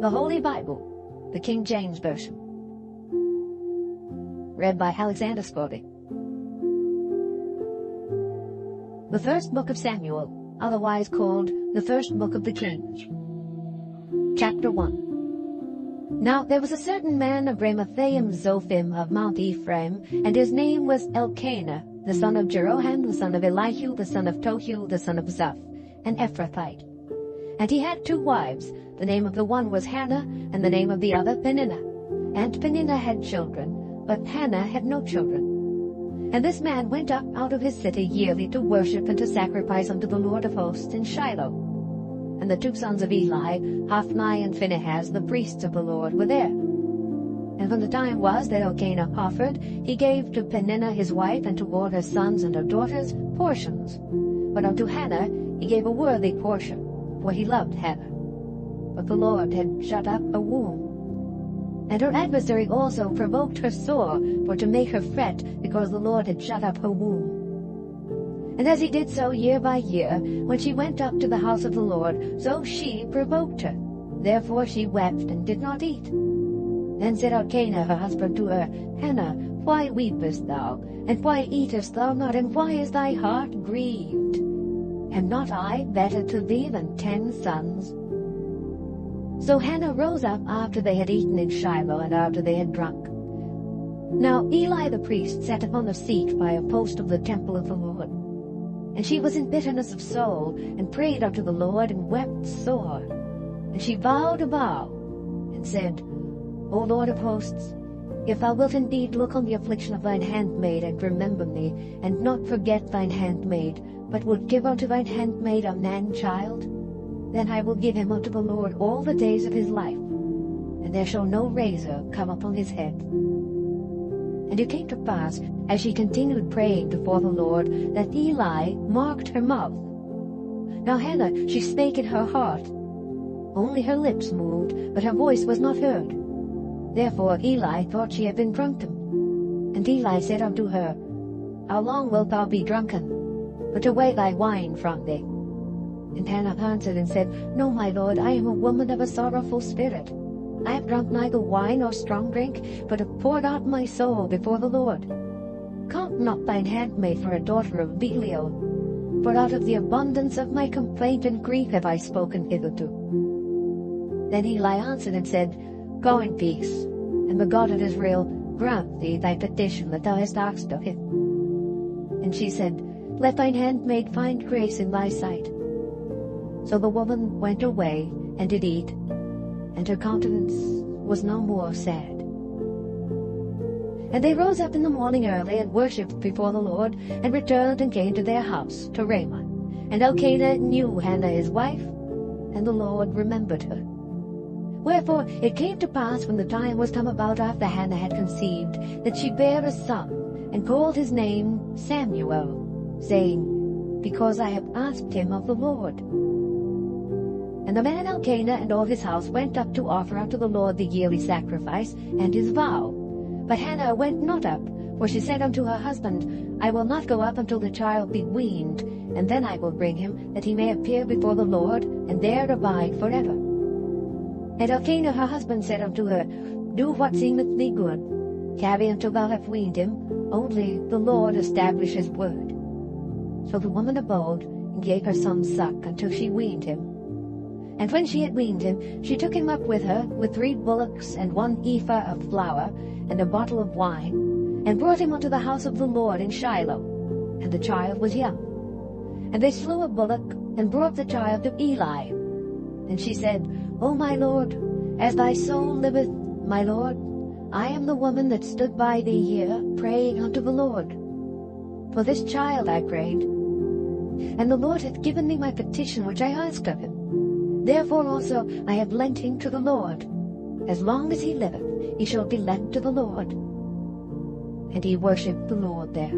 The Holy Bible, the King James Version. Read by Alexander Scotty. The First Book of Samuel, otherwise called the First Book of the Kings. Chapter 1. Now there was a certain man of Ramathaim Zophim of Mount Ephraim, and his name was Elkanah, the son of Jeroham, the son of Elihu, the son of Tohu, the son of Zoph, an Ephrathite. And he had 2 wives. The name of the one was Hannah, and the name of the other Peninnah. And Peninnah had children, but Hannah had no children. And this man went up out of his city yearly to worship and to sacrifice unto the Lord of hosts in Shiloh. And the 2 sons of Eli, Hophni and Phinehas, the priests of the Lord, were there. And when the time was that Elkanah offered, he gave to Peninnah his wife and to all her sons and her daughters portions. But unto Hannah he gave a worthy portion, for he loved Hannah. But the Lord had shut up a womb. And her adversary also provoked her sore, for to make her fret, because the Lord had shut up her womb. And as he did so year by year, when she went up to the house of the Lord, so she provoked her. Therefore she wept and did not eat. Then said Elkanah her husband to her, Hannah, why weepest thou? And why eatest thou not? And why is thy heart grieved? Am not I better to thee than 10 sons? So Hannah rose up after they had eaten in Shiloh, and after they had drunk. Now Eli the priest sat upon the seat by a post of the temple of the Lord. And she was in bitterness of soul, and prayed unto the Lord, and wept sore. And she vowed a vow, and said, O Lord of hosts, if thou wilt indeed look on the affliction of thine handmaid, and remember me, and not forget thine handmaid, but wilt give unto thine handmaid a man-child, then I will give him unto the Lord all the days of his life, and there shall no razor come upon his head. And it came to pass, as she continued praying before the Lord, that Eli marked her mouth. Now Hannah, she spake in her heart. Only her lips moved, but her voice was not heard. Therefore Eli thought she had been drunken. And Eli said unto her, How long wilt thou be drunken? Put away thy wine from thee. And Hannah answered and said, No, my lord, I am a woman of a sorrowful spirit. I have drunk neither wine nor strong drink, but have poured out my soul before the Lord. Count not thine handmaid for a daughter of Belial, for out of the abundance of my complaint and grief have I spoken hitherto. Then Eli answered and said, Go in peace, and the God of Israel grant thee thy petition that thou hast asked of him. And she said, Let thine handmaid find grace in thy sight. So the woman went away and did eat, and her countenance was no more sad. And they rose up in the morning early, and worshipped before the Lord, and returned and came to their house, to Ramah. And Elkanah knew Hannah his wife, and the Lord remembered her. Wherefore it came to pass, when the time was come about after Hannah had conceived, that she bare a son, and called his name Samuel, saying, Because I have asked him of the Lord. And the man Elkanah and all his house went up to offer unto the Lord the yearly sacrifice and his vow. But Hannah went not up, for she said unto her husband, I will not go up until the child be weaned, and then I will bring him, that he may appear before the Lord, and there abide forever. And Elkanah her husband said unto her, Do what seemeth thee good. Tarry until thou have weaned him, only the Lord establish his word. So the woman abode, and gave her son suck until she weaned him. And when she had weaned him, she took him up with her, with 3 bullocks, and 1 ephah of flour, and a bottle of wine, and brought him unto the house of the Lord in Shiloh. And the child was young. And they slew a bullock, and brought the child to Eli. And she said, O my lord, as thy soul liveth, my lord, I am the woman that stood by thee here, praying unto the Lord. For this child I prayed, and the Lord hath given me my petition which I asked of him. Therefore also I have lent him to the Lord. As long as he liveth, he shall be lent to the Lord. And he worshipped the Lord there.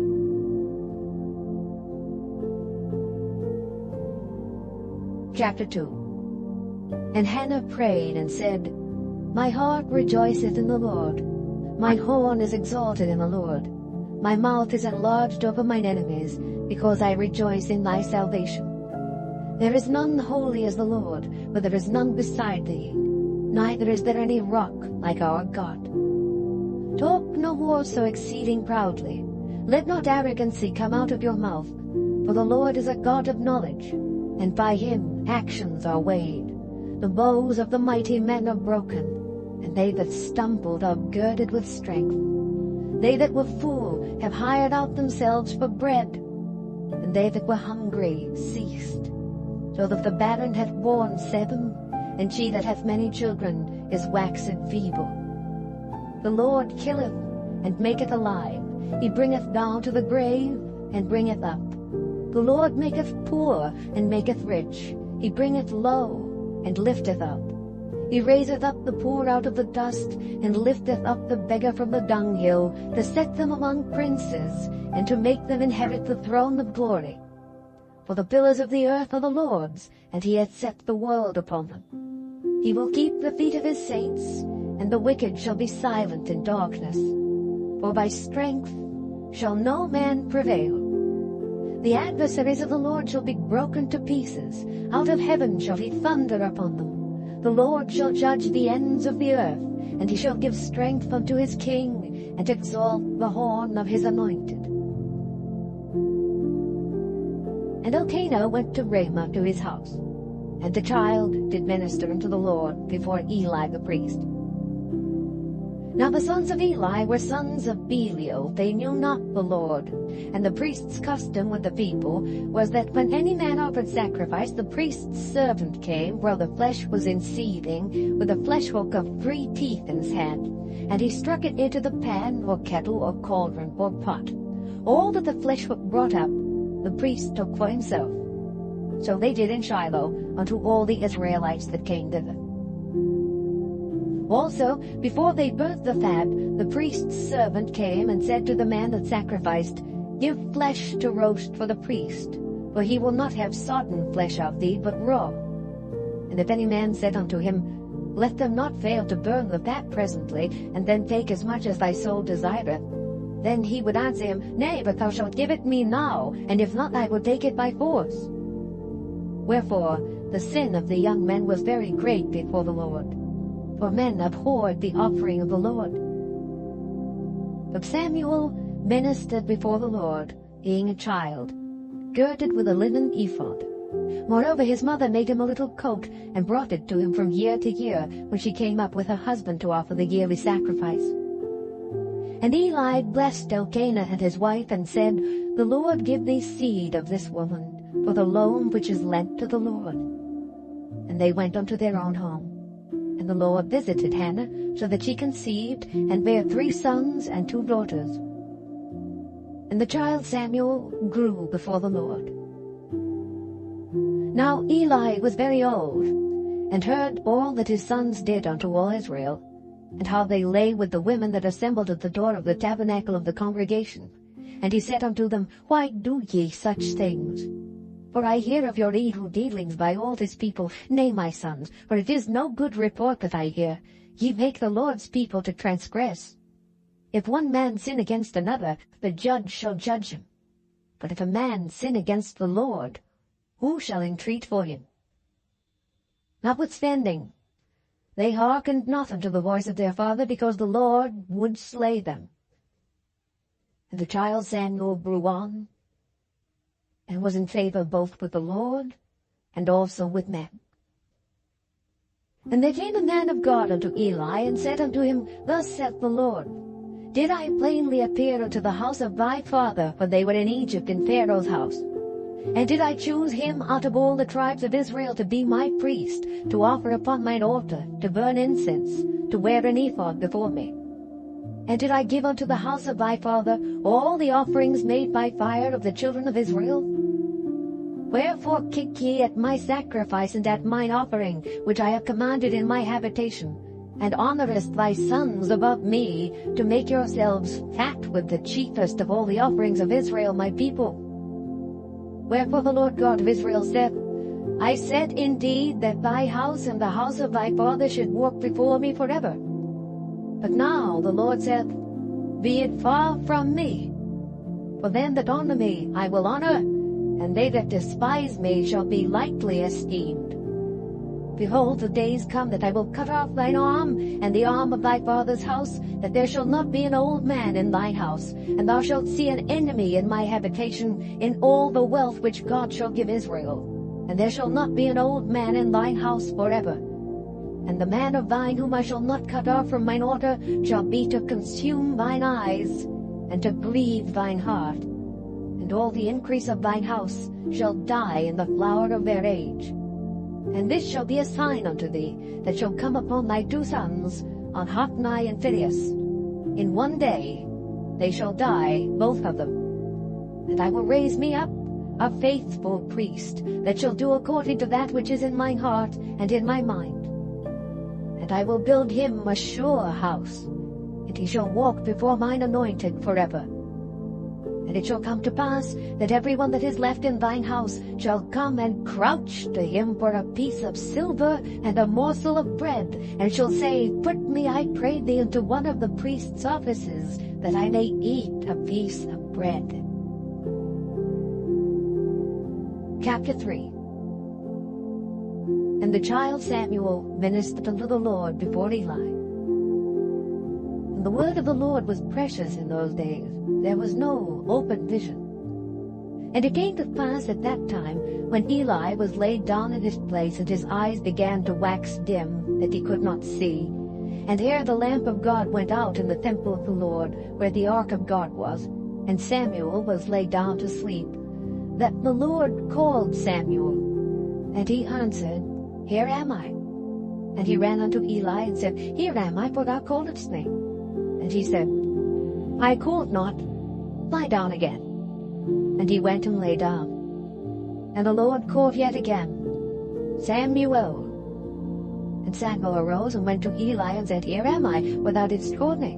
Chapter 2. And Hannah prayed and said, My heart rejoiceth in the Lord. Mine horn is exalted in the Lord. My mouth is enlarged over mine enemies, because I rejoice in thy salvation. There is none holy as the Lord, for there is none beside thee. neither is there any rock like our God. Talk no more so exceeding proudly. Let not arrogancy come out of your mouth, for the Lord is a God of knowledge, and by him actions are weighed. The bows of the mighty men are broken, and they that stumbled are girded with strength. They that were full have hired out themselves for bread, and they that were hungry ceased. So that the barren hath borne 7, and she that hath many children is waxed feeble. The Lord killeth, and maketh alive. He bringeth down to the grave, and bringeth up. The Lord maketh poor, and maketh rich. He bringeth low, and lifteth up. He raiseth up the poor out of the dust, and lifteth up the beggar from the dunghill, to set them among princes, and to make them inherit the throne of glory. For the pillars of the earth are the Lord's, and he hath set the world upon them. He will keep the feet of his saints, and the wicked shall be silent in darkness. For by strength shall no man prevail. The adversaries of the Lord shall be broken to pieces. Out of heaven shall he thunder upon them. The Lord shall judge the ends of the earth, and he shall give strength unto his king, and exalt the horn of his anointed. And Elkanah went to Ramah to his house, and the child did minister unto the Lord before Eli the priest. Now the sons of Eli were sons of Belial. They knew not the Lord. And the priest's custom with the people was that when any man offered sacrifice, the priest's servant came, while the flesh was in seething, with a flesh hook of 3 teeth in his hand. And he struck it into the pan, or kettle, or cauldron, or pot. All that the flesh hook brought up, the priest took for himself. So they did in Shiloh unto all the Israelites that came thither. Also, before they burnt the fat, the priest's servant came and said to the man that sacrificed, Give flesh to roast for the priest, for he will not have sodden flesh of thee, but raw. And if any man said unto him, Let them not fail to burn the fat presently, and then take as much as thy soul desireth, then he would answer him, Nay, but thou shalt give it me now, and if not, I will take it by force. Wherefore the sin of the young men was very great before the Lord, for men abhorred the offering of the Lord. But Samuel ministered before the Lord, being a child, girded with a linen ephod. Moreover, his mother made him a little coat, and brought it to him from year to year, when she came up with her husband to offer the yearly sacrifice. And Eli blessed Elkanah and his wife, and said, The Lord give thee seed of this woman, for the loan which is lent to the Lord. And they went unto their own home. And the Lord visited Hannah, so that she conceived, and bare 3 sons and 2 daughters. And the child Samuel grew before the Lord. Now Eli was very old, and heard all that his sons did unto all Israel, and how they lay with the women that assembled at the door of the tabernacle of the congregation. And he said unto them, Why do ye such things? For I hear of your evil dealings by all this people. Nay, my sons, for it is no good report that I hear. Ye make the Lord's people to transgress. If one man sin against another, the judge shall judge him. But if a man sin against the Lord, who shall entreat for him? Notwithstanding, they hearkened not unto the voice of their father, because the Lord would slay them. And the child Samuel grew on, and was in favor both with the Lord and also with men. And there came a man of God unto Eli, and said unto him, Thus saith the Lord, Did I plainly appear unto the house of thy father when they were in Egypt in Pharaoh's house? And did I choose him out of all the tribes of Israel to be my priest, to offer upon mine altar, to burn incense, to wear an ephod before me? And did I give unto the house of thy father all the offerings made by fire of the children of Israel? Wherefore kick ye at my sacrifice and at mine offering, which I have commanded in my habitation, and honourest thy sons above me, to make yourselves fat with the chiefest of all the offerings of Israel my people? Wherefore the Lord God of Israel saith, I said indeed that thy house and the house of thy father should walk before me forever. But now the Lord saith, Be it far from me. For them that honour me I will honour, and they that despise me shall be lightly esteemed. Behold, the days come that I will cut off thine arm, and the arm of thy father's house, that there shall not be an old man in thine house, and thou shalt see an enemy in my habitation, in all the wealth which God shall give Israel. And there shall not be an old man in thine house forever. And the man of thine whom I shall not cut off from mine altar shall be to consume thine eyes, and to grieve thine heart. And all the increase of thine house shall die in the flower of their age. And this shall be a sign unto thee, that shall come upon thy two sons, on Hophni and Phinehas. In one day they shall die, both of them. And I will raise me up a faithful priest, that shall do according to that which is in mine heart and in my mind. And I will build him a sure house, and he shall walk before mine anointed forever. And it shall come to pass that every one that is left in thine house shall come and crouch to him for a piece of silver and a morsel of bread, and shall say, Put me, I pray thee, into one of the priest's offices, that I may eat a piece of bread. Chapter 3. And the child Samuel ministered unto the Lord before Eli. And the word of the Lord was precious in those days. There was no open vision. And it came to pass at that time, when Eli was laid down in his place, and his eyes began to wax dim, that he could not see, and ere the lamp of God went out in the temple of the Lord, where the ark of God was, and Samuel was laid down to sleep, that the Lord called Samuel. And he answered, Here am I. And he ran unto Eli, and said, Here am I, for thou calledst me. And he said, I called not. Lie down again. And he went and lay down. And the Lord called yet again, Samuel. And Samuel arose and went to Eli, and said, Here am I, for thou didst call me.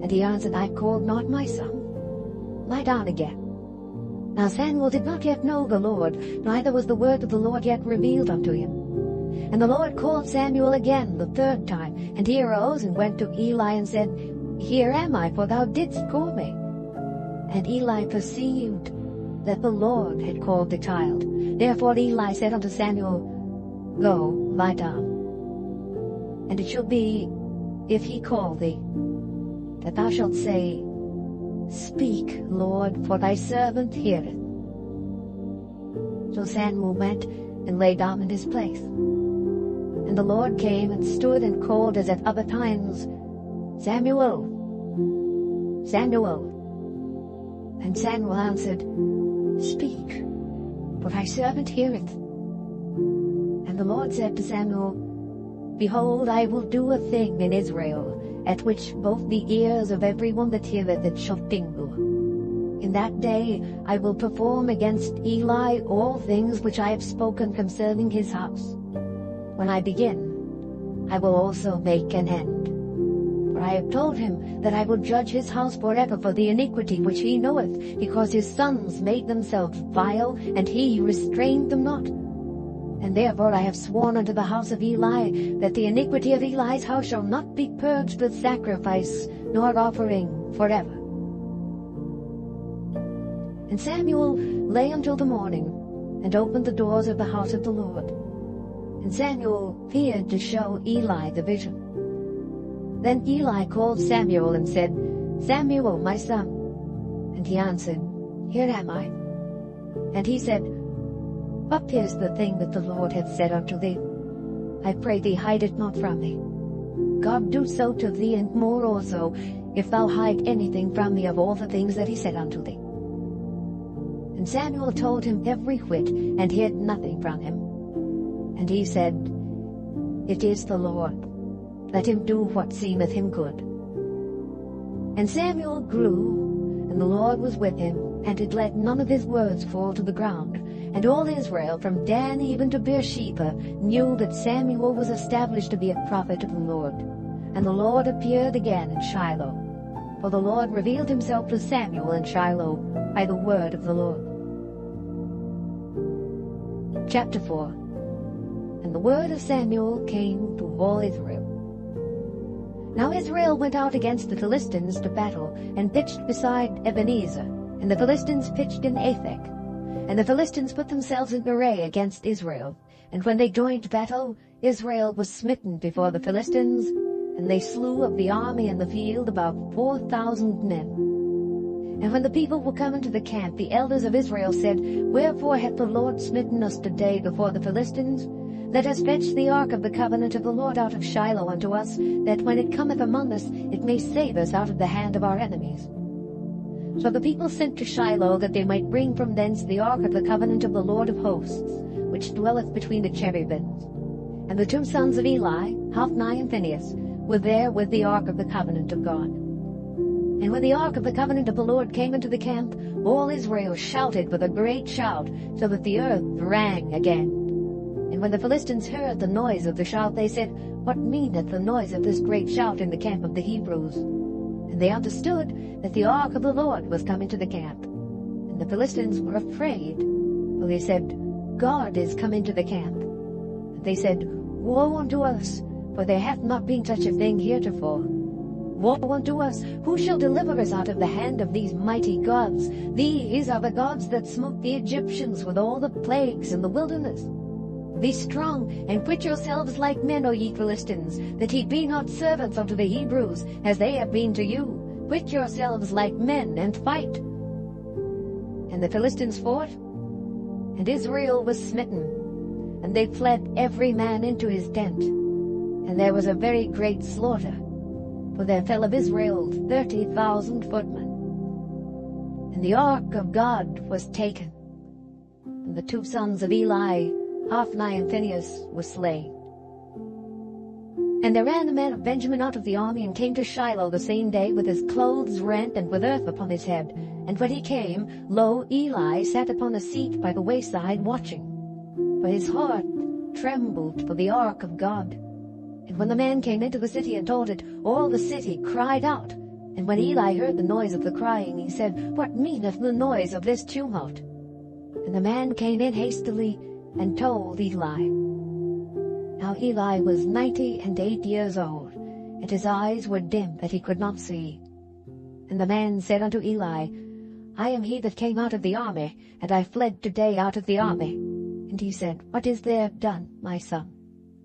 And he answered, I called not, my son. Lie down again. Now Samuel did not yet know the Lord, neither was the word of the Lord yet revealed unto him. And the Lord called Samuel again the third time, and he arose and went to Eli, and said, Here am I, for thou didst call me. And Eli perceived that the Lord had called the child. Therefore Eli said unto Samuel, Go, lie down. And it shall be, if he call thee, that thou shalt say, Speak, Lord, for thy servant heareth. So Samuel went and lay down in his place. And the Lord came and stood and called as at other times, Samuel, Samuel. And Samuel answered, Speak, for thy servant heareth. And the Lord said to Samuel, Behold, I will do a thing in Israel, at which both the ears of every one that heareth it shall tingle. In that day I will perform against Eli all things which I have spoken concerning his house. When I begin, I will also make an end. For I have told him that I will judge his house forever for the iniquity which he knoweth, because his sons made themselves vile, and he restrained them not. And therefore I have sworn unto the house of Eli, that the iniquity of Eli's house shall not be purged with sacrifice, nor offering forever. And Samuel lay until the morning, and opened the doors of the house of the Lord. And Samuel feared to show Eli the vision. Then Eli called Samuel and said, Samuel, my son. And he answered, Here am I. And he said, What is the thing that the Lord hath said unto thee? I pray thee, hide it not from me. God do so to thee, and more also, if thou hide anything from me of all the things that he said unto thee. And Samuel told him every whit, and hid nothing from him. And he said, It is the Lord. Let him do what seemeth him good. And Samuel grew, and the Lord was with him, and did let none of his words fall to the ground. And all Israel, from Dan even to Beersheba, knew that Samuel was established to be a prophet of the Lord. And the Lord appeared again in Shiloh. For the Lord revealed himself to Samuel in Shiloh by the word of the Lord. Chapter 4. And the word of Samuel came to all Israel. Now Israel went out against the Philistines to battle, and pitched beside Ebenezer, and the Philistines pitched in Aphek. And the Philistines put themselves in array against Israel. And when they joined battle, Israel was smitten before the Philistines, and they slew of the army in the field about 4,000 men. And when the people were come into the camp, the elders of Israel said, Wherefore hath the Lord smitten us today before the Philistines? Let us fetch the ark of the covenant of the Lord out of Shiloh unto us, that when it cometh among us, it may save us out of the hand of our enemies. So the people sent to Shiloh, that they might bring from thence the ark of the covenant of the Lord of hosts, which dwelleth between the cherubims. And the two sons of Eli, Hophni and Phinehas, were there with the ark of the covenant of God. And when the ark of the covenant of the Lord came into the camp, all Israel shouted with a great shout, so that the earth rang again. And when the Philistines heard the noise of the shout, they said, What meaneth the noise of this great shout in the camp of the Hebrews? And they understood that the ark of the Lord was come into the camp. And the Philistines were afraid, for they said, God is come into the camp. And they said, Woe unto us, for there hath not been such a thing heretofore. Woe unto us! Who shall deliver us out of the hand of these mighty gods? These are the gods that smote the Egyptians with all the plagues in the wilderness. Be strong, and quit yourselves like men, O ye Philistines, that ye be not servants unto the Hebrews, as they have been to you. Quit yourselves like men, and fight. And the Philistines fought, and Israel was smitten, and they fled every man into his tent. And there was a very great slaughter, for there fell of Israel 30,000 footmen. And the ark of God was taken, and the two sons of Eli, Hophni and Phinehas, were slain. And there ran a man of Benjamin out of the army, and came to Shiloh the same day, with his clothes rent, and with earth upon his head. And when he came, lo, Eli sat upon a seat by the wayside, watching. For his heart trembled for the ark of God. And when the man came into the city and told it, all the city cried out. And when Eli heard the noise of the crying, he said, What meaneth the noise of this tumult? And the man came in hastily, and told Eli. Now Eli was 98 years old, and his eyes were dim that he could not see. And the man said unto Eli, I am he that came out of the army, and I fled today out of the army. And he said, What is there done, my son?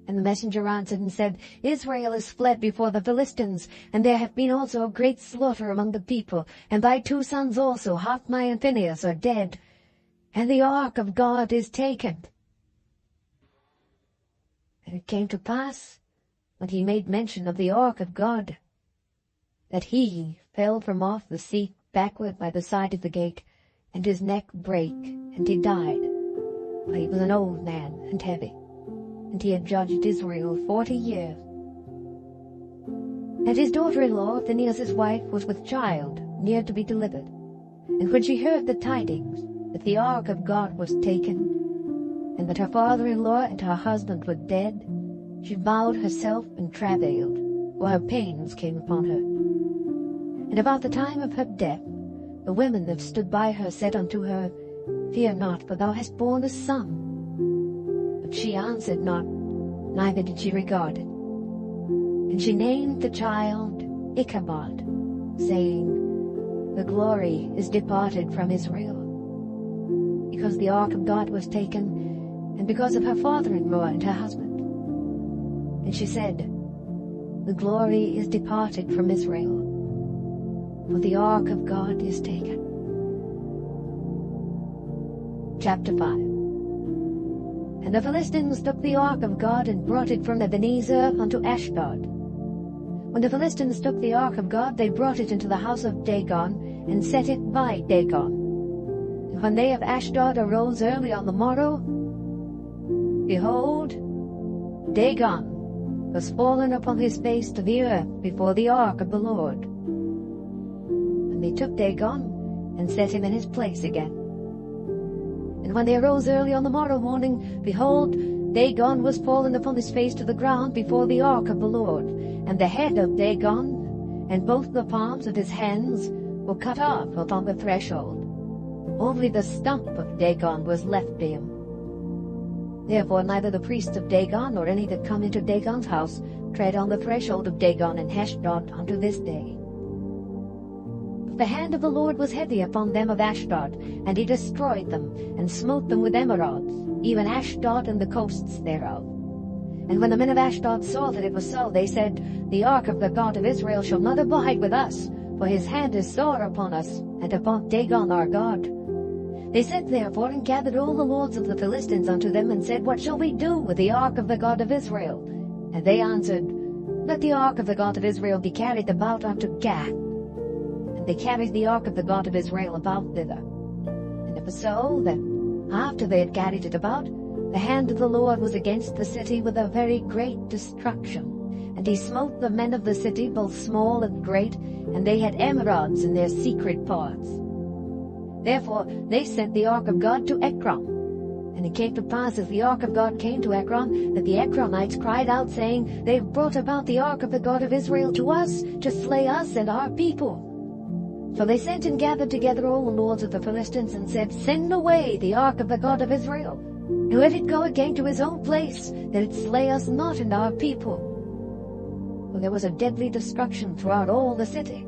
And the messenger answered and said, Israel is fled before the Philistines, and there hath been also a great slaughter among the people, and thy two sons also, Hophni and Phinehas, are dead, and the ark of God is taken. And it came to pass, when he made mention of the ark of God, that he fell from off the seat backward by the side of the gate, and his neck brake, and he died. For he was an old man and heavy, and he had judged Israel 40 years. And his daughter-in-law, Phinehas his wife, was with child, near to be delivered. And when she heard the tidings that the ark of God was taken, and that her father-in-law and her husband were dead, she bowed herself and travailed, for her pains came upon her. And about the time of her death, the women that stood by her said unto her, Fear not, for thou hast borne a son. But she answered not, neither did she regard it. And she named the child Ichabod, saying, The glory is departed from Israel, because the ark of God was taken, and because of her father-in-law and her husband. And she said, The glory is departed from Israel, for the ark of God is taken. Chapter 5. And the Philistines took the ark of God, and brought it from Ebenezer unto Ashdod. When the Philistines took the ark of God, they brought it into the house of Dagon, and set it by Dagon. And when they of Ashdod arose early on the morrow, behold, Dagon was fallen upon his face to the earth before the ark of the Lord. And they took Dagon, and set him in his place again. And when they arose early on the morrow morning, behold, Dagon was fallen upon his face to the ground before the ark of the Lord. And the head of Dagon, and both the palms of his hands, were cut off upon the threshold. Only the stump of Dagon was left to him. Therefore neither the priests of Dagon, nor any that come into Dagon's house, tread on the threshold of Dagon and Ashdod unto this day. But the hand of the Lord was heavy upon them of Ashdod, and he destroyed them, and smote them with emerods, even Ashdod and the coasts thereof. And when the men of Ashdod saw that it was so, they said, The ark of the God of Israel shall not abide with us, for his hand is sore upon us, and upon Dagon our God. They sent therefore and gathered all the lords of the Philistines unto them, and said, What shall we do with the ark of the God of Israel? And they answered, Let the ark of the God of Israel be carried about unto Gath. And they carried the ark of the God of Israel about thither. And it was so that, after they had carried it about, the hand of the Lord was against the city with a very great destruction. And he smote the men of the city, both small and great, and they had emerods in their secret parts. Therefore they sent the ark of God to Ekron. And it came to pass, as the ark of God came to Ekron, that the Ekronites cried out, saying, They have brought about the ark of the God of Israel to us, to slay us and our people. So they sent and gathered together all the lords of the Philistines, and said, Send away the ark of the God of Israel, and let it go again to his own place, that it slay us not and our people. For there was a deadly destruction throughout all the city.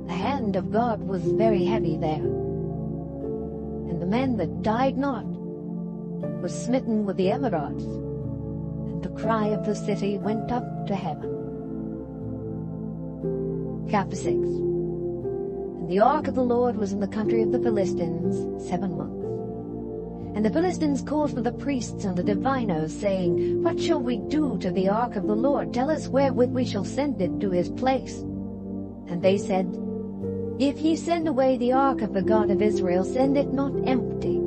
The hand of God was very heavy there. And the men that died not were smitten with the emerods, and the cry of the city went up to heaven. Chapter 6. And the ark of the Lord was in the country of the Philistines 7 months. And the Philistines called for the priests and the diviners, saying, What shall we do to the ark of the Lord? Tell us wherewith we shall send it to his place. And they said, If ye send away the ark of the God of Israel, send it not empty,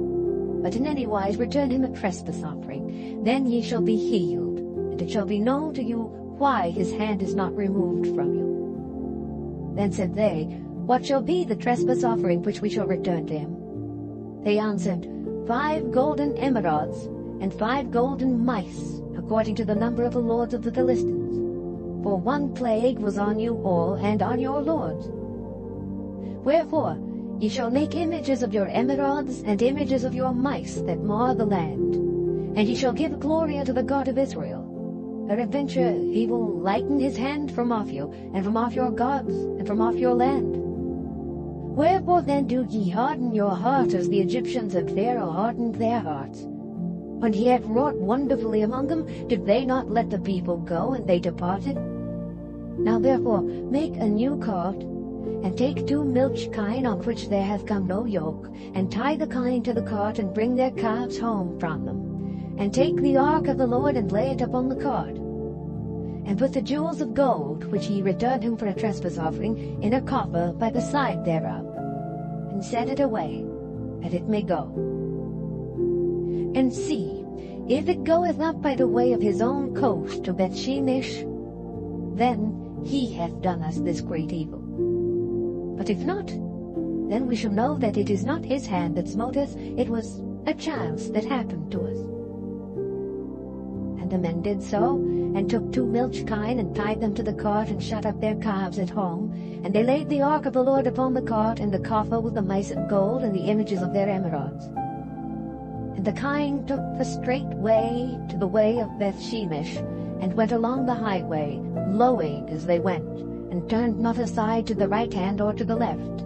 but in any wise return him a trespass offering. Then ye shall be healed, and it shall be known to you why his hand is not removed from you. Then said they, What shall be the trespass offering which we shall return to him? They answered, 5 golden emerods, and 5 golden mice, according to the number of the lords of the Philistines. For one plague was on you all, and on your lords. Wherefore ye shall make images of your emerods, and images of your mice that mar the land. And ye shall give glory unto the God of Israel. Peradventure he will lighten his hand from off you, and from off your gods, and from off your land. Wherefore then do ye harden your heart, as the Egyptians and Pharaoh hardened their hearts? When he had wrought wonderfully among them, did they not let the people go, and they departed? Now therefore make a new cart, and take 2 milch kine on which there hath come no yoke, and tie the kine to the cart, and bring their calves home from them. And take the ark of the Lord, and lay it upon the cart. And put the jewels of gold, which ye returned him for a trespass offering, in a coffer by the side thereof, and set it away, that it may go. And see, if it goeth up by the way of his own coast to Bethshemesh, then he hath done us this great evil. But if not, then we shall know that it is not his hand that smote us, it was a chance that happened to us. And the men did so, and took 2 milch kine, and tied them to the cart, and shut up their calves at home. And they laid the ark of the Lord upon the cart, and the coffer with the mice of gold, and the images of their emerods. And the kine took the straight way to the way of Bethshemesh, and went along the highway, lowing as they went, and turned not aside to the right hand or to the left.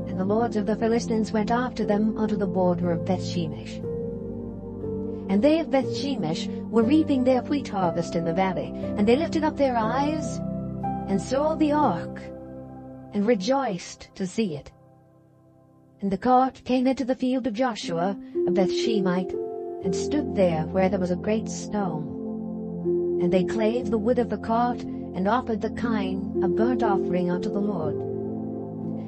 And the lords of the Philistines went after them unto the border of Bethshemesh. And they of Bethshemesh were reaping their wheat harvest in the valley, and they lifted up their eyes, and saw the ark, and rejoiced to see it. And the cart came into the field of Joshua, a Bethshemite, and stood there where there was a great stone. And they clave the wood of the cart, and offered the kine a burnt offering unto the Lord.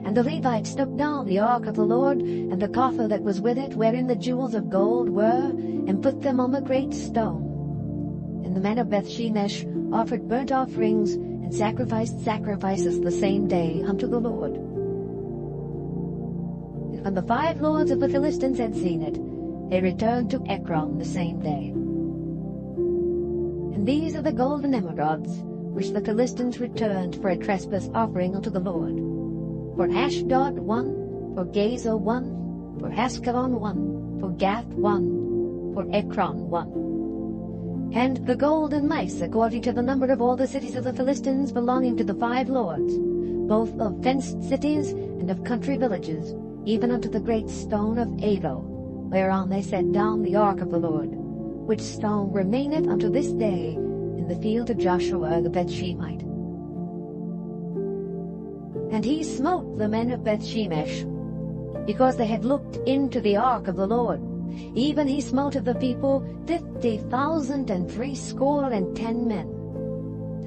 And the Levites took down the ark of the Lord, and the coffer that was with it, wherein the jewels of gold were, and put them on the great stone. And the men of Bethshemesh offered burnt offerings, and sacrificed sacrifices the same day unto the Lord. And when the 5 lords of the Philistines had seen it, they returned to Ekron the same day. And these are the golden emerods, which the Philistines returned for a trespass offering unto the Lord. For Ashdod 1, for Gaza 1, for Askelon 1, for Gath 1, for Ekron 1. And the golden mice, according to the number of all the cities of the Philistines belonging to the 5 lords, both of fenced cities and of country villages, even unto the great stone of Ado, whereon they set down the ark of the Lord, which stone remaineth unto this day in the field of Joshua the Bethshemite. And he smote the men of Bethshemesh, because they had looked into the ark of the Lord. Even he smote of the people 50,010 men.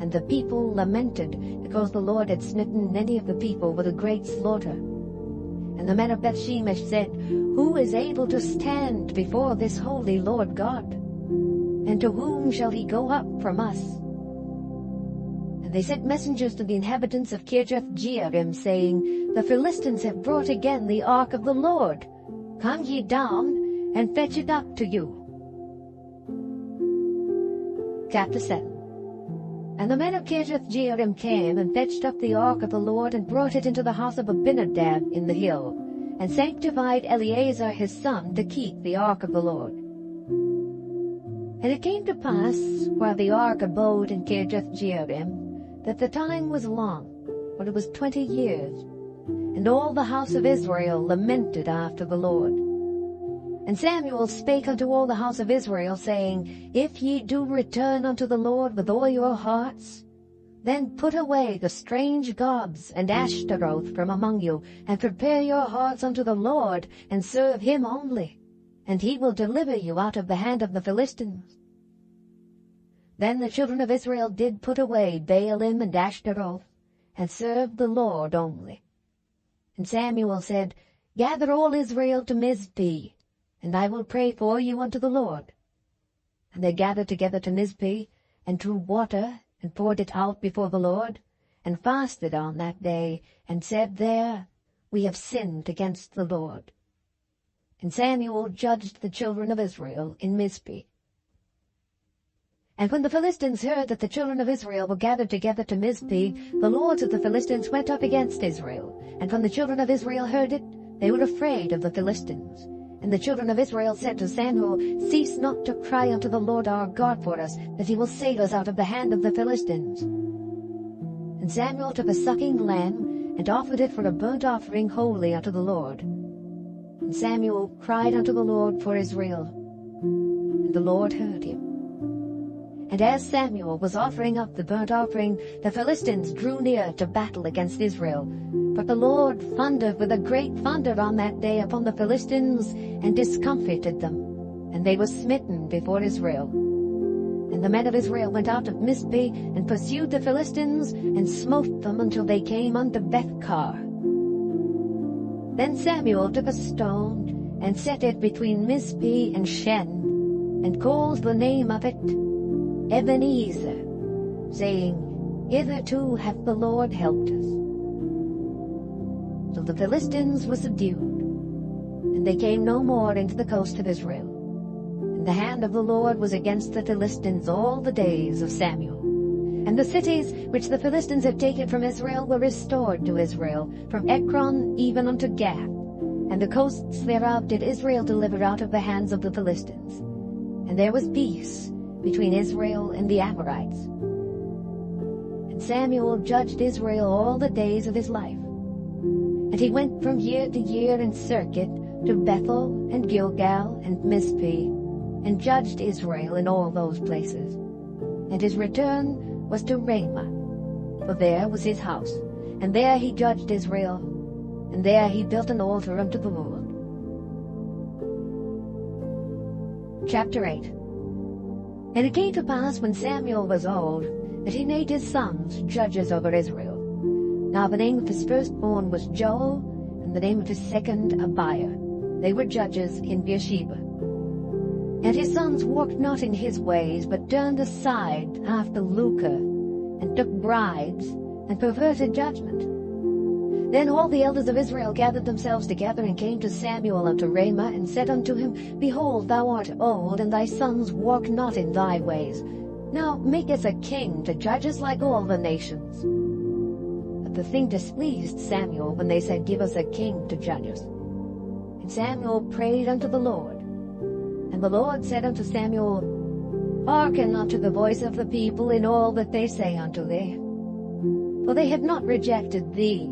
And the people lamented, because the Lord had smitten many of the people with a great slaughter. And the men of Bethshemesh said, Who is able to stand before this holy Lord God? And to whom shall he go up from us? And they sent messengers to the inhabitants of Kirjath-jearim, saying, The Philistines have brought again the ark of the Lord. Come ye down, and fetch it up to you. Chapter 7. And the men of Kirjath-jearim came, and fetched up the ark of the Lord, and brought it into the house of Abinadab in the hill, and sanctified Eleazar his son to keep the ark of the Lord. And it came to pass, while the ark abode in Kirjath-jearim, that the time was long, for it was 20 years, and all the house of Israel lamented after the Lord. And Samuel spake unto all the house of Israel, saying, If ye do return unto the Lord with all your hearts, then put away the strange gods and Ashtaroth from among you, and prepare your hearts unto the Lord, and serve him only, and he will deliver you out of the hand of the Philistines. Then the children of Israel did put away Baalim and Ashtaroth, and served the Lord only. And Samuel said, Gather all Israel to Mizpeh, and I will pray for you unto the Lord. And they gathered together to Mizpeh, and drew water, and poured it out before the Lord, and fasted on that day, and said there, We have sinned against the Lord. And Samuel judged the children of Israel in Mizpeh. And when the Philistines heard that the children of Israel were gathered together to Mizpeh, the lords of the Philistines went up against Israel. And when the children of Israel heard it, they were afraid of the Philistines. And the children of Israel said to Samuel, Cease not to cry unto the Lord our God for us, that he will save us out of the hand of the Philistines. And Samuel took a sucking lamb, and offered it for a burnt offering wholly unto the Lord. And Samuel cried unto the Lord for Israel, and the Lord heard him. And as Samuel was offering up the burnt offering, the Philistines drew near to battle against Israel. But the Lord thundered with a great thunder on that day upon the Philistines, and discomfited them, and they were smitten before Israel. And the men of Israel went out of Mizpeh, and pursued the Philistines, and smote them until they came unto Bethkar. Then Samuel took a stone, and set it between Mizpeh and Shen, and called the name of it Ebenezer, saying, Hitherto hath the Lord helped us. So the Philistines were subdued, and they came no more into the coast of Israel. And the hand of the Lord was against the Philistines all the days of Samuel. And the cities which the Philistines had taken from Israel were restored to Israel, from Ekron even unto Gath. And the coasts thereof did Israel deliver out of the hands of the Philistines. And there was peace between Israel and the Amorites. And Samuel judged Israel all the days of his life. And he went from year to year in circuit to Bethel and Gilgal and Mizpeh, and judged Israel in all those places. And his return was to Ramah, for there was his house, and there he judged Israel, and there he built an altar unto the Lord. Chapter 8. And it came to pass, when Samuel was old, that he made his sons judges over Israel. Now the name of his firstborn was Joel, and the name of his second Abiah. They were judges in Beersheba. And his sons walked not in his ways, but turned aside after lucre, and took bribes, and perverted judgment. Then all the elders of Israel gathered themselves together, and came to Samuel unto Ramah, and said unto him, Behold, thou art old, and thy sons walk not in thy ways. Now make us a king to judge us like all the nations. But the thing displeased Samuel when they said, Give us a king to judge us. And Samuel prayed unto the Lord. And the Lord said unto Samuel, Hearken unto the voice of the people in all that they say unto thee. For they have not rejected thee,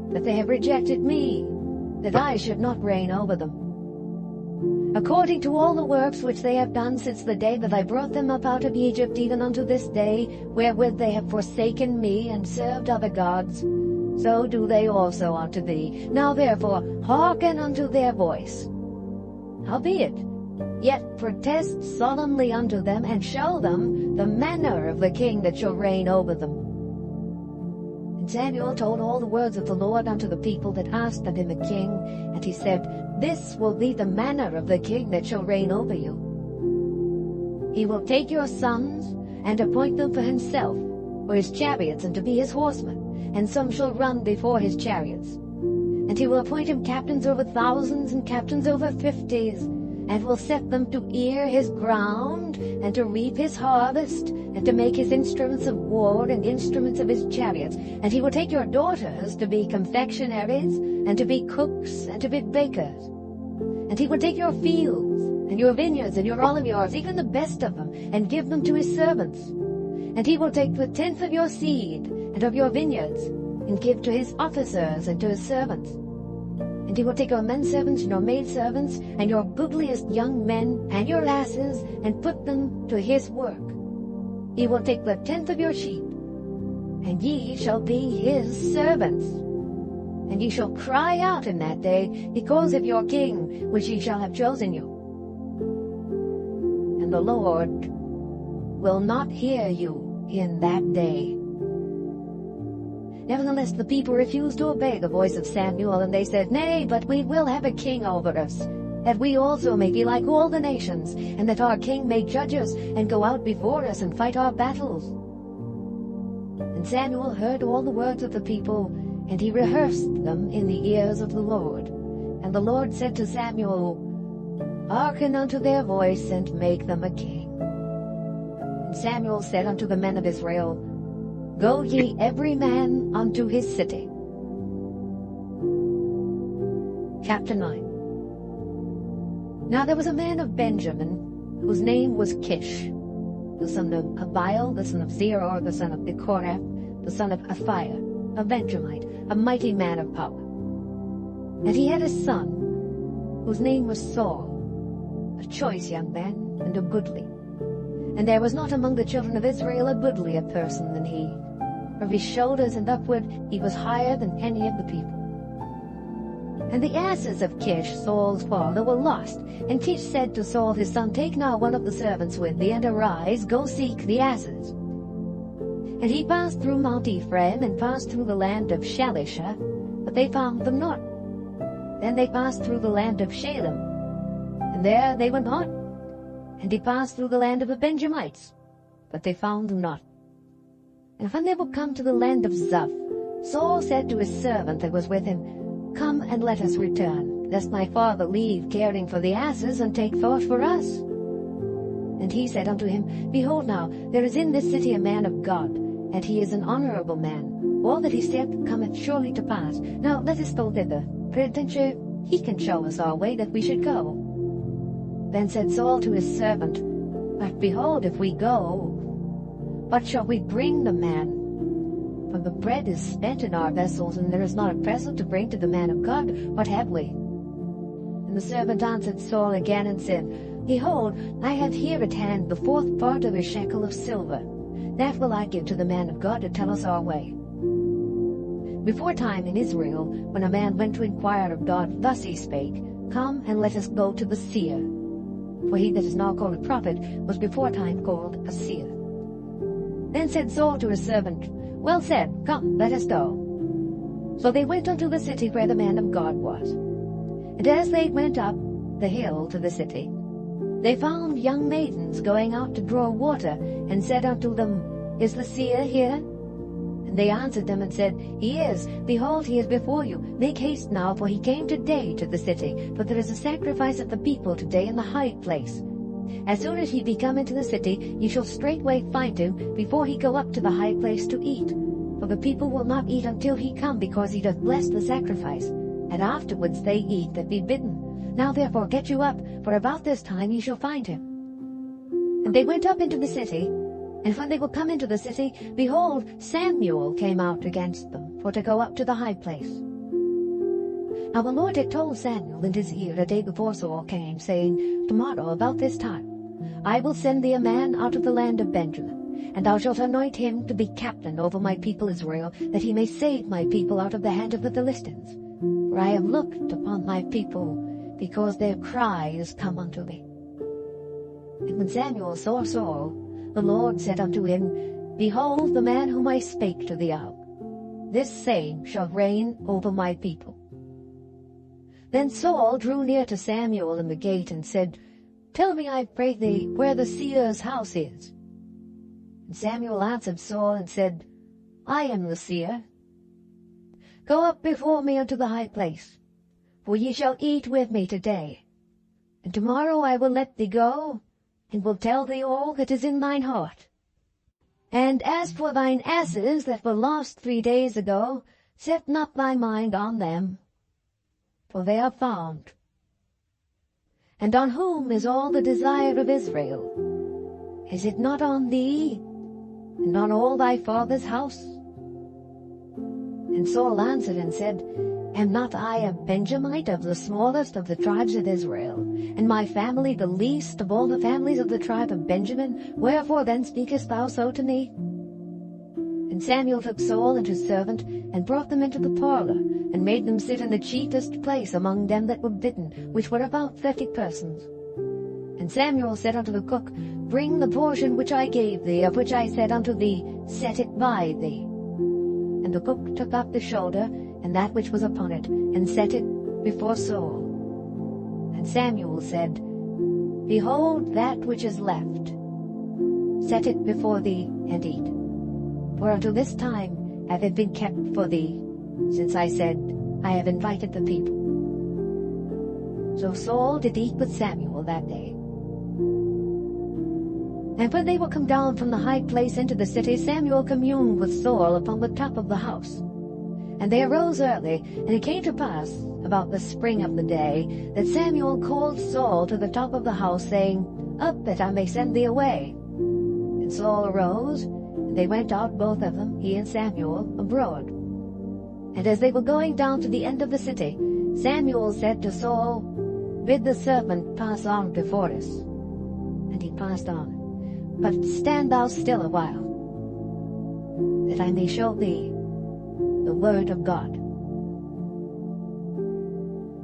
but they have rejected me, that I should not reign over them. according to all the works which they have done since the day that I brought them up out of Egypt, even unto this day, wherewith they have forsaken me, and served other gods, so do they also unto thee. Now therefore hearken unto their voice. Howbeit, yet protest solemnly unto them, and show them the manner of the king that shall reign over them. And Samuel told all the words of the Lord unto the people that asked of him a king, and he said, This will be the manner of the king that shall reign over you. He will take your sons, and appoint them for himself, for his chariots, and to be his horsemen, and some shall run before his chariots. And he will appoint him captains over thousands, and captains over 50s, and will set them to ear his ground, and to reap his harvest, and to make his instruments of war, and instruments of his chariots. And he will take your daughters to be confectionaries, and to be cooks, and to be bakers. And he will take your fields, and your vineyards, and your olive yards, even the best of them, and give them to his servants. And he will take the tenth of your seed, and of your vineyards, and give to his officers, and to his servants. And he will take your menservants and your maidservants, and your goodliest young men, and your asses, and put them to his work. He will take the tenth of your sheep, and ye shall be his servants. And ye shall cry out in that day because of your king, which ye shall have chosen you. And the Lord will not hear you in that day. Nevertheless, the people refused to obey the voice of Samuel, and they said, Nay, but we will have a king over us, that we also may be like all the nations, and that our king may judge us, and go out before us, and fight our battles. And Samuel heard all the words of the people, and he rehearsed them in the ears of the Lord. And the Lord said to Samuel, Hearken unto their voice, and make them a king. And Samuel said unto the men of Israel, Go ye every man unto his city. Chapter 9. Now there was a man of Benjamin, whose name was Kish, the son of Abiel, the son of Zeror, the son of Bechorath, the son of Aphiah, a Benjamite, a mighty man of power. And he had a son, whose name was Saul, a choice young man, and a goodly. And there was not among the children of Israel a goodlier person than he. From his shoulders and upward he was higher than any of the people. And the asses of Kish, Saul's father, were lost. And Kish said to Saul his son, Take now one of the servants with thee, and arise, go seek the asses. And he passed through Mount Ephraim, and passed through the land of Shalisha, but they found them not. Then they passed through the land of Shalem, and there they were not. And he passed through the land of the Benjamites, but they found them not. And when they were come to the land of Zuph, Saul said to his servant that was with him, Come and let us return, lest my father leave caring for the asses, and take thought for us. And he said unto him, Behold now, there is in this city a man of God, and he is an honorable man. All that he saith cometh surely to pass. Now let us go thither. Peradventure he can show us our way that we should go. Then said Saul to his servant, But behold, if we go, what shall we bring the man? For the bread is spent in our vessels, and there is not a present to bring to the man of God. What have we? And the servant answered Saul again, and said, Behold, I have here at hand the 4th part of a shekel of silver. That will I give to the man of God to tell us our way. Before time in Israel, when a man went to inquire of God, thus he spake, Come and let us go to the seer. For he that is now called a prophet was before time called a seer. Then said Saul to his servant, Well said, come, let us go. So they went unto the city where the man of God was. And as they went up the hill to the city, they found young maidens going out to draw water, and said unto them, Is the seer here? And they answered them and said, He is. Behold, he is before you. Make haste now, for he came today to the city. For there is a sacrifice of the people today in the high place. As soon as he be come into the city, ye shall straightway find him, before he go up to the high place to eat. For the people will not eat until he come, because he doth bless the sacrifice. And afterwards they eat that be bidden. Now therefore get you up, for about this time ye shall find him. And they went up into the city, and when they were come into the city, behold, Samuel came out against them, for to go up to the high place. Now the Lord had told Samuel in his ear a day before Saul came, saying, Tomorrow about this time I will send thee a man out of the land of Benjamin, and thou shalt anoint him to be captain over my people Israel, that he may save my people out of the hand of the Philistines. For I have looked upon my people, because their cry is come unto me. And when Samuel saw Saul, the Lord said unto him, Behold the man whom I spake to thee of. This same shall reign over my people. Then Saul drew near to Samuel in the gate, and said, Tell me, I pray thee, where the seer's house is. And Samuel answered Saul, and said, I am the seer. Go up before me unto the high place, for ye shall eat with me today. And tomorrow I will let thee go, and will tell thee all that is in thine heart. And as for thine asses that were lost 3 days ago, set not thy mind on them, for they are found. And on whom is all the desire of Israel? Is it not on thee, and on all thy father's house? And Saul answered and said, Am not I a Benjamite of the smallest of the tribes of Israel, and my family the least of all the families of the tribe of Benjamin? Wherefore then speakest thou so to me? And Samuel took Saul and his servant, and brought them into the parlor, and made them sit in the chiefest place among them that were bidden, which were about 30 persons. And Samuel said unto the cook, Bring the portion which I gave thee, of which I said unto thee, Set it by thee. And the cook took up the shoulder, and that which was upon it, and set it before Saul. And Samuel said, Behold that which is left. Set it before thee, and eat. For until this time hath it been kept for thee, since I said, I have invited the people. So Saul did eat with Samuel that day. And when they were come down from the high place into the city, Samuel communed with Saul upon the top of the house. And they arose early, and it came to pass, about the spring of the day, that Samuel called Saul to the top of the house, saying, Up, that I may send thee away. And Saul arose, and they went out both of them, he and Samuel, abroad. And as they were going down to the end of the city, Samuel said to Saul, Bid the servant pass on before us. And he passed on. But stand thou still a while, that I may show thee the word of God.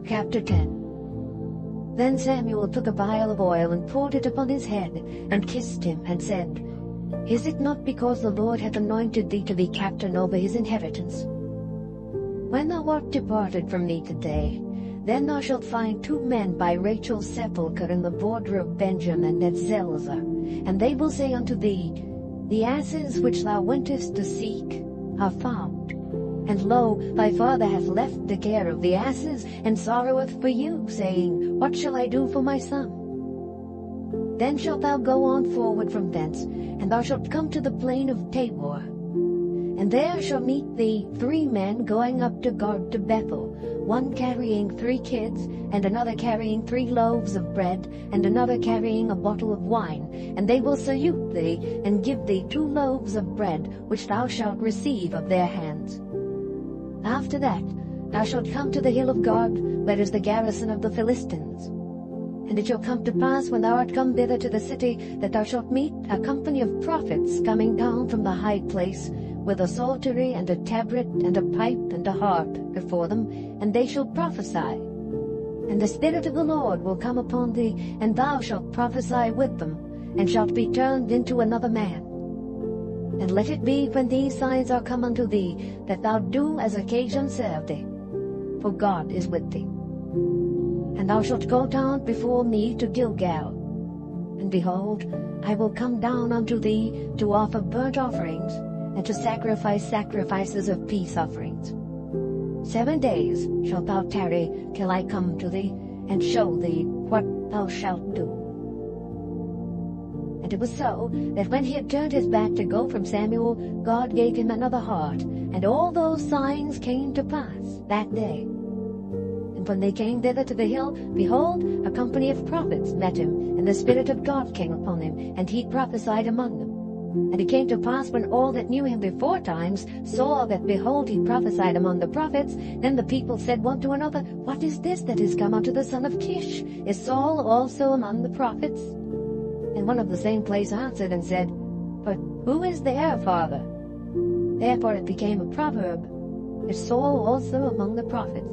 Chapter 10. Then Samuel took a vial of oil, and poured it upon his head, and kissed him, and said, Is it not because the Lord hath anointed thee to be captain over his inheritance? When thou art departed from me today, then thou shalt find 2 men by Rachel's sepulchre in the border of Benjamin at Zelzah, and they will say unto thee, The asses which thou wentest to seek are found. And lo, thy father hath left the care of the asses, and sorroweth for you, saying, What shall I do for my son? Then shalt thou go on forward from thence, and thou shalt come to the plain of Tabor. And there shall meet thee 3 men going up to God to Bethel, one carrying 3 kids, and another carrying 3 loaves of bread, and another carrying a bottle of wine. And they will salute thee, and give thee 2 loaves of bread, which thou shalt receive of their hands. After that thou shalt come to the hill of God, where is the garrison of the Philistines. And it shall come to pass, when thou art come thither to the city, that thou shalt meet a company of prophets coming down from the high place, with a psaltery and a tabret and a pipe and a harp before them, and they shall prophesy. And the Spirit of the Lord will come upon thee, and thou shalt prophesy with them, and shalt be turned into another man. And let it be, when these signs are come unto thee, that thou do as occasion serve thee, for God is with thee. And thou shalt go down before me to Gilgal. And behold, I will come down unto thee to offer burnt offerings, and to sacrifice sacrifices of peace offerings. 7 days shalt thou tarry till I come to thee, and show thee what thou shalt do. And it was so, that when he had turned his back to go from Samuel, God gave him another heart, and all those signs came to pass that day. And when they came thither to the hill, behold, a company of prophets met him, and the Spirit of God came upon him, and he prophesied among them. And it came to pass, when all that knew him before times saw that, behold, he prophesied among the prophets, then the people said one to another, What is this that is come unto the son of Kish? Is Saul also among the prophets? And one of the same place answered and said, But who is their father? Therefore it became a proverb, Is Saul also among the prophets?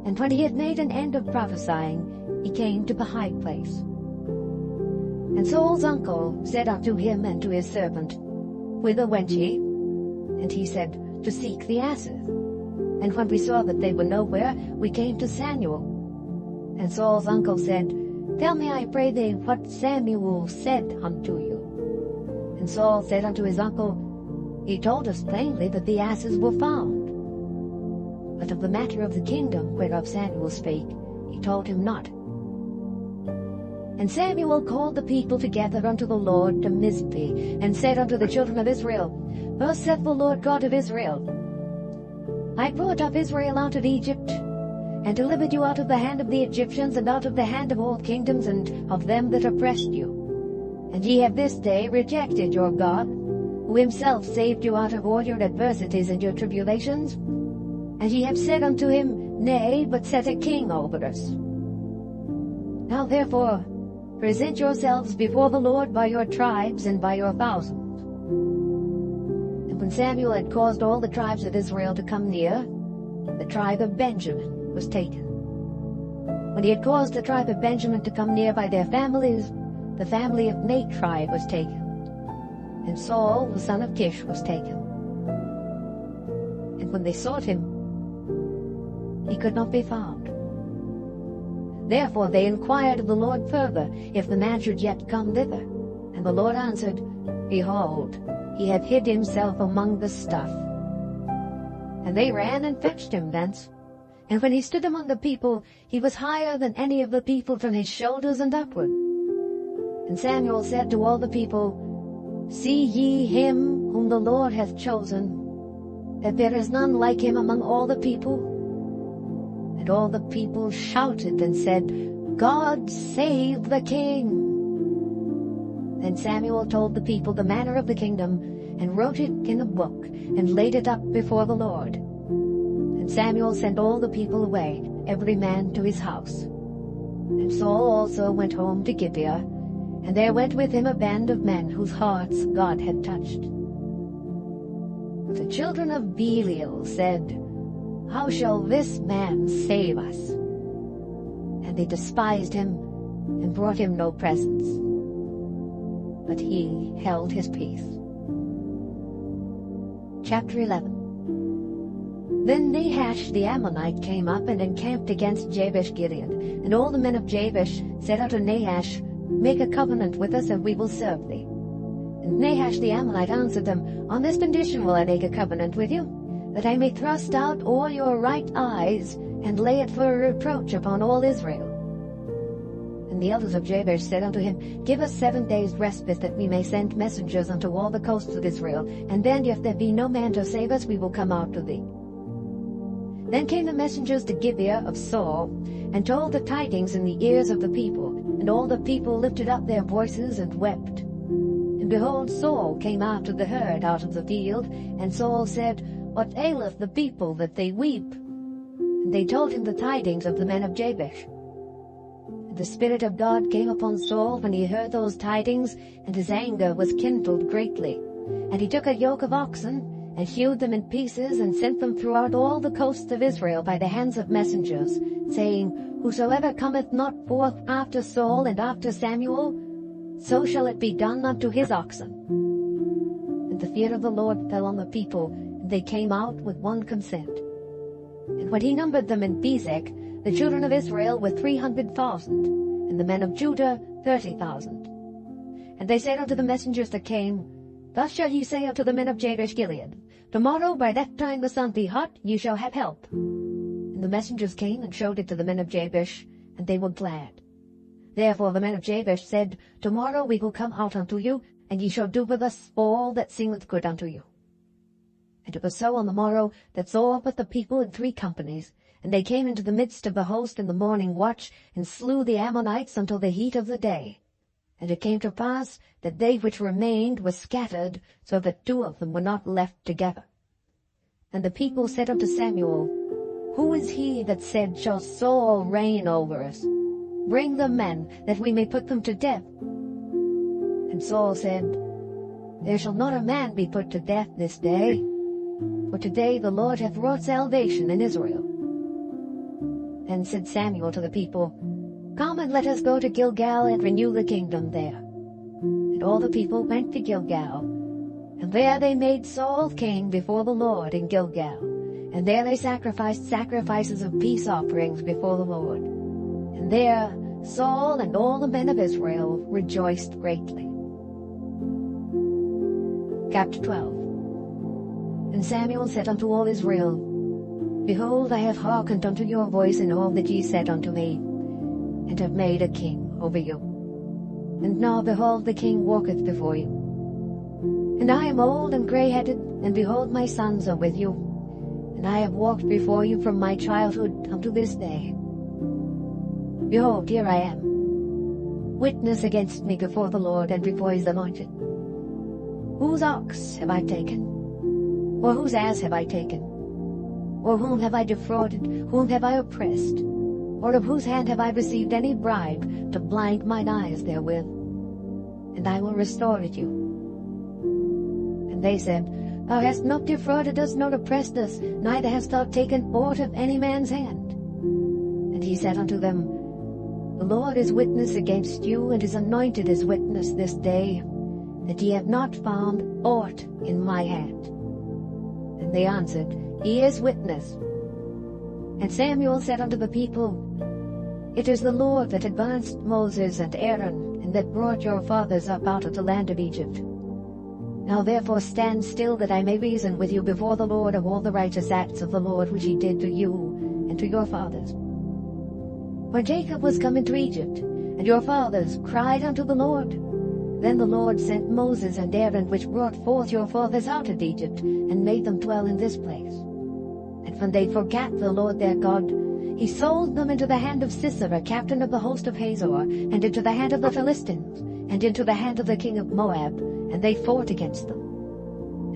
And when he had made an end of prophesying, he came to the high place. And Saul's uncle said unto him and to his servant, Whither went ye? And he said, To seek the asses. And when we saw that they were nowhere, we came to Samuel. And Saul's uncle said, Tell me, I pray thee, what Samuel said unto you. And Saul said unto his uncle, He told us plainly that the asses were found. But of the matter of the kingdom whereof Samuel spake, he told him not. And Samuel called the people together unto the Lord to Mizpeh, and said unto the children of Israel, Thus saith the Lord God of Israel, I brought up Israel out of Egypt, and delivered you out of the hand of the Egyptians, and out of the hand of all kingdoms, and of them that oppressed you. And ye have this day rejected your God, who himself saved you out of all your adversities and your tribulations. And ye have said unto him, Nay, but set a king over us. Now therefore, present yourselves before the Lord by your tribes and by your thousands. And when Samuel had caused all the tribes of Israel to come near, the tribe of Benjamin was taken. When he had caused the tribe of Benjamin to come near by their families, the family of Matri was taken. And Saul, the son of Kish, was taken. And when they sought him, he could not be found. Therefore they inquired of the Lord further, if the man should yet come thither. And the Lord answered, Behold, he hath hid himself among the stuff. And they ran and fetched him thence. And when he stood among the people, he was higher than any of the people from his shoulders and upward. And Samuel said to all the people, See ye him whom the Lord hath chosen, that there is none like him among all the people? And all the people shouted and said, God save the king. Then Samuel told the people the manner of the kingdom, and wrote it in a book, and laid it up before the Lord. And Samuel sent all the people away, every man to his house. And Saul also went home to Gibeah, and there went with him a band of men whose hearts God had touched. But the children of Belial said, How shall this man save us? And they despised him, and brought him no presents. But he held his peace. Chapter 11. Then Nahash the Ammonite came up and encamped against Jabesh-Gilead. And all the men of Jabesh said unto Nahash, Make a covenant with us, and we will serve thee. And Nahash the Ammonite answered them, On this condition will I make a covenant with you, that I may thrust out all your right eyes, and lay it for a reproach upon all Israel. And the elders of Jabesh said unto him, Give us 7 days' respite, that we may send messengers unto all the coasts of Israel, and then if there be no man to save us, we will come out to thee. Then came the messengers to Gibeah of Saul, and told the tidings in the ears of the people, and all the people lifted up their voices and wept. And behold, Saul came after the herd out of the field, and Saul said, What aileth the people that they weep? And they told him the tidings of the men of Jabesh. And the Spirit of God came upon Saul when he heard those tidings, and his anger was kindled greatly. And he took a yoke of oxen, and hewed them in pieces, and sent them throughout all the coasts of Israel by the hands of messengers, saying, Whosoever cometh not forth after Saul and after Samuel, so shall it be done unto his oxen. And the fear of the Lord fell on the people, and they came out with one consent. And when he numbered them in Bezek, the children of Israel were 300,000, and the men of Judah 30,000. And they said unto the messengers that came, Thus shall ye say unto the men of Jabesh-Gilead, Tomorrow by that time the sun be hot, ye shall have help. And the messengers came and showed it to the men of Jabesh, and they were glad. Therefore the men of Jabesh said, Tomorrow we will come out unto you, and ye shall do with us all that seemeth good unto you. And it was so on the morrow that Saul put the people in 3 companies, and they came into the midst of the host in the morning watch, and slew the Ammonites until the heat of the day. And it came to pass that they which remained were scattered, so that 2 of them were not left together. And the people said unto Samuel, Who is he that said, Shall Saul reign over us? Bring the men, that we may put them to death. And Saul said, There shall not a man be put to death this day, for today the Lord hath wrought salvation in Israel. Then said Samuel to the people, Come and let us go to Gilgal and renew the kingdom there. And all the people went to Gilgal, and there they made Saul king before the Lord in Gilgal, and there they sacrificed sacrifices of peace offerings before the Lord. And there Saul and all the men of Israel rejoiced greatly. Chapter 12. And Samuel said unto all Israel, Behold, I have hearkened unto your voice in all that ye said unto me, and have made a king over you. And now, behold, the king walketh before you. And I am old and grey-headed, and behold, my sons are with you. And I have walked before you from my childhood unto this day. Behold, here I am. Witness against me before the Lord and before his anointed. Whose ox have I taken? Or whose ass have I taken? Or whom have I defrauded? Whom have I oppressed? Or of whose hand have I received any bribe to blind mine eyes therewith? And I will restore it you. And they said, Thou hast not defrauded us, nor oppressed us, neither hast thou taken aught of any man's hand. And he said unto them, The Lord is witness against you, and his anointed is witness this day, that ye have not found aught in my hand. And they answered, He is witness. And Samuel said unto the people, It is the Lord that advanced Moses and Aaron, and that brought your fathers up out of the land of Egypt. Now therefore stand still, that I may reason with you before the Lord of all the righteous acts of the Lord which he did to you and to your fathers. When Jacob was come into Egypt, and your fathers cried unto the Lord, then the Lord sent Moses and Aaron, which brought forth your fathers out of Egypt, and made them dwell in this place. And when they forgat the Lord their God, he sold them into the hand of Sisera, captain of the host of Hazor, and into the hand of the Philistines, and into the hand of the king of Moab, and they fought against them.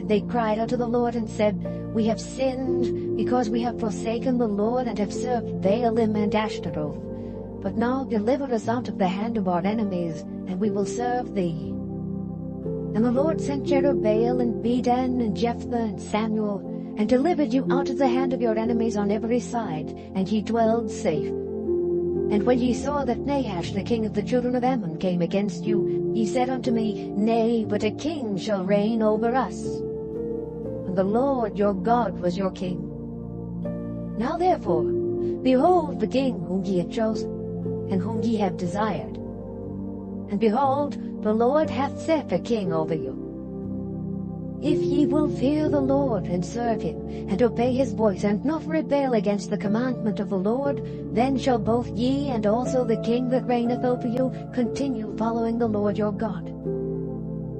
And they cried unto the Lord, and said, We have sinned, because we have forsaken the Lord, and have served Baalim and Ashtaroth. But now deliver us out of the hand of our enemies, and we will serve thee. And the Lord sent Jerubbaal, and Bedan, and Jephthah, and Samuel, and delivered you out of the hand of your enemies on every side, and ye dwelled safe. And when ye saw that Nahash the king of the children of Ammon came against you, ye said unto me, Nay, but a king shall reign over us. And the Lord your God was your king. Now therefore, behold the king whom ye have chosen, and whom ye have desired. And behold, the Lord hath set a king over you. If ye will fear the Lord, and serve him, and obey his voice, and not rebel against the commandment of the Lord, then shall both ye and also the king that reigneth over you continue following the Lord your God.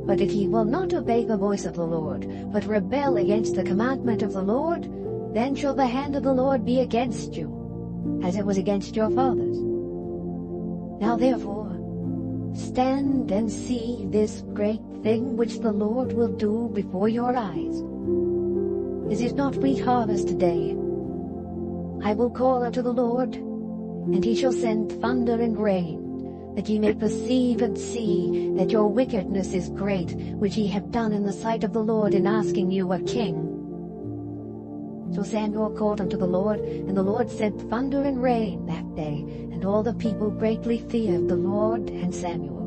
But if ye will not obey the voice of the Lord, but rebel against the commandment of the Lord, then shall the hand of the Lord be against you, as it was against your fathers. Now therefore, stand and see this great thing which the Lord will do before your eyes. Is it not wheat harvest today? I will call unto the Lord, and he shall send thunder and rain, that ye may perceive and see that your wickedness is great, which ye have done in the sight of the Lord in asking you a king. So Samuel called unto the Lord, and the Lord sent thunder and rain that day, and all the people greatly feared the Lord and Samuel.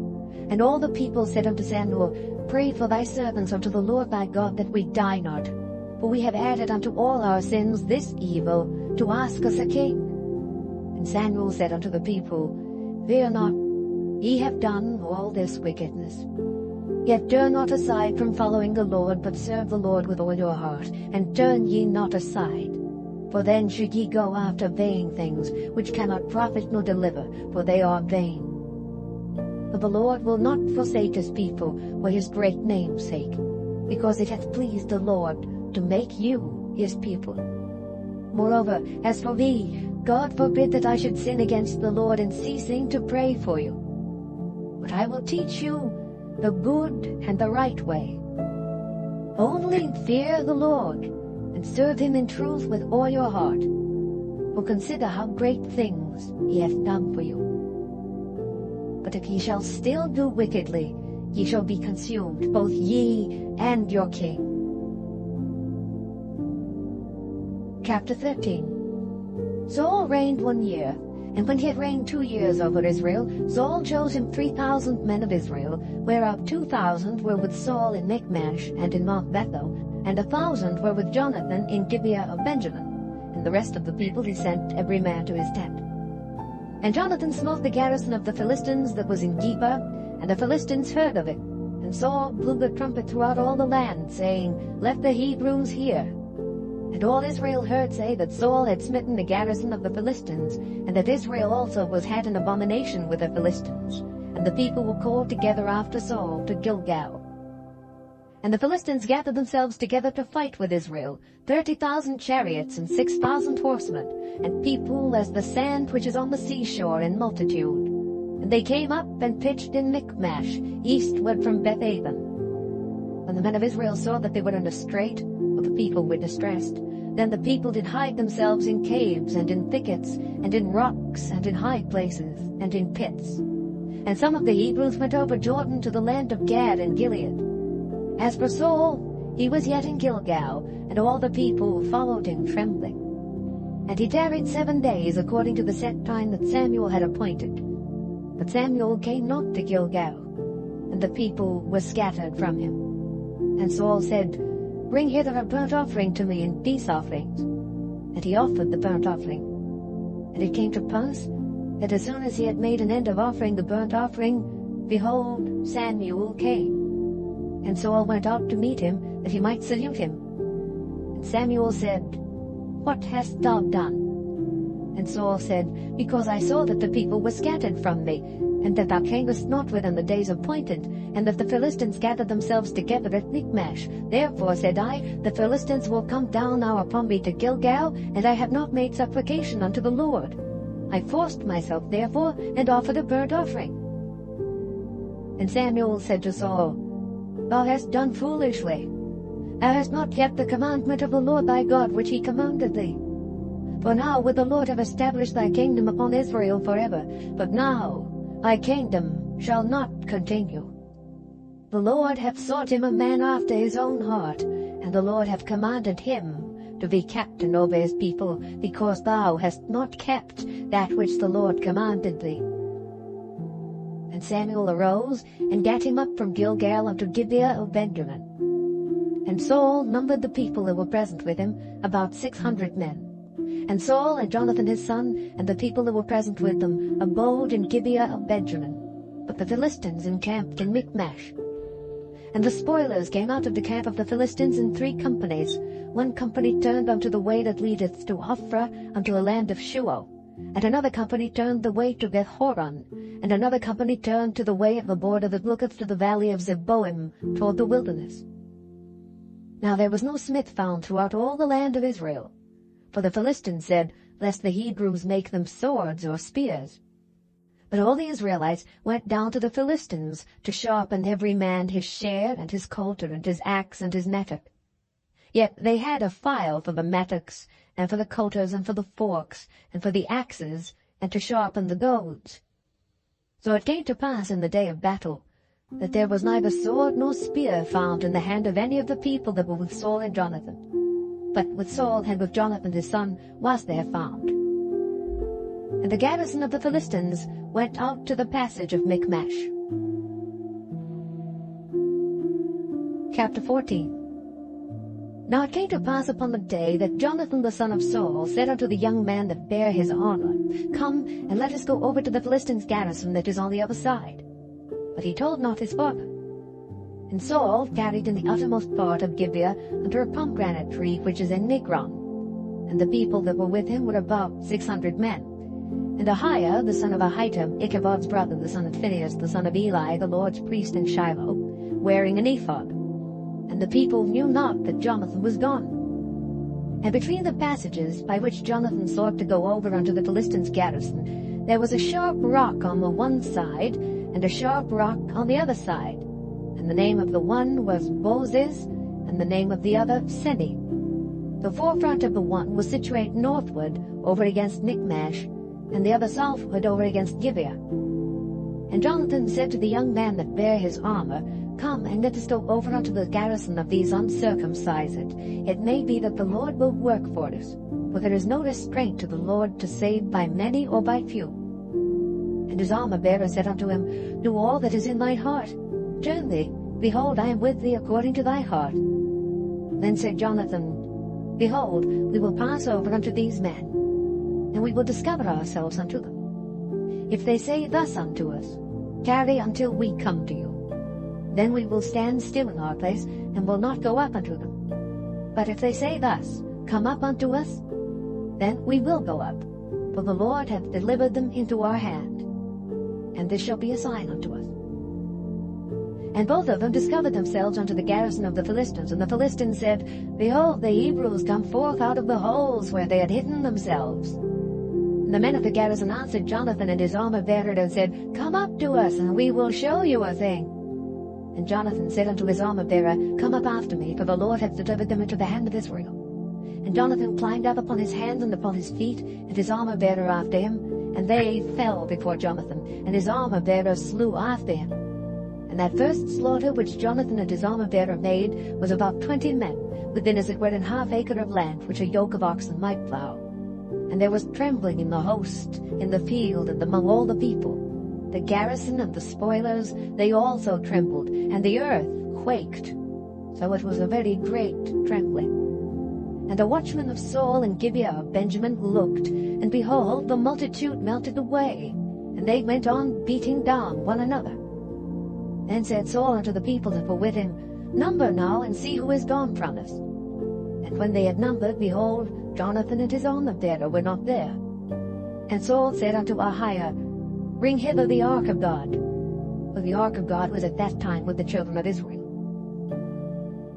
And all the people said unto Samuel, Pray for thy servants unto the Lord thy God, that we die not. For we have added unto all our sins this evil, to ask us a king. And Samuel said unto the people, Fear not, ye have done all this wickedness. Yet turn not aside from following the Lord, but serve the Lord with all your heart, and turn ye not aside. For then should ye go after vain things, which cannot profit nor deliver, for they are vain. For the Lord will not forsake his people for his great name's sake, because it hath pleased the Lord to make you his people. Moreover, as for me, God forbid that I should sin against the Lord in ceasing to pray for you. but I will teach you the good and the right way. Only fear the Lord, and serve him in truth with all your heart. For consider how great things he hath done for you. But if ye shall still do wickedly, ye shall be consumed, both ye and your king. Chapter 13. Saul reigned 1 year, and when he had reigned 2 years over Israel, Saul chose him 3,000 men of Israel, whereof 2,000 were with Saul in Michmash and in Mount Bethel, and 1,000 were with Jonathan in Gibeah of Benjamin. And the rest of the people he sent every man to his tent. And Jonathan smote the garrison of the Philistines that was in Geba, and the Philistines heard of it. And Saul blew the trumpet throughout all the land, saying, Let the Hebrews hear. And all Israel heard say that Saul had smitten the garrison of the Philistines, and that Israel also was had an abomination with the Philistines. And the people were called together after Saul to Gilgal. And the Philistines gathered themselves together to fight with Israel, 30,000 chariots and 6,000 horsemen, and people as the sand which is on the seashore in multitude. And they came up and pitched in Michmash, eastward from Bethaven. When the men of Israel saw that they were in a strait, for the people were distressed, then the people did hide themselves in caves and in thickets, and in rocks, and in high places, and in pits. And some of the Hebrews went over Jordan to the land of Gad and Gilead. As for Saul, he was yet in Gilgal, and all the people followed him trembling. And he tarried 7 days according to the set time that Samuel had appointed. But Samuel came not to Gilgal, and the people were scattered from him. And Saul said, Bring hither a burnt offering to me and peace offerings. And he offered the burnt offering. And it came to pass that as soon as he had made an end of offering the burnt offering, behold, Samuel came. And Saul went out to meet him, that he might salute him. And Samuel said, What hast thou done? And Saul said, Because I saw that the people were scattered from me, and that thou camest not within the days appointed, and that the Philistines gathered themselves together at Michmash. Therefore, said I, the Philistines will come down now upon me to Gilgal, and I have not made supplication unto the Lord. I forced myself, therefore, and offered a burnt offering. And Samuel said to Saul, Thou hast done foolishly. Thou hast not kept the commandment of the Lord thy God which he commanded thee. For now would the Lord have established thy kingdom upon Israel forever, but now thy kingdom shall not continue. The Lord hath sought him a man after his own heart, and the Lord hath commanded him to be captain over his people, because thou hast not kept that which the Lord commanded thee. And Samuel arose, and gat him up from Gilgal unto Gibeah of Benjamin. And Saul numbered the people that were present with him, about 600 men. And Saul and Jonathan his son, and the people that were present with them, abode in Gibeah of Benjamin. But the Philistines encamped in Michmash. And the spoilers came out of the camp of the Philistines in 3 companies. 1 company turned unto the way that leadeth to Ophrah, unto the land of Shuo. And another company turned the way to Beth-horon, and another company turned to the way of the border that looketh to the valley of Zeboim, toward the wilderness. Now there was no smith found throughout all the land of Israel. For the Philistines said, Lest the Hebrews make them swords or spears. But all the Israelites went down to the Philistines, to sharpen every man his share, and his coulter, and his axe, and his mattock. Yet they had a file for the mattocks, and for the coulters, and for the forks, and for the axes, and to sharpen the goads. So it came to pass in the day of battle, that there was neither sword nor spear found in the hand of any of the people that were with Saul and Jonathan. But with Saul and with Jonathan his son was there found. And the garrison of the Philistines went out to the passage of Michmash. Chapter 14. Now it came to pass upon the day that Jonathan the son of Saul said unto the young man that bare his armor, Come, and let us go over to the Philistines' garrison that is on the other side. But he told not his father. And Saul tarried in the uttermost part of Gibeah under a pomegranate tree which is in Migron. And the people that were with him were about 600 men. And Ahiah, the son of Ahitub, Ichabod's brother, the son of Phinehas, the son of Eli, the Lord's priest in Shiloh, wearing an ephod. And the people knew not that Jonathan was gone. And between the passages by which Jonathan sought to go over unto the Philistines' garrison, there was a sharp rock on the one side, and a sharp rock on the other side. And the name of the one was Bozez, and the name of the other Seni. The forefront of the one was situate northward over against Michmash, and the other southward over against Gibeah. And Jonathan said to the young man that bare his armor, Come, and let us go over unto the garrison of these uncircumcised. It may be that the Lord will work for us, for there is no restraint to the Lord to save by many or by few. And his armor-bearer said unto him, Do all that is in thine heart. Turn thee, behold, I am with thee according to thy heart. Then said Jonathan, Behold, we will pass over unto these men, and we will discover ourselves unto them. If they say thus unto us, Tarry until we come to you, then we will stand still in our place, and will not go up unto them. But if they say thus, Come up unto us, then we will go up, for the Lord hath delivered them into our hand. And this shall be a sign unto us. And both of them discovered themselves unto the garrison of the Philistines. And the Philistines said, Behold, the Hebrews come forth out of the holes where they had hidden themselves. And the men of the garrison answered Jonathan and his armor-bearer, and said, Come up to us, and we will show you a thing. And Jonathan said unto his armor-bearer, Come up after me, for the Lord hath delivered them into the hand of Israel. And Jonathan climbed up upon his hands and upon his feet, and his armor-bearer after him, and they fell before Jonathan, and his armor-bearer slew after him. And that first slaughter which Jonathan and his armor-bearer made was about 20 men, within as it were an half acre of land, which a yoke of oxen might plough. And there was trembling in the host, in the field, and among all the people. The garrison and the spoilers, they also trembled, and the earth quaked. So it was a very great trembling. And the watchmen of Saul and Gibeah of Benjamin looked, and behold, the multitude melted away, and they went on beating down one another. Then said Saul unto the people that were with him, Number now, and see who is gone from us. And when they had numbered, behold, Jonathan and his armor-bearer were not there. And Saul said unto Ahiah, Bring hither the ark of God. For the ark of God was at that time with the children of Israel.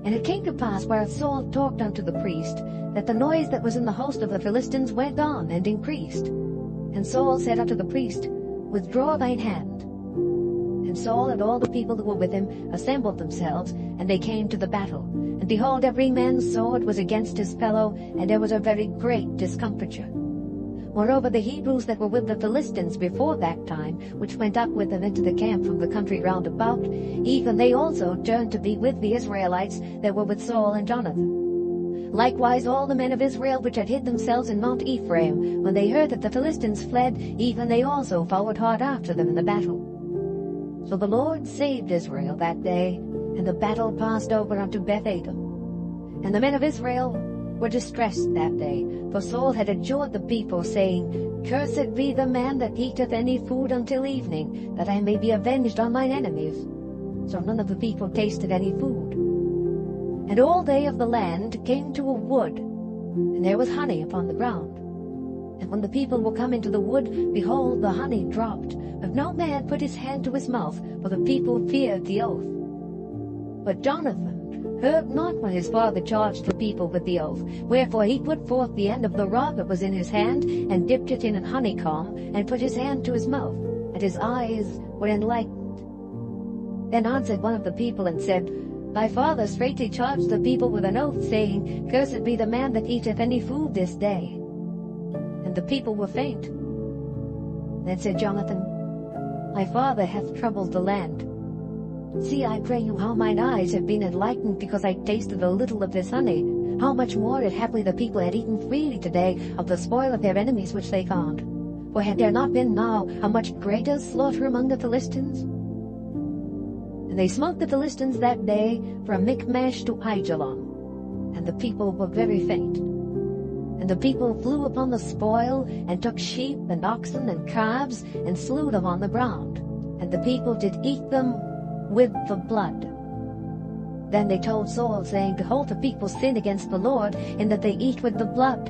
And it came to pass, while Saul talked unto the priest, that the noise that was in the host of the Philistines went on and increased. And Saul said unto the priest, Withdraw thine hand. And Saul and all the people who were with him assembled themselves, and they came to the battle. And behold, every man's sword was against his fellow, and there was a very great discomfiture. Moreover, the Hebrews that were with the Philistines before that time, which went up with them into the camp from the country round about, even they also turned to be with the Israelites that were with Saul and Jonathan. Likewise all the men of Israel which had hid themselves in Mount Ephraim, when they heard that the Philistines fled, even they also followed hard after them in the battle. So the Lord saved Israel that day, and the battle passed over unto Beth-Adam. And the men of Israel were distressed that day, for Saul had adjured the people, saying, Cursed be the man that eateth any food until evening, that I may be avenged on mine enemies. So none of the people tasted any food. And all they of the land came to a wood, and there was honey upon the ground. And when the people were come into the wood, behold, the honey dropped, but no man put his hand to his mouth, for the people feared the oath. But Jonathan heard not when his father charged the people with the oath. Wherefore he put forth the end of the rod that was in his hand, and dipped it in an honeycomb, and put his hand to his mouth, and his eyes were enlightened. Then answered one of the people, and said, Thy father straitly charged the people with an oath, saying, Cursed be the man that eateth any food this day. And the people were faint. Then said Jonathan, My father hath troubled the land. See, I pray you, how mine eyes have been enlightened, because I tasted a little of this honey. How much more if haply the people had eaten freely today of the spoil of their enemies which they found. For had there not been now a much greater slaughter among the Philistines? And they smote the Philistines that day from Michmash to Aijalon, and the people were very faint. And the people flew upon the spoil, and took sheep and oxen and calves, and slew them on the ground. And the people did eat them with the blood. Then they told Saul, saying, Behold, the people sin against the Lord, in that they eat with the blood.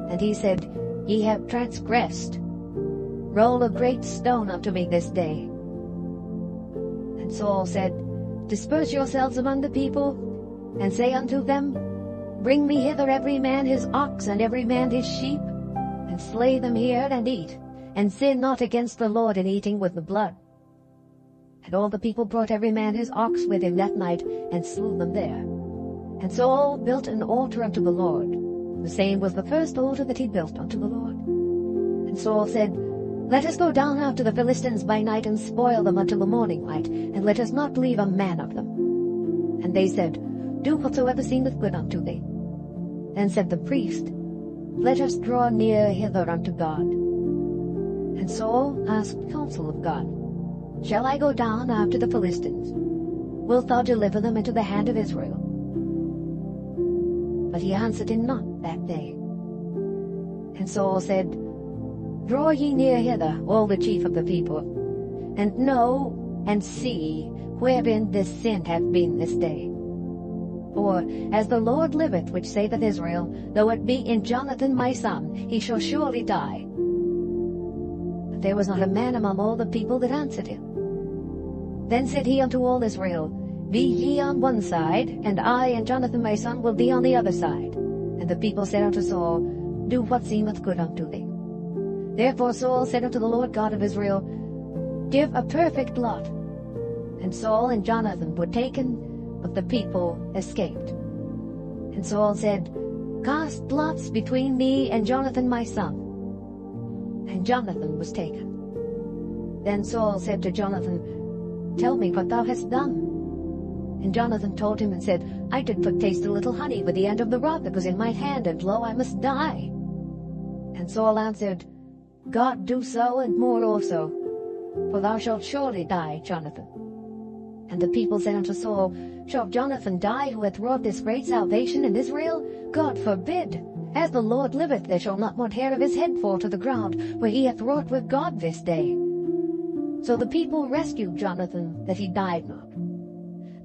And he said, Ye have transgressed. Roll a great stone unto me this day. And Saul said, Disperse yourselves among the people, and say unto them, Bring me hither every man his ox, and every man his sheep, and slay them here, and eat, and sin not against the Lord in eating with the blood. And all the people brought every man his ox with him that night, and slew them there. And Saul built an altar unto the Lord. The same was the first altar that he built unto the Lord. And Saul said, Let us go down after the Philistines by night, and spoil them until the morning light, and let us not leave a man of them. And they said, Do whatsoever seemeth good unto thee. Then said the priest, Let us draw near hither unto God. And Saul asked counsel of God, Shall I go down after the Philistines? Wilt thou deliver them into the hand of Israel? But he answered him not that day. And Saul said, Draw ye near hither, all the chief of the people, and know and see wherein this sin hath been this day. For as the Lord liveth, which saveth Israel, though it be in Jonathan my son, he shall surely die. But there was not a man among all the people that answered him. Then said he unto all Israel, Be ye on one side, and I and Jonathan my son will be on the other side. And the people said unto Saul, Do what seemeth good unto thee. Therefore Saul said unto the Lord God of Israel, Give a perfect lot. And Saul and Jonathan were taken, but the people escaped. And Saul said, Cast lots between me and Jonathan my son. And Jonathan was taken. Then Saul said to Jonathan, Tell me what thou hast done. And Jonathan told him and said, I did but taste a little honey with the end of the rod that was in my hand, and lo, I must die. And Saul answered, God do so, and more also, for thou shalt surely die, Jonathan. And the people said unto Saul, Shall Jonathan die, who hath wrought this great salvation in Israel? God forbid! As the Lord liveth, there shall not one hair of his head fall to the ground, for he hath wrought with God this day. So the people rescued Jonathan, that he died not.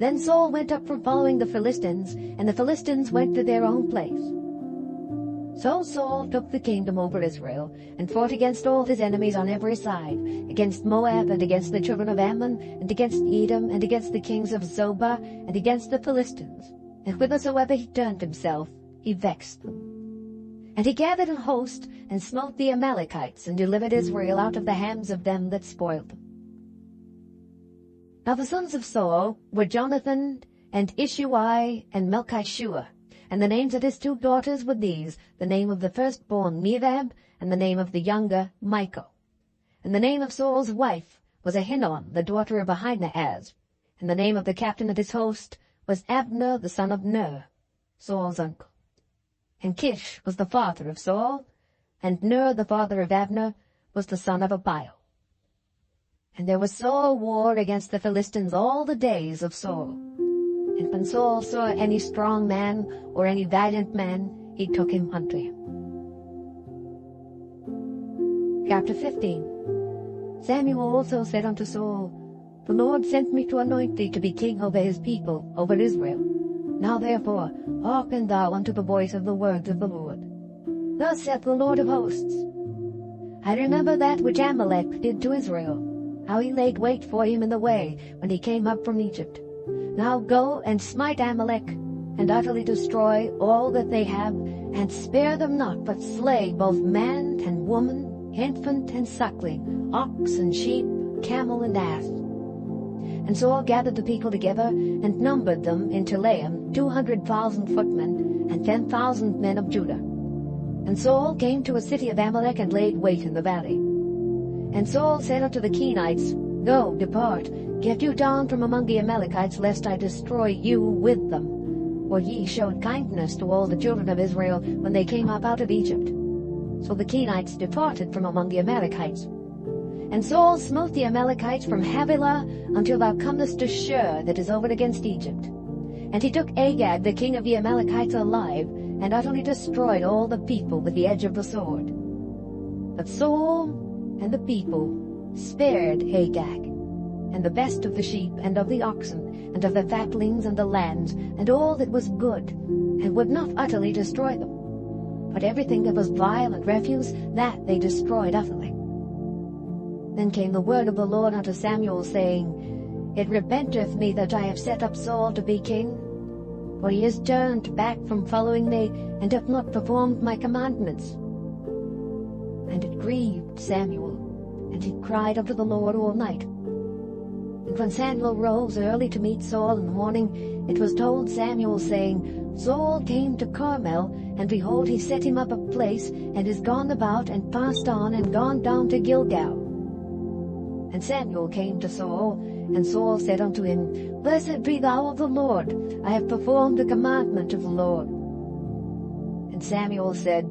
Then Saul went up from following the Philistines, and the Philistines went to their own place. So Saul took the kingdom over Israel, and fought against all his enemies on every side, against Moab, and against the children of Ammon, and against Edom, and against the kings of Zobah, and against the Philistines. And whithersoever he turned himself, he vexed them. And he gathered an host, and smote the Amalekites, and delivered Israel out of the hands of them that spoiled them. Now the sons of Saul were Jonathan, and Ishuai, and Melchishua. And the names of his two daughters were these, the name of the firstborn Merab, and the name of the younger Michal. And the name of Saul's wife was Ahinoam, the daughter of Ahinahaz. And the name of the captain of his host was Abner, the son of Ner, Saul's uncle. And Kish was the father of Saul, and Ner, the father of Abner, was the son of Abiel. And there was sore war against the Philistines all the days of Saul. And when Saul saw any strong man or any valiant man, he took him unto him. Chapter 15. Samuel also said unto Saul, The Lord sent me to anoint thee to be king over his people, over Israel. Now therefore, hearken thou unto the voice of the words of the Lord. Thus saith the Lord of hosts, I remember that which Amalek did to Israel, how he laid wait for him in the way when he came up from Egypt. Now go and smite Amalek, and utterly destroy all that they have, and spare them not, but slay both man and woman, infant and suckling, ox and sheep, camel and ass. And Saul gathered the people together, and numbered them in Telaim 200,000 footmen, and 10,000 men of Judah. And Saul came to a city of Amalek, and laid wait in the valley. And Saul said unto the Kenites, Go, depart, get you down from among the Amalekites, lest I destroy you with them. For ye showed kindness to all the children of Israel when they came up out of Egypt. So the Kenites departed from among the Amalekites. And Saul smote the Amalekites from Havilah until thou comest to Shur, that is over against Egypt. And he took Agag the king of the Amalekites alive, and utterly destroyed all the people with the edge of the sword. But Saul and the people spared Agag, and the best of the sheep, and of the oxen, and of the fatlings, and the lambs, and all that was good, and would not utterly destroy them. But everything that was vile and refuse, that they destroyed utterly. Then came the word of the Lord unto Samuel, saying, It repenteth me that I have set up Saul to be king, for he is turned back from following me, and hath not performed my commandments. And it grieved Samuel, and he cried unto the Lord all night. And when Samuel rose early to meet Saul in the morning, it was told Samuel, saying, Saul came to Carmel, and behold, he set him up a place, and is gone about, and passed on, and gone down to Gilgal. And Samuel came to Saul, and Saul said unto him, Blessed be thou of the Lord, I have performed the commandment of the Lord. And Samuel said,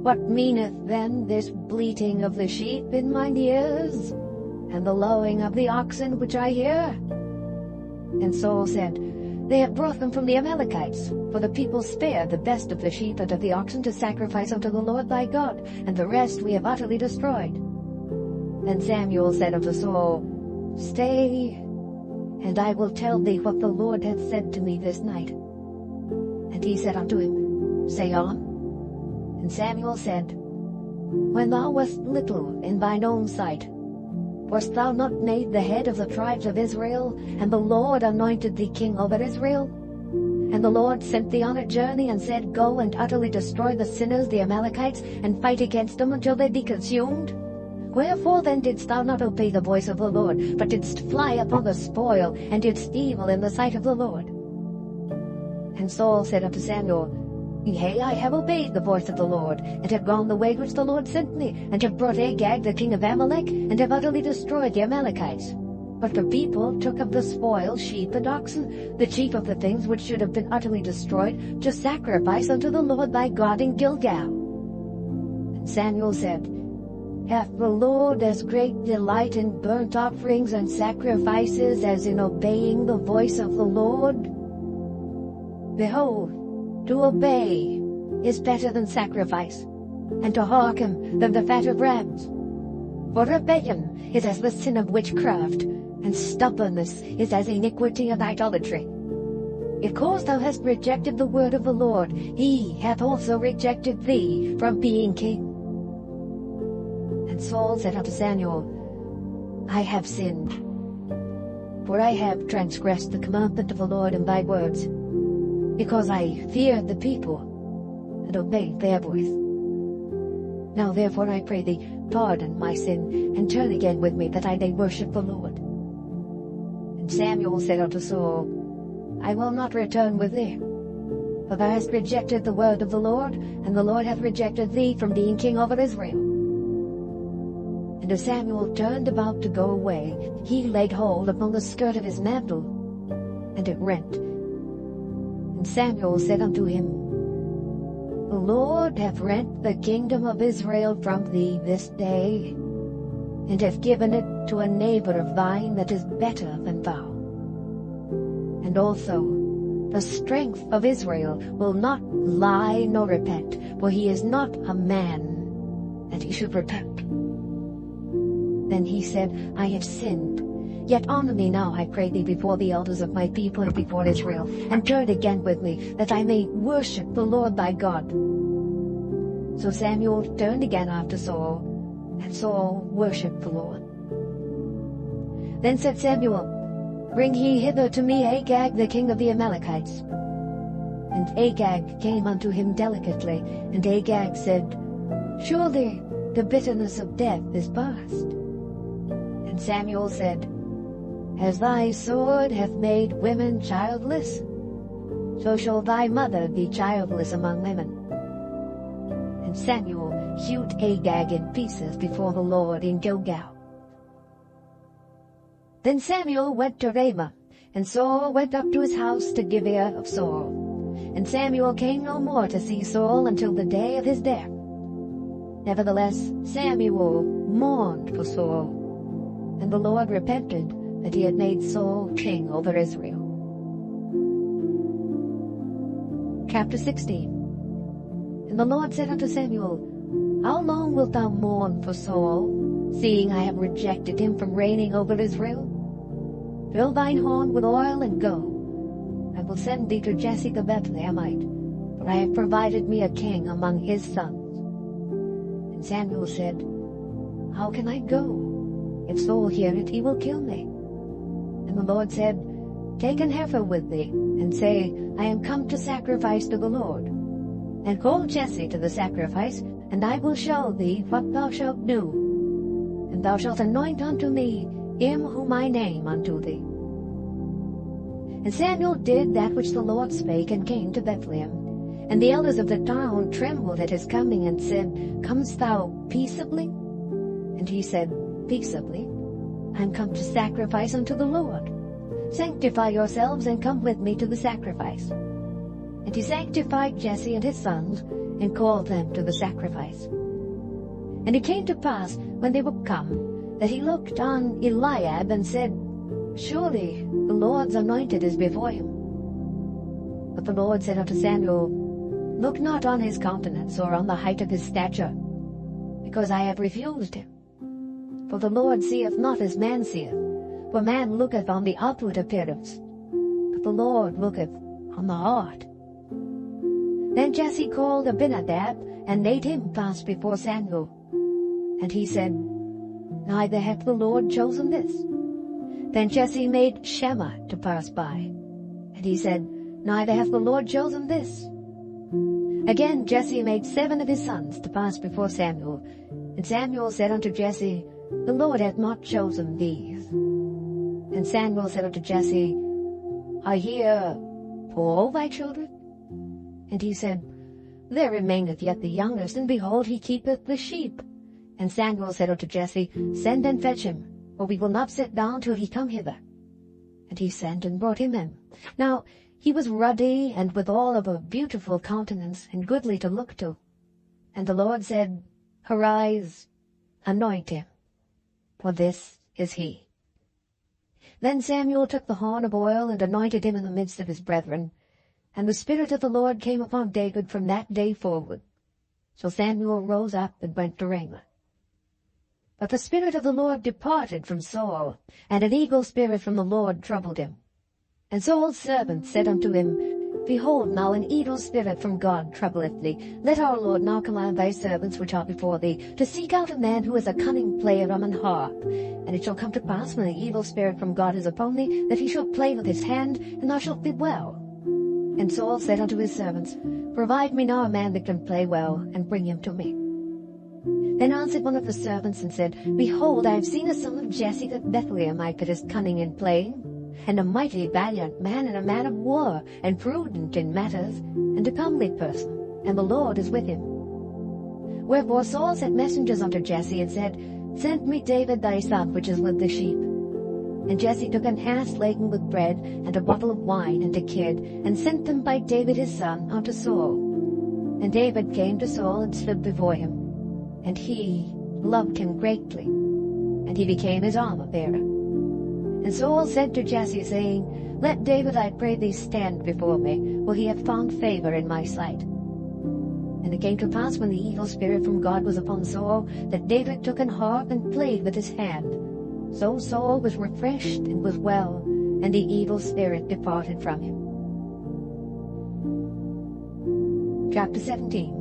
What meaneth then this bleating of the sheep in mine ears, and the lowing of the oxen which I hear? And Saul said, They have brought them from the Amalekites, for the people spared the best of the sheep and of the oxen to sacrifice unto the Lord thy God, and the rest we have utterly destroyed. Then Samuel said unto Saul, Stay, and I will tell thee what the Lord hath said to me this night. And he said unto him, Say on. And Samuel said, When thou wast little in thine own sight, wast thou not made the head of the tribes of Israel, and the Lord anointed thee king over Israel? And the Lord sent thee on a journey, and said, Go and utterly destroy the sinners, the Amalekites, and fight against them until they be consumed? Wherefore then didst thou not obey the voice of the Lord, but didst fly upon the spoil, and didst evil in the sight of the Lord? And Saul said unto Samuel, Yea, I have obeyed the voice of the Lord, and have gone the way which the Lord sent me, and have brought Agag the king of Amalek, and have utterly destroyed the Amalekites. But the people took of the spoil sheep and oxen, the chief of the things which should have been utterly destroyed, to sacrifice unto the Lord thy God in Gilgal. And Samuel said, Hath the Lord as great delight in burnt offerings and sacrifices as in obeying the voice of the Lord? Behold, to obey is better than sacrifice, and to hearken than the fat of rams. For rebellion is as the sin of witchcraft, and stubbornness is as iniquity of idolatry. Because thou hast rejected the word of the Lord, he hath also rejected thee from being king. And Saul said unto Samuel, I have sinned, for I have transgressed the commandment of the Lord in thy words, because I feared the people, and obeyed their voice. Now therefore I pray thee, pardon my sin, and turn again with me, that I may worship the Lord. And Samuel said unto Saul, I will not return with thee, for thou hast rejected the word of the Lord, and the Lord hath rejected thee from being king over Israel. And as Samuel turned about to go away, he laid hold upon the skirt of his mantle, and it rent. And Samuel said unto him, The Lord hath rent the kingdom of Israel from thee this day, and hath given it to a neighbor of thine that is better than thou. And also the strength of Israel will not lie nor repent, for he is not a man that he should repent. Then he said, I have sinned. Yet honor me now, I pray thee, before the elders of my people and before Israel, and turn again with me, that I may worship the Lord thy God. So Samuel turned again after Saul, and Saul worshipped the Lord. Then said Samuel, Bring ye hither to me Agag the king of the Amalekites. And Agag came unto him delicately, and Agag said, Surely the bitterness of death is past. And Samuel said, As thy sword hath made women childless, so shall thy mother be childless among women. And Samuel hewed Agag in pieces before the Lord in Gilgal. Then Samuel went to Ramah, and Saul went up to his house to Gibeah of Saul. And Samuel came no more to see Saul until the day of his death. Nevertheless, Samuel mourned for Saul, and the Lord repented that he had made Saul king over Israel. Chapter 16. And the Lord said unto Samuel, How long wilt thou mourn for Saul, seeing I have rejected him from reigning over Israel? Fill thine horn with oil, and go. I will send thee to Jesse the Bethlehemite, for I have provided me a king among his sons. And Samuel said, How can I go? If Saul hear it, he will kill me. And the Lord said, Take an heifer with thee, and say, I am come to sacrifice to the Lord. And call Jesse to the sacrifice, and I will show thee what thou shalt do. And thou shalt anoint unto me him whom I name unto thee. And Samuel did that which the Lord spake, and came to Bethlehem. And the elders of the town trembled at his coming, and said, Comest thou peaceably? And he said, Peaceably. I am come to sacrifice unto the Lord. Sanctify yourselves, and come with me to the sacrifice. And he sanctified Jesse and his sons, and called them to the sacrifice. And it came to pass, when they were come, that he looked on Eliab, and said, Surely the Lord's anointed is before him. But the Lord said unto Samuel, Look not on his countenance, or on the height of his stature, because I have refused him. For the Lord seeth not as man seeth, for man looketh on the outward appearance, but the Lord looketh on the heart. Then Jesse called Abinadab, and made him pass before Samuel. And he said, Neither hath the Lord chosen this. Then Jesse made Shammah to pass by. And he said, Neither hath the Lord chosen this. Again Jesse made 7 of his sons to pass before Samuel. And Samuel said unto Jesse, The Lord hath not chosen these. And Samuel said unto Jesse, Are here all thy children? And he said, There remaineth yet the youngest, and behold, he keepeth the sheep. And Samuel said unto Jesse, Send and fetch him, for we will not sit down till he come hither. And he sent and brought him in. Now he was ruddy, and withal of a beautiful countenance, and goodly to look to. And the Lord said, Arise, anoint him, for this is he. Then Samuel took the horn of oil, and anointed him in the midst of his brethren. And the Spirit of the Lord came upon David from that day forward. So Samuel rose up and went to Ramah. But the Spirit of the Lord departed from Saul, and an evil spirit from the Lord troubled him. And Saul's servants said unto him, Behold, now an evil spirit from God troubleth thee. Let our Lord now command thy servants which are before thee, to seek out a man who is a cunning player on an harp. And it shall come to pass, when the evil spirit from God is upon thee, that he shall play with his hand, and thou shalt be well. And Saul said unto his servants, Provide me now a man that can play well, and bring him to me. Then answered one of the servants, and said, Behold, I have seen a son of Jesse the Bethlehemite that is cunning in playing, and a mighty valiant man, and a man of war, and prudent in matters, and a comely person, and the Lord is with him. Wherefore Saul sent messengers unto Jesse, and said, Send me David thy son, which is with the sheep. And Jesse took an ass laden with bread, and a bottle of wine, and a kid, and sent them by David his son unto Saul. And David came to Saul, and stood before him. And he loved him greatly, and he became his armor-bearer. And Saul said to Jesse, saying, Let David, I pray thee, stand before me, for he hath found favor in my sight. And it came to pass, when the evil spirit from God was upon Saul, that David took an harp and played with his hand. So Saul was refreshed and was well, and the evil spirit departed from him. Chapter 17.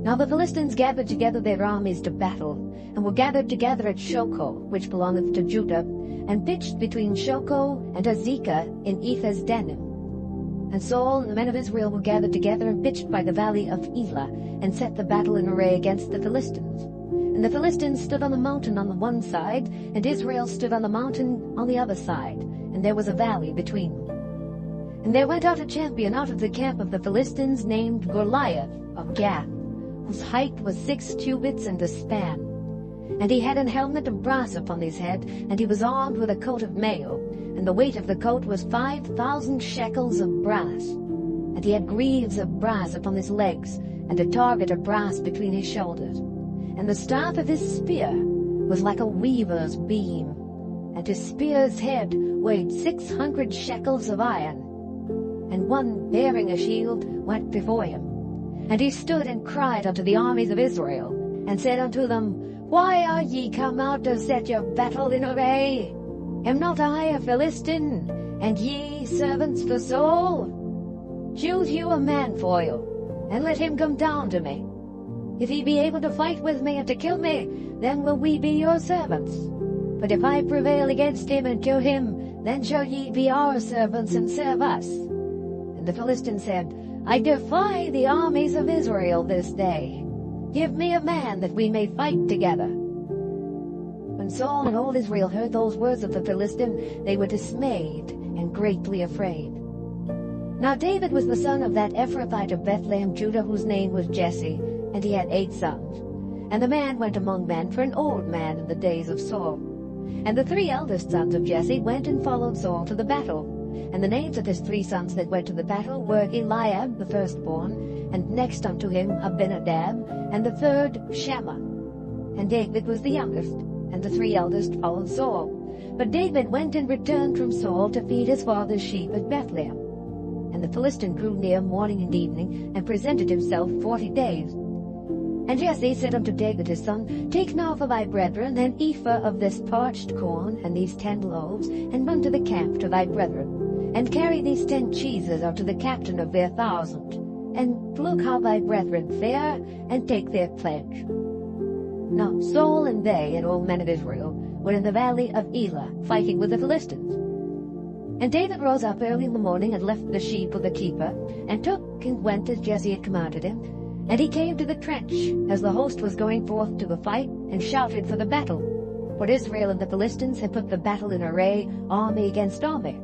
Now the Philistines gathered together their armies to battle, and were gathered together at Shochoh, which belongeth to Judah, and pitched between Shochoh and Azekah in Ephesdammim. And Saul and the men of Israel were gathered together, and pitched by the valley of Elah, and set the battle in array against the Philistines. And the Philistines stood on the mountain on the one side, and Israel stood on the mountain on the other side, and there was a valley between them. And there went out a champion out of the camp of the Philistines, named Goliath of Gath, whose height was 6 cubits and a span. And he had an helmet of brass upon his head, and he was armed with a coat of mail, and the weight of the coat was 5,000 shekels of brass. And he had greaves of brass upon his legs, and a target of brass between his shoulders. And the staff of his spear was like a weaver's beam, and his spear's head weighed 600 shekels of iron. And one bearing a shield went before him. And he stood and cried unto the armies of Israel, and said unto them, Why are ye come out to set your battle in array? Am not I a Philistine, and ye servants for Saul? Choose you a man for you, and let him come down to me. If he be able to fight with me and to kill me, then will we be your servants. But if I prevail against him and kill him, then shall ye be our servants and serve us. And the Philistines said, I defy the armies of Israel this day. Give me a man that we may fight together. When Saul and all Israel heard those words of the Philistine, they were dismayed and greatly afraid. Now David was the son of that Ephrathite of Bethlehem, Judah, whose name was Jesse, and he had 8 sons. And the man went among men for an old man in the days of Saul. And the 3 eldest sons of Jesse went and followed Saul to the battle. And the names of his 3 sons that went to the battle were Eliab the firstborn, and next unto him Abinadab, and the third Shammah. And David was the youngest, and the 3 eldest followed Saul. But David went and returned from Saul to feed his father's sheep at Bethlehem. And the Philistine drew near morning and evening, and presented himself 40 days. And Jesse said unto David his son, Take now for thy brethren an ephah of this parched corn, and these 10 loaves, and run to the camp to thy brethren, and carry these 10 cheeses unto the captain of their 1,000, and look how thy brethren fare, and take their pledge. Now Saul and they and all men of Israel were in the valley of Elah, fighting with the Philistines. And David rose up early in the morning, and left the sheep with the keeper, and took and went as Jesse had commanded him. And he came to the trench, as the host was going forth to the fight, and shouted for the battle. For Israel and the Philistines had put the battle in array, army against army.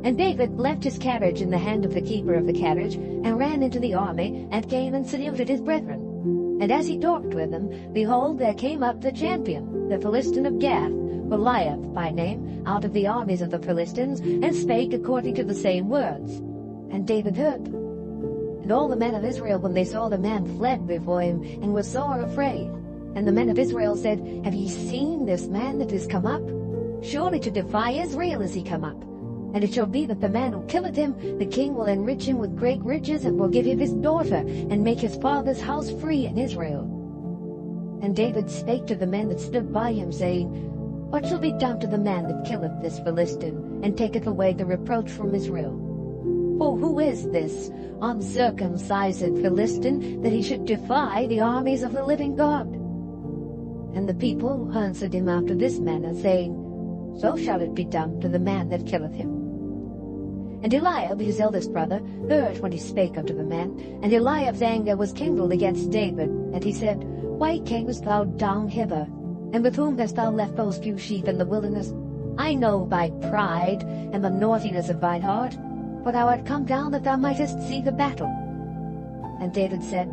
And David left his carriage in the hand of the keeper of the carriage, and ran into the army, and came and saluted his brethren. And as he talked with them, behold, there came up the champion, the Philistine of Gath, Goliath by name, out of the armies of the Philistines, and spake according to the same words. And David heard them. And all the men of Israel, when they saw the man, fled before him, and were sore afraid. And the men of Israel said, Have ye seen this man that is come up? Surely to defy Israel is he come up. And it shall be that the man who killeth him, the king will enrich him with great riches, and will give him his daughter, and make his father's house free in Israel. And David spake to the men that stood by him, saying, What shall be done to the man that killeth this Philistine, and taketh away the reproach from Israel? For who is this uncircumcised Philistine, that he should defy the armies of the living God? And the people answered him after this manner, saying, So shall it be done to the man that killeth him. And Eliab, his eldest brother, heard when he spake unto the man. And Eliab's anger was kindled against David. And he said, Why camest thou down hither? And with whom hast thou left those few sheep in the wilderness? I know thy pride, and the naughtiness of thine heart, for thou art come down that thou mightest see the battle. And David said,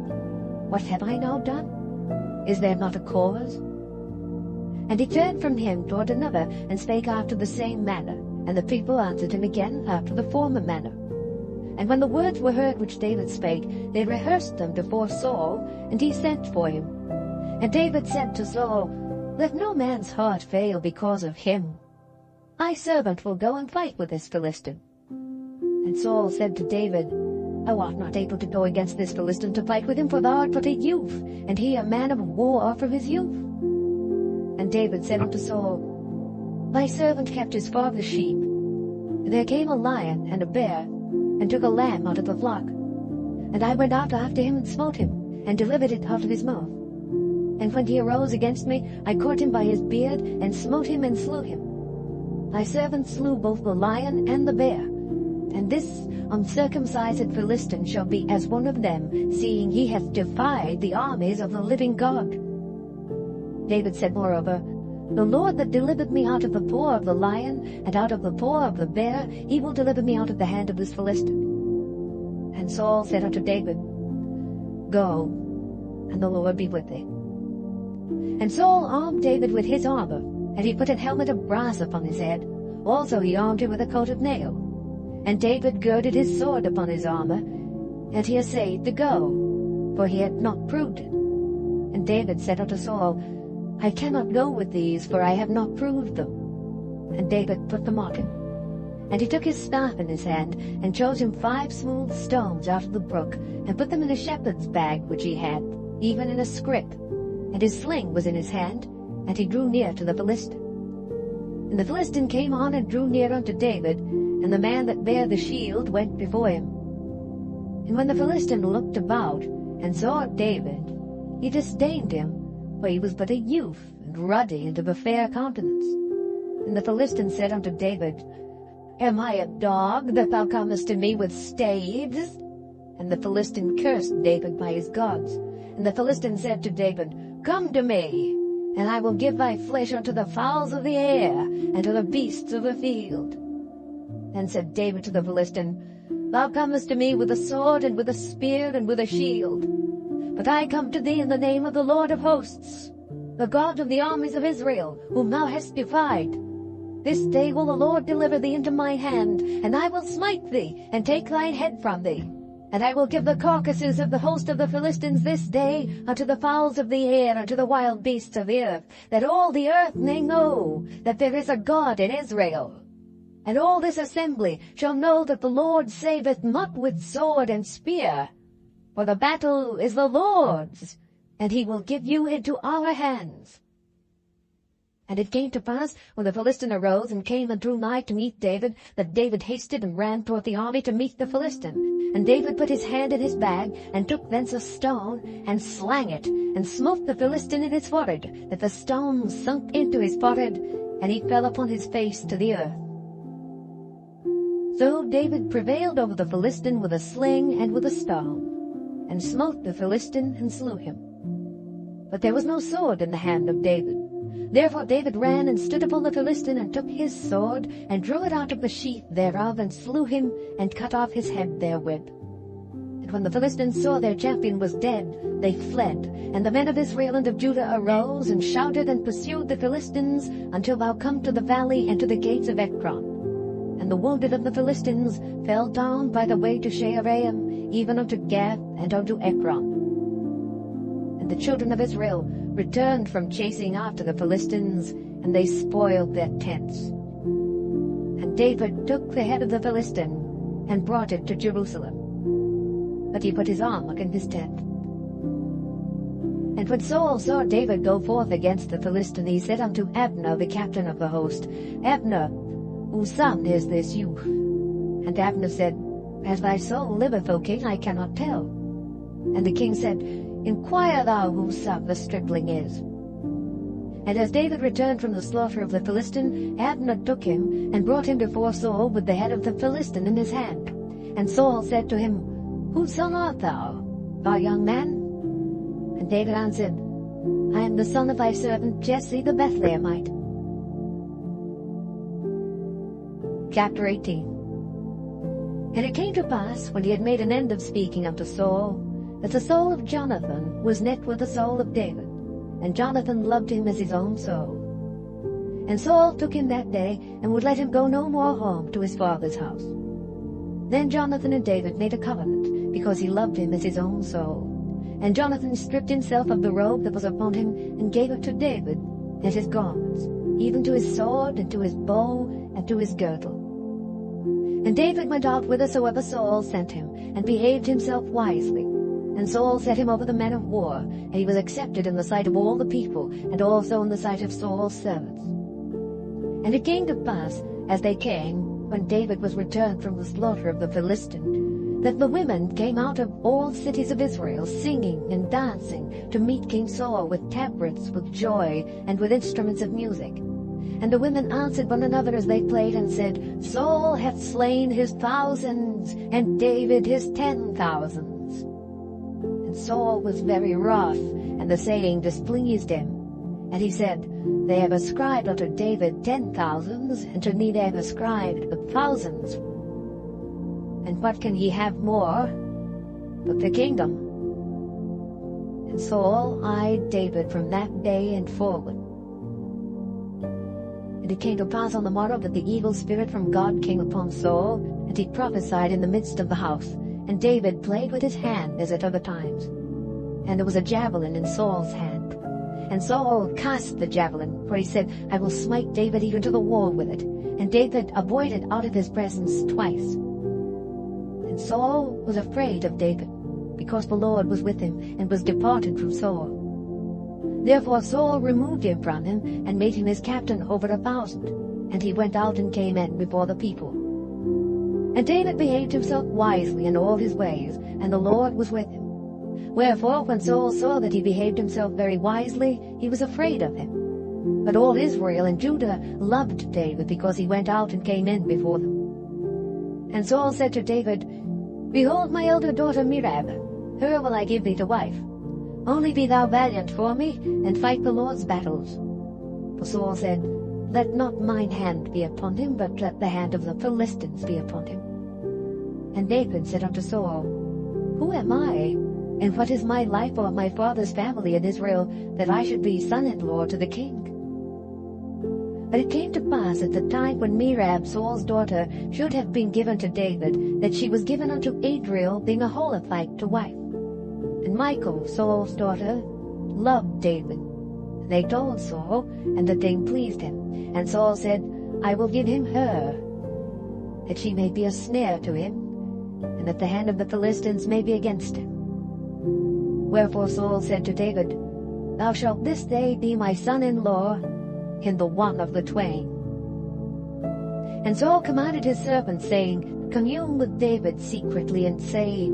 What have I now done? Is there not a cause? And he turned from him toward another, and spake after the same manner. And the people answered him again after the former manner. And when the words were heard which David spake, they rehearsed them before Saul, and he sent for him. And David said to Saul, Let no man's heart fail because of him. Thy servant will go and fight with this Philistine. And Saul said to David, Thou art not able to go against this Philistine to fight with him, for thou art but a youth, and he a man of war from his youth. And David said unto Saul, Thy servant kept his father's sheep. There came a lion and a bear, and took a lamb out of the flock. And I went out after him, and smote him, and delivered it out of his mouth. And when he arose against me, I caught him by his beard, and smote him, and slew him. Thy servant slew both the lion and the bear. And this uncircumcised Philistine shall be as one of them, seeing he hath defied the armies of the living God. David said moreover, The Lord that delivered me out of the paw of the lion, and out of the paw of the bear, he will deliver me out of the hand of this Philistine. And Saul said unto David, Go, and the Lord be with thee. And Saul armed David with his armor, and he put an helmet of brass upon his head. Also he armed him with a coat of mail. And David girded his sword upon his armor, and he essayed to go, for he had not proved it. And David said unto Saul, I cannot go with these, for I have not proved them. And David put them on him. And he took his staff in his hand, and chose him 5 smooth stones out of the brook, and put them in a shepherd's bag which he had, even in a scrip. And his sling was in his hand, and he drew near to the Philistine. And the Philistine came on and drew near unto David, and the man that bare the shield went before him. And when the Philistine looked about, and saw David, he disdained him, for he was but a youth, and ruddy, and of a fair countenance. And the Philistine said unto David, Am I a dog, that thou comest to me with staves? And the Philistine cursed David by his gods. And the Philistine said to David, Come to me, and I will give thy flesh unto the fowls of the air, and to the beasts of the field. Then said David to the Philistine, Thou comest to me with a sword, and with a spear, and with a shield. But I come to thee in the name of the Lord of hosts, the God of the armies of Israel, whom thou hast defied. This day will the Lord deliver thee into my hand, and I will smite thee, and take thine head from thee. And I will give the carcasses of the host of the Philistines this day unto the fowls of the air, and to the wild beasts of the earth, that all the earth may know that there is a God in Israel. And all this assembly shall know that the Lord saveth not with sword and spear, for the battle is the Lord's, and he will give you into our hands. And it came to pass, when the Philistine arose and came and drew nigh to meet David, that David hasted and ran toward the army to meet the Philistine. And David put his hand in his bag, and took thence a stone, and slang it, and smote the Philistine in his forehead, that the stone sunk into his forehead, and he fell upon his face to the earth. So David prevailed over the Philistine with a sling and with a stone, and smote the Philistine and slew him. But there was no sword in the hand of David. Therefore David ran and stood upon the Philistine, and took his sword, and drew it out of the sheath thereof, and slew him, and cut off his head therewith. And when the Philistines saw their champion was dead, they fled. And the men of Israel and of Judah arose, and shouted, and pursued the Philistines, until thou come to the valley, and to the gates of Ekron. And the wounded of the Philistines fell down by the way to Shaaraim, even unto Gath, and unto Ekron. And the children of Israel returned from chasing after the Philistines, and they spoiled their tents. And David took the head of the Philistine, and brought it to Jerusalem. But he put his armor in his tent. And when Saul saw David go forth against the Philistine, he said unto Abner, the captain of the host, Abner, whose son is this youth? And Abner said, As thy soul liveth, O king, I cannot tell. And the king said, Inquire thou whose son the stripling is. And as David returned from the slaughter of the Philistine, Abner took him, and brought him before Saul with the head of the Philistine in his hand. And Saul said to him, Whose son art thou, thou young man? And David answered, I am the son of thy servant Jesse the Bethlehemite. Chapter 18. And it came to pass, when he had made an end of speaking unto Saul, that the soul of Jonathan was knit with the soul of David, and Jonathan loved him as his own soul. And Saul took him that day, and would let him go no more home to his father's house. Then Jonathan and David made a covenant, because he loved him as his own soul. And Jonathan stripped himself of the robe that was upon him, and gave it to David, and his garments, even to his sword, and to his bow, and to his girdle. And David went out whithersoever Saul sent him, and behaved himself wisely. And Saul set him over the men of war, and he was accepted in the sight of all the people, and also in the sight of Saul's servants. And it came to pass, as they came, when David was returned from the slaughter of the Philistine, that the women came out of all cities of Israel, singing and dancing, to meet King Saul with tabrets, with joy, and with instruments of music. And the women answered one another as they played, and said, Saul hath slain his thousands, and David his 10,000s. And Saul was very wroth, and the saying displeased him. And he said, They have ascribed unto David 10,000s, and to me they have ascribed the thousands. And what can ye have more but the kingdom? And Saul eyed David from that day and forward. And it came to pass on the morrow that the evil spirit from God came upon Saul, and he prophesied in the midst of the house. And David played with his hand as at other times. And there was a javelin in Saul's hand. And Saul cast the javelin, for he said, I will smite David even to the wall with it. And David avoided out of his presence twice. And Saul was afraid of David, because the Lord was with him, and was departed from Saul. Therefore Saul removed him from him, and made him his captain over 1,000. And he went out and came in before the people. And David behaved himself wisely in all his ways, and the Lord was with him. Wherefore, when Saul saw that he behaved himself very wisely, he was afraid of him. But all Israel and Judah loved David, because he went out and came in before them. And Saul said to David, Behold my elder daughter Merab, her will I give thee to wife. Only be thou valiant for me, and fight the Lord's battles. For Saul said, Let not mine hand be upon him, but let the hand of the Philistines be upon him. And David said unto Saul, Who am I, and what is my life or my father's family in Israel, that I should be son-in-law to the king? But it came to pass at the time when Merab, Saul's daughter, should have been given to David, that she was given unto Adriel, being a Holophite, to wife. And Michal, Saul's daughter, loved David. And they told Saul, and the thing pleased him. And Saul said, I will give him her, that she may be a snare to him, and that the hand of the Philistines may be against him. Wherefore Saul said to David, Thou shalt this day be my son-in-law in the one of the twain. And Saul commanded his servants, saying, Commune with David secretly, and say,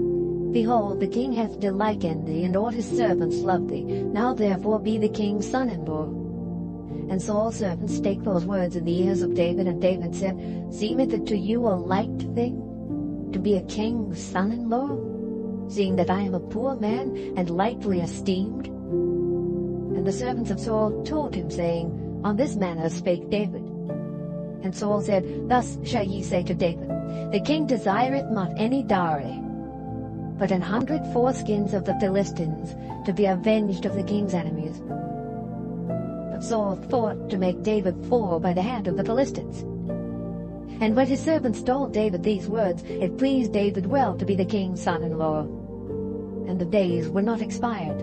Behold, the king hath delight in thee, and all his servants love thee. Now therefore be the king's son-in-law. And Saul's servants spake those words in the ears of David, and David said, Seemeth it to you a light thing, to be a king's son-in-law, seeing that I am a poor man, and lightly esteemed? And the servants of Saul told him, saying, On this manner spake David. And Saul said, Thus shall ye say to David, The king desireth not any dowry, but 100 foreskins of the Philistines, to be avenged of the king's enemies. But Saul thought to make David fall by the hand of the Philistines. And when his servants told David these words, it pleased David well to be the king's son-in-law. And the days were not expired.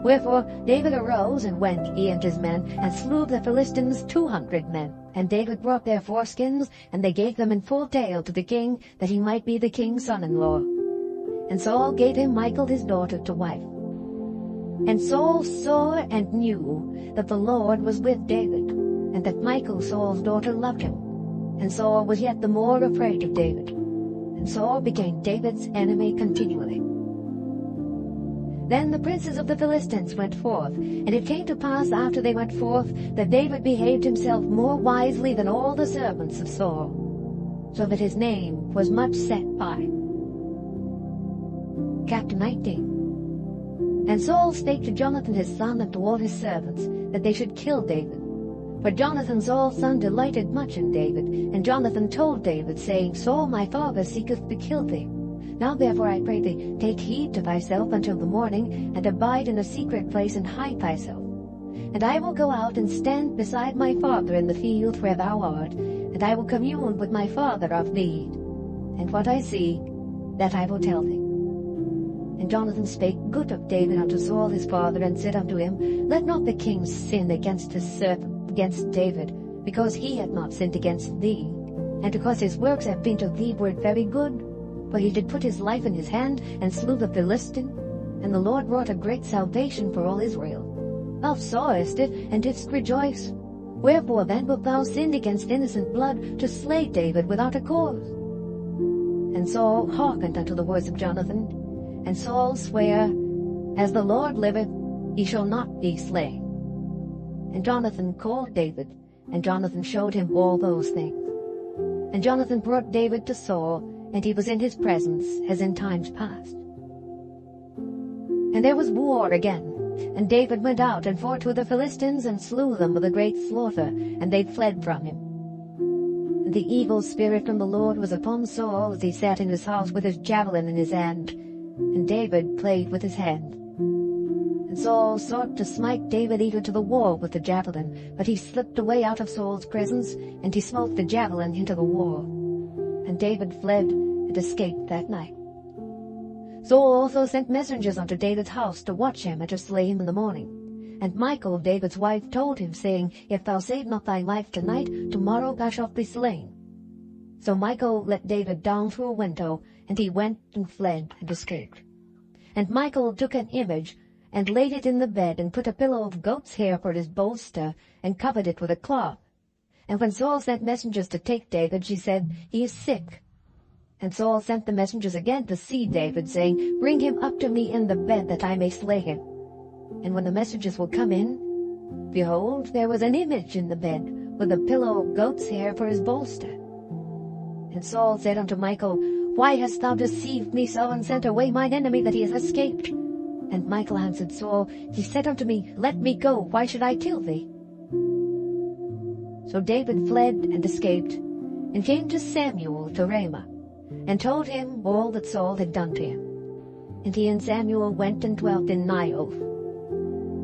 Wherefore David arose, and went, he and his men, and slew of the Philistines 200 men. And David brought their foreskins, and they gave them in full tale to the king, that he might be the king's son-in-law. And Saul gave him Michal his daughter to wife. And Saul saw and knew that the Lord was with David, and that Michal Saul's daughter loved him. And Saul was yet the more afraid of David. And Saul became David's enemy continually. Then the princes of the Philistines went forth, and it came to pass after they went forth, that David behaved himself more wisely than all the servants of Saul, so that his name was much set by. Chapter 19. And Saul spake to Jonathan his son, and to all his servants, that they should kill David. For Jonathan Saul's son delighted much in David. And Jonathan told David, saying, Saul my father seeketh to kill thee. Now therefore I pray thee, take heed to thyself until the morning, and abide in a secret place, and hide thyself. And I will go out and stand beside my father in the field where thou art, and I will commune with my father of thee. And what I see, that I will tell thee. And Jonathan spake good of David unto Saul his father, and said unto him, Let not the king sin against his servant, against David, because he hath not sinned against thee, and because his works have been to thee were very good. For he did put his life in his hand, and slew the Philistine, and the Lord wrought a great salvation for all Israel. Thou sawest it, and didst rejoice. Wherefore then wilt thou sin against innocent blood, to slay David without a cause? And Saul hearkened unto the voice of Jonathan. And Saul sware, As the Lord liveth, he shall not be slain. And Jonathan called David, and Jonathan showed him all those things. And Jonathan brought David to Saul, and he was in his presence, as in times past. And there was war again, and David went out and fought with the Philistines, and slew them with a great slaughter, and they fled from him. And the evil spirit from the Lord was upon Saul, as he sat in his house with his javelin in his hand. And David played with his hand. And Saul sought to smite David even to the wall with the javelin, but he slipped away out of Saul's presence, and he smote the javelin into the wall. And David fled and escaped that night. Saul also sent messengers unto David's house to watch him and to slay him in the morning. And Michal, David's wife, told him, saying, If thou save not thy life tonight, tomorrow thou shalt be slain. So Michal let David down through a window, and he went and fled and escaped. And Michal took an image, and laid it in the bed, and put a pillow of goat's hair for his bolster, and covered it with a cloth. And when Saul sent messengers to take David, she said, He is sick. And Saul sent the messengers again to see David, saying, Bring him up to me in the bed, that I may slay him. And when the messengers were come in, behold, there was an image in the bed, with a pillow of goat's hair for his bolster. And Saul said unto Michal, Why hast thou deceived me so, and sent away mine enemy, that he has escaped? And Michal answered Saul, He said unto me, Let me go, why should I kill thee? So David fled and escaped, and came to Samuel to Ramah, and told him all that Saul had done to him. And he and Samuel went and dwelt in Naioth.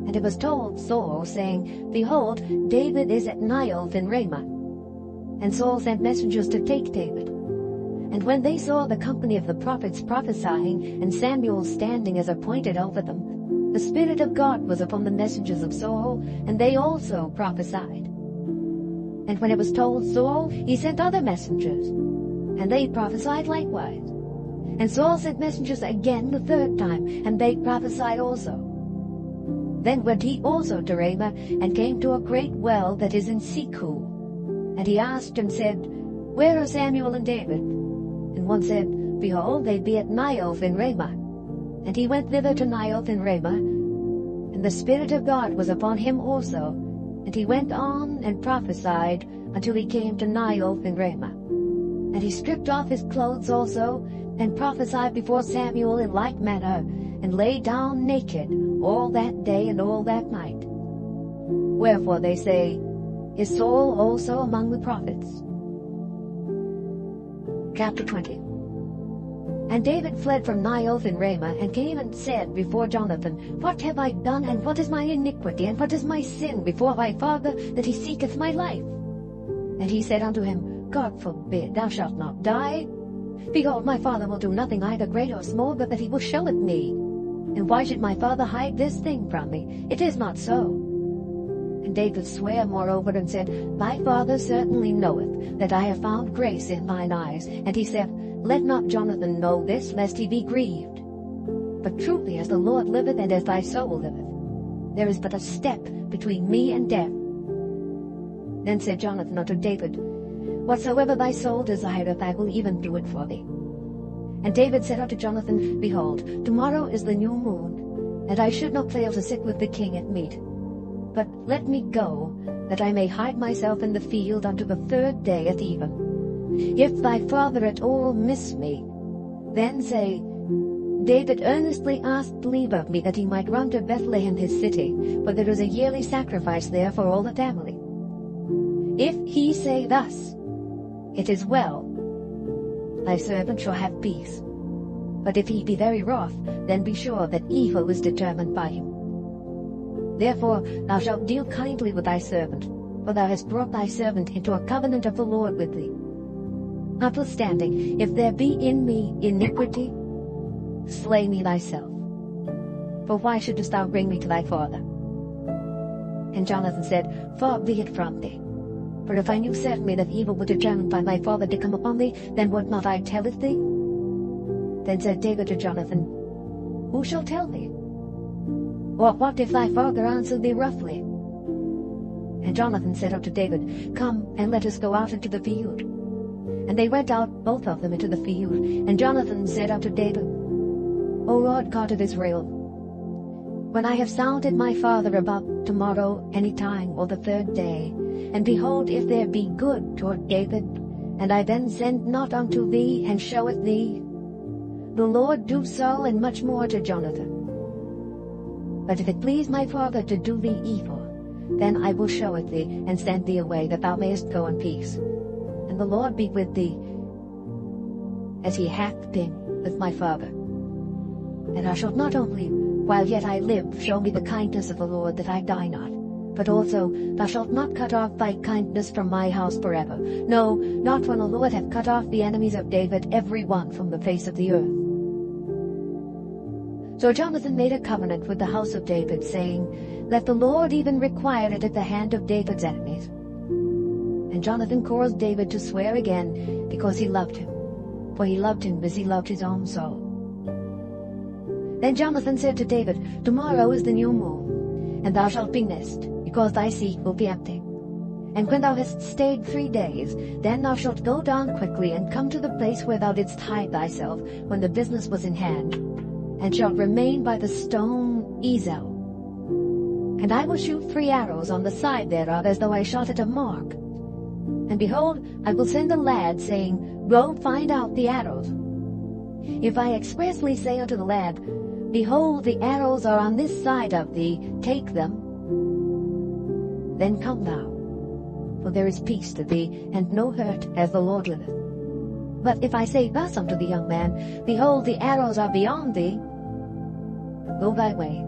And it was told Saul, saying, Behold, David is at Naioth in Ramah. And Saul sent messengers to take David. And when they saw the company of the prophets prophesying, and Samuel standing as appointed over them, the Spirit of God was upon the messengers of Saul, and they also prophesied. And when it was told Saul, he sent other messengers, and they prophesied likewise. And Saul sent messengers again the third time, and they prophesied also. Then went he also to Ramah, and came to a great well that is in Secu. And he asked and said, Where are Samuel and David? And one said, Behold, they be at Naioth in Ramah. And he went thither to Naioth in Ramah, and the Spirit of God was upon him also. And he went on and prophesied until he came to Naioth in Ramah. And he stripped off his clothes also, and prophesied before Samuel in like manner, and lay down naked all that day and all that night. Wherefore they say, Is Saul also among the prophets? Chapter 20. And David fled from Naioth in Ramah, and came and said before Jonathan, What have I done, and what is my iniquity, and what is my sin before thy father, that he seeketh my life? And he said unto him, God forbid, thou shalt not die. Behold, my father will do nothing either great or small, but that he will show it me. And why should my father hide this thing from me? It is not so. And David sware moreover, and said, Thy father certainly knoweth that I have found grace in thine eyes. And he said, Let not Jonathan know this, lest he be grieved. But truly as the Lord liveth, and as thy soul liveth, there is but a step between me and death. Then said Jonathan unto David, Whatsoever thy soul desireth, I will even do it for thee. And David said unto Jonathan, Behold, tomorrow is the new moon, and I should not fail to sit with the king at meat. But let me go, that I may hide myself in the field unto the third day at even. If thy father at all miss me, then say, David earnestly asked leave of me that he might run to Bethlehem his city, for there is a yearly sacrifice there for all the family. If he say thus, It is well, thy servant shall have peace. But if he be very wroth, then be sure that evil is determined by him. Therefore thou shalt deal kindly with thy servant, for thou hast brought thy servant into a covenant of the Lord with thee. Notwithstanding, if there be in me iniquity, slay me thyself. For why shouldest thou bring me to thy father? And Jonathan said, Far be it from thee. For if I knew certainly that evil were determined by my father to come upon thee, then would not I tell it thee? Then said David to Jonathan, Who shall tell thee? Or what if thy father answer thee roughly? And Jonathan said unto David, Come, and let us go out into the field. And they went out both of them into the field. And Jonathan said unto David, O Lord God of Israel, when I have sounded my father about tomorrow any time or the third day, and behold, if there be good toward David, and I then send not unto thee, and show it thee, the Lord do so, and much more to Jonathan. But if it please my father to do thee evil, then I will show it thee, and send thee away, that thou mayest go in peace. And the Lord be with thee, as he hath been with my father. And thou shalt not only, while yet I live, show me the kindness of the Lord, that I die not, but also thou shalt not cut off thy kindness from my house forever. No, not when the Lord hath cut off the enemies of David, every one from the face of the earth. So Jonathan made a covenant with the house of David, saying, Let the Lord even require it at the hand of David's enemies. And Jonathan caused David to swear again, because he loved him, for he loved him as he loved his own soul. Then Jonathan said to David, Tomorrow is the new moon, and thou shalt be missed, because thy seat will be empty. And when thou hast stayed 3 days, then thou shalt go down quickly, and come to the place where thou didst hide thyself, when the business was in hand, and shalt remain by the stone Ezel. And I will shoot 3 arrows on the side thereof, as though I shot at a mark. And behold, I will send a lad, saying, Go find out the arrows. If I expressly say unto the lad, Behold, the arrows are on this side of thee, take them. Then come thou, for there is peace to thee, and no hurt, as the Lord liveth. But if I say thus unto the young man, Behold, the arrows are beyond thee, go thy way,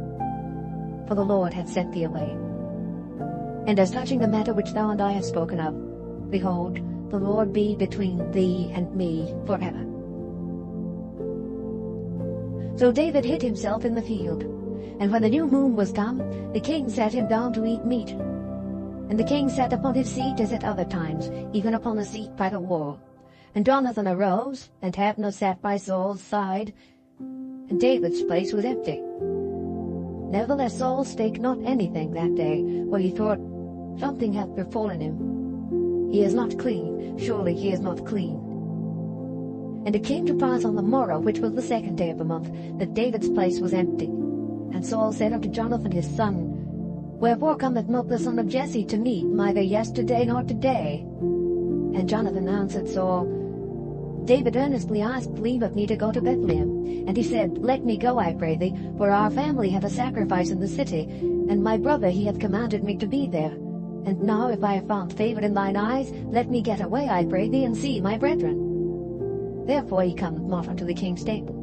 for the Lord hath sent thee away. And as touching the matter which thou and I have spoken of, behold, the Lord be between thee and me forever. So David hid himself in the field, and when the new moon was come, the king sat him down to eat meat. And the king sat upon his seat as at other times, even upon a seat by the wall. And Jonathan arose, and Abner sat by Saul's side, and David's place was empty. Nevertheless Saul spake not anything that day, for he thought, Something hath befallen him. He is not clean, surely he is not clean. And it came to pass on the morrow, which was the 2nd day of the month, that David's place was empty. And Saul said unto Jonathan his son, Wherefore cometh not the son of Jesse to me, neither yesterday nor today? And Jonathan answered Saul, David earnestly asked leave of me to go to Bethlehem. And he said, Let me go, I pray thee, for our family hath a sacrifice in the city, and my brother he hath commanded me to be there. And now if I have found favour in thine eyes, let me get away, I pray thee, and see my brethren. Therefore he cometh not unto the king's table.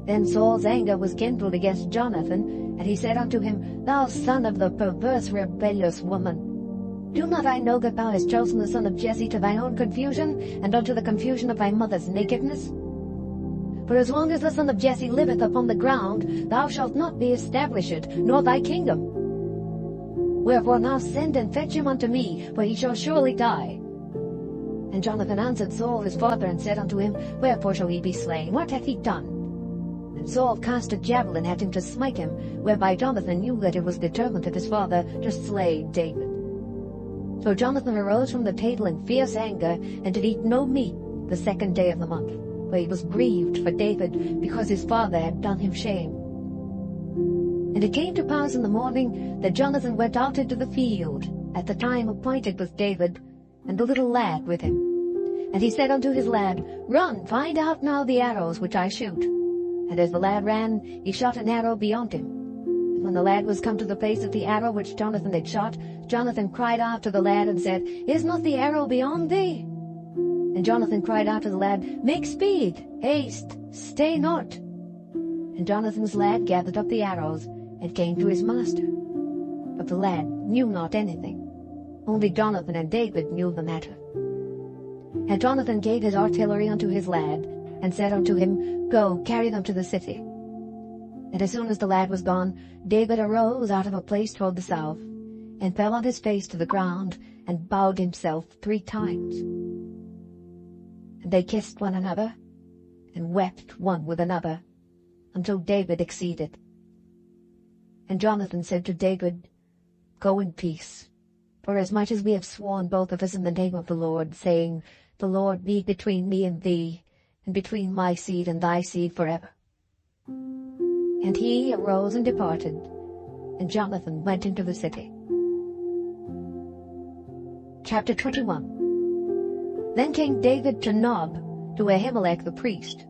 Then Saul's anger was kindled against Jonathan, and he said unto him, Thou son of the perverse rebellious woman, do not I know that thou hast chosen the son of Jesse to thine own confusion, and unto the confusion of thy mother's nakedness? For as long as the son of Jesse liveth upon the ground, thou shalt not be established, nor thy kingdom. Wherefore now send and fetch him unto me, for he shall surely die. And Jonathan answered Saul his father, and said unto him, Wherefore shall he be slain? What hath he done? And Saul cast a javelin at him to smite him, whereby Jonathan knew that it was determined of his father to slay David. So Jonathan arose from the table in fierce anger, and did eat no meat the 2nd day of the month, for he was grieved for David, because his father had done him shame. And it came to pass in the morning that Jonathan went out into the field at the time appointed with David, and the little lad with him. And he said unto his lad, Run, find out now the arrows which I shoot. And as the lad ran, he shot an arrow beyond him. And when the lad was come to the place of the arrow which Jonathan had shot, Jonathan cried after the lad, and said, Is not the arrow beyond thee? And Jonathan cried after the lad, Make speed, haste, stay not. And Jonathan's lad gathered up the arrows, and came to his master. But the lad knew not anything. Only Jonathan and David knew the matter. And Jonathan gave his artillery unto his lad, and said unto him, Go, carry them to the city. And as soon as the lad was gone, David arose out of a place toward the south, and fell on his face to the ground, and bowed himself 3 times. And they kissed one another, and wept one with another, until David exceeded. And Jonathan said to David, Go in peace, forasmuch as we have sworn both of us in the name of the Lord, saying, The Lord be between me and thee, and between my seed and thy seed forever. And he arose and departed, and Jonathan went into the city. Chapter 21. Then came David to Nob, to Ahimelech the priest.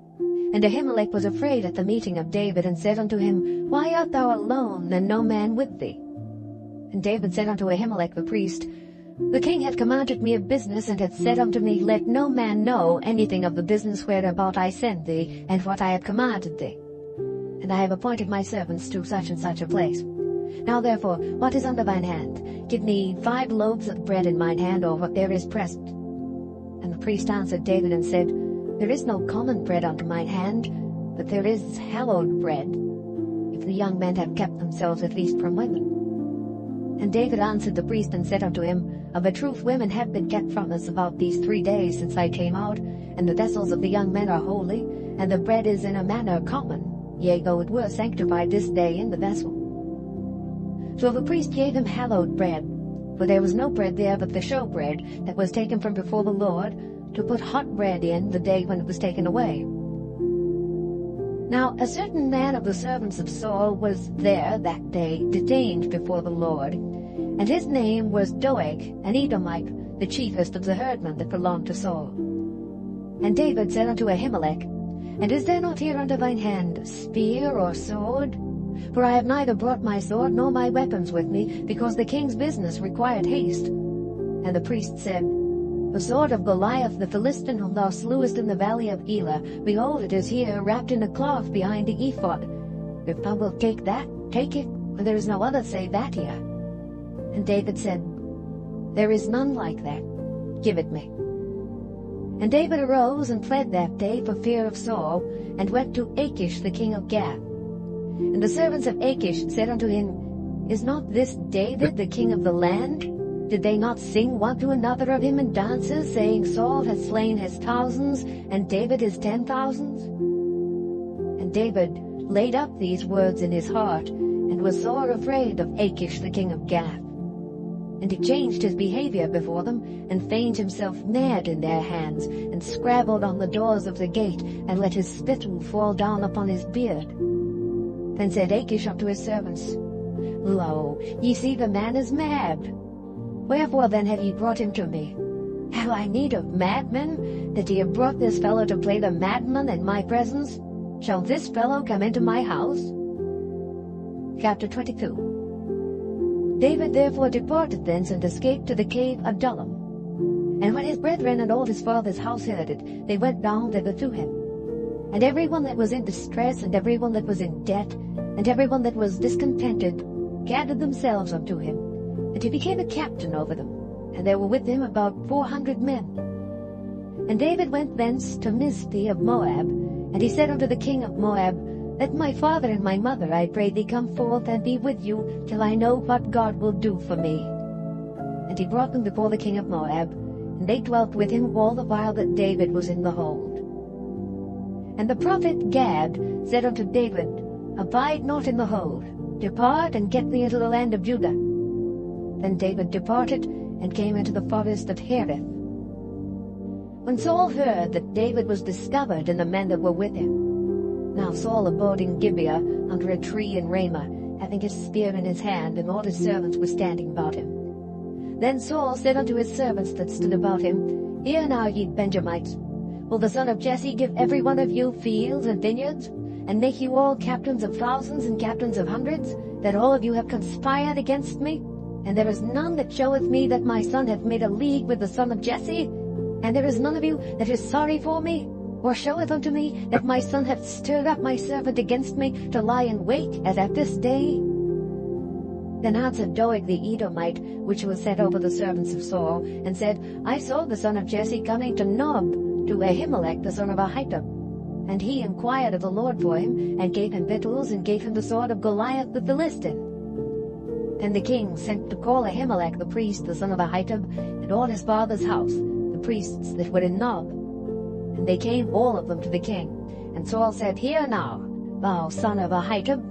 And Ahimelech was afraid at the meeting of David, and said unto him, Why art thou alone, and no man with thee? And David said unto Ahimelech the priest, The king hath commanded me of business, and hath said unto me, Let no man know anything of the business whereabout I send thee, and what I have commanded thee. And I have appointed my servants to such and such a place. Now therefore, what is under thine hand? Give me 5 loaves of bread in mine hand, or what there is present. And the priest answered David, and said, There is no common bread unto mine hand, but there is hallowed bread, if the young men have kept themselves at least from women. And David answered the priest, and said unto him, Of a truth women have been kept from us about these 3 days since I came out, and the vessels of the young men are holy, and the bread is in a manner common, yea, though it were sanctified this day in the vessel. So the priest gave him hallowed bread, for there was no bread there but the showbread that was taken from before the Lord, to put hot bread in the day when it was taken away. Now a certain man of the servants of Saul was there that day detained before the Lord, and his name was Doeg, an Edomite, the chiefest of the herdmen that belonged to Saul. And David said unto Ahimelech, And is there not here under thine hand spear or sword? For I have neither brought my sword nor my weapons with me, because the king's business required haste. And the priest said, The sword of Goliath the Philistine, whom thou slewest in the valley of Elah, behold, it is here, wrapped in a cloth behind the ephod. If thou wilt take that, take it, for there is no other save that here. And David said, There is none like that. Give it me. And David arose and fled that day for fear of Saul, and went to Achish the king of Gath. And the servants of Achish said unto him, Is not this David the king of the land? Did they not sing one to another of him in dances, saying, Saul has slain his thousands, and David his 10,000s? And David laid up these words in his heart, and was sore afraid of Achish the king of Gath. And he changed his behavior before them, and feigned himself mad in their hands, and scrabbled on the doors of the gate, and let his spittle fall down upon his beard. Then said Achish unto his servants, Lo, ye see the man is mad. Wherefore then have ye brought him to me? Have I need of madmen, that ye have brought this fellow to play the madman in my presence? Shall this fellow come into my house? Chapter 22. David therefore departed thence, and escaped to the cave Adullam. And when his brethren and all his father's house heard it, they went down thither to him. And every one that was in distress, and every one that was in debt, and every one that was discontented, gathered themselves unto him. And he became a captain over them, and there were with him about 400 men. And David went thence to Mizpeh of Moab, and he said unto the king of Moab, Let my father and my mother, I pray thee, come forth and be with you, till I know what God will do for me. And he brought them before the king of Moab, and they dwelt with him all the while that David was in the hold. And the prophet Gad said unto David, Abide not in the hold, depart and get thee into the land of Judah. Then David departed, and came into the forest of Hereth. When Saul heard that David was discovered and the men that were with him. Now Saul abode in Gibeah under a tree in Ramah, having his spear in his hand, and all his servants were standing about him. Then Saul said unto his servants that stood about him, Hear now, ye Benjamites, will the son of Jesse give every one of you fields and vineyards, and make you all captains of thousands and captains of hundreds, that all of you have conspired against me? And there is none that showeth me that my son hath made a league with the son of Jesse? And there is none of you that is sorry for me, or showeth unto me that my son hath stirred up my servant against me to lie in wait, as at this day? Then answered Doeg the Edomite, which was set over the servants of Saul, and said, I saw the son of Jesse coming to Nob, to Ahimelech the son of Ahitub. And he inquired of the Lord for him, and gave him victuals, and gave him the sword of Goliath the Philistine. And the king sent to call Ahimelech the priest, the son of Ahitub, and all his father's house, the priests that were in Nob. And they came all of them to the king. And Saul said, Hear now, thou son of Ahitub.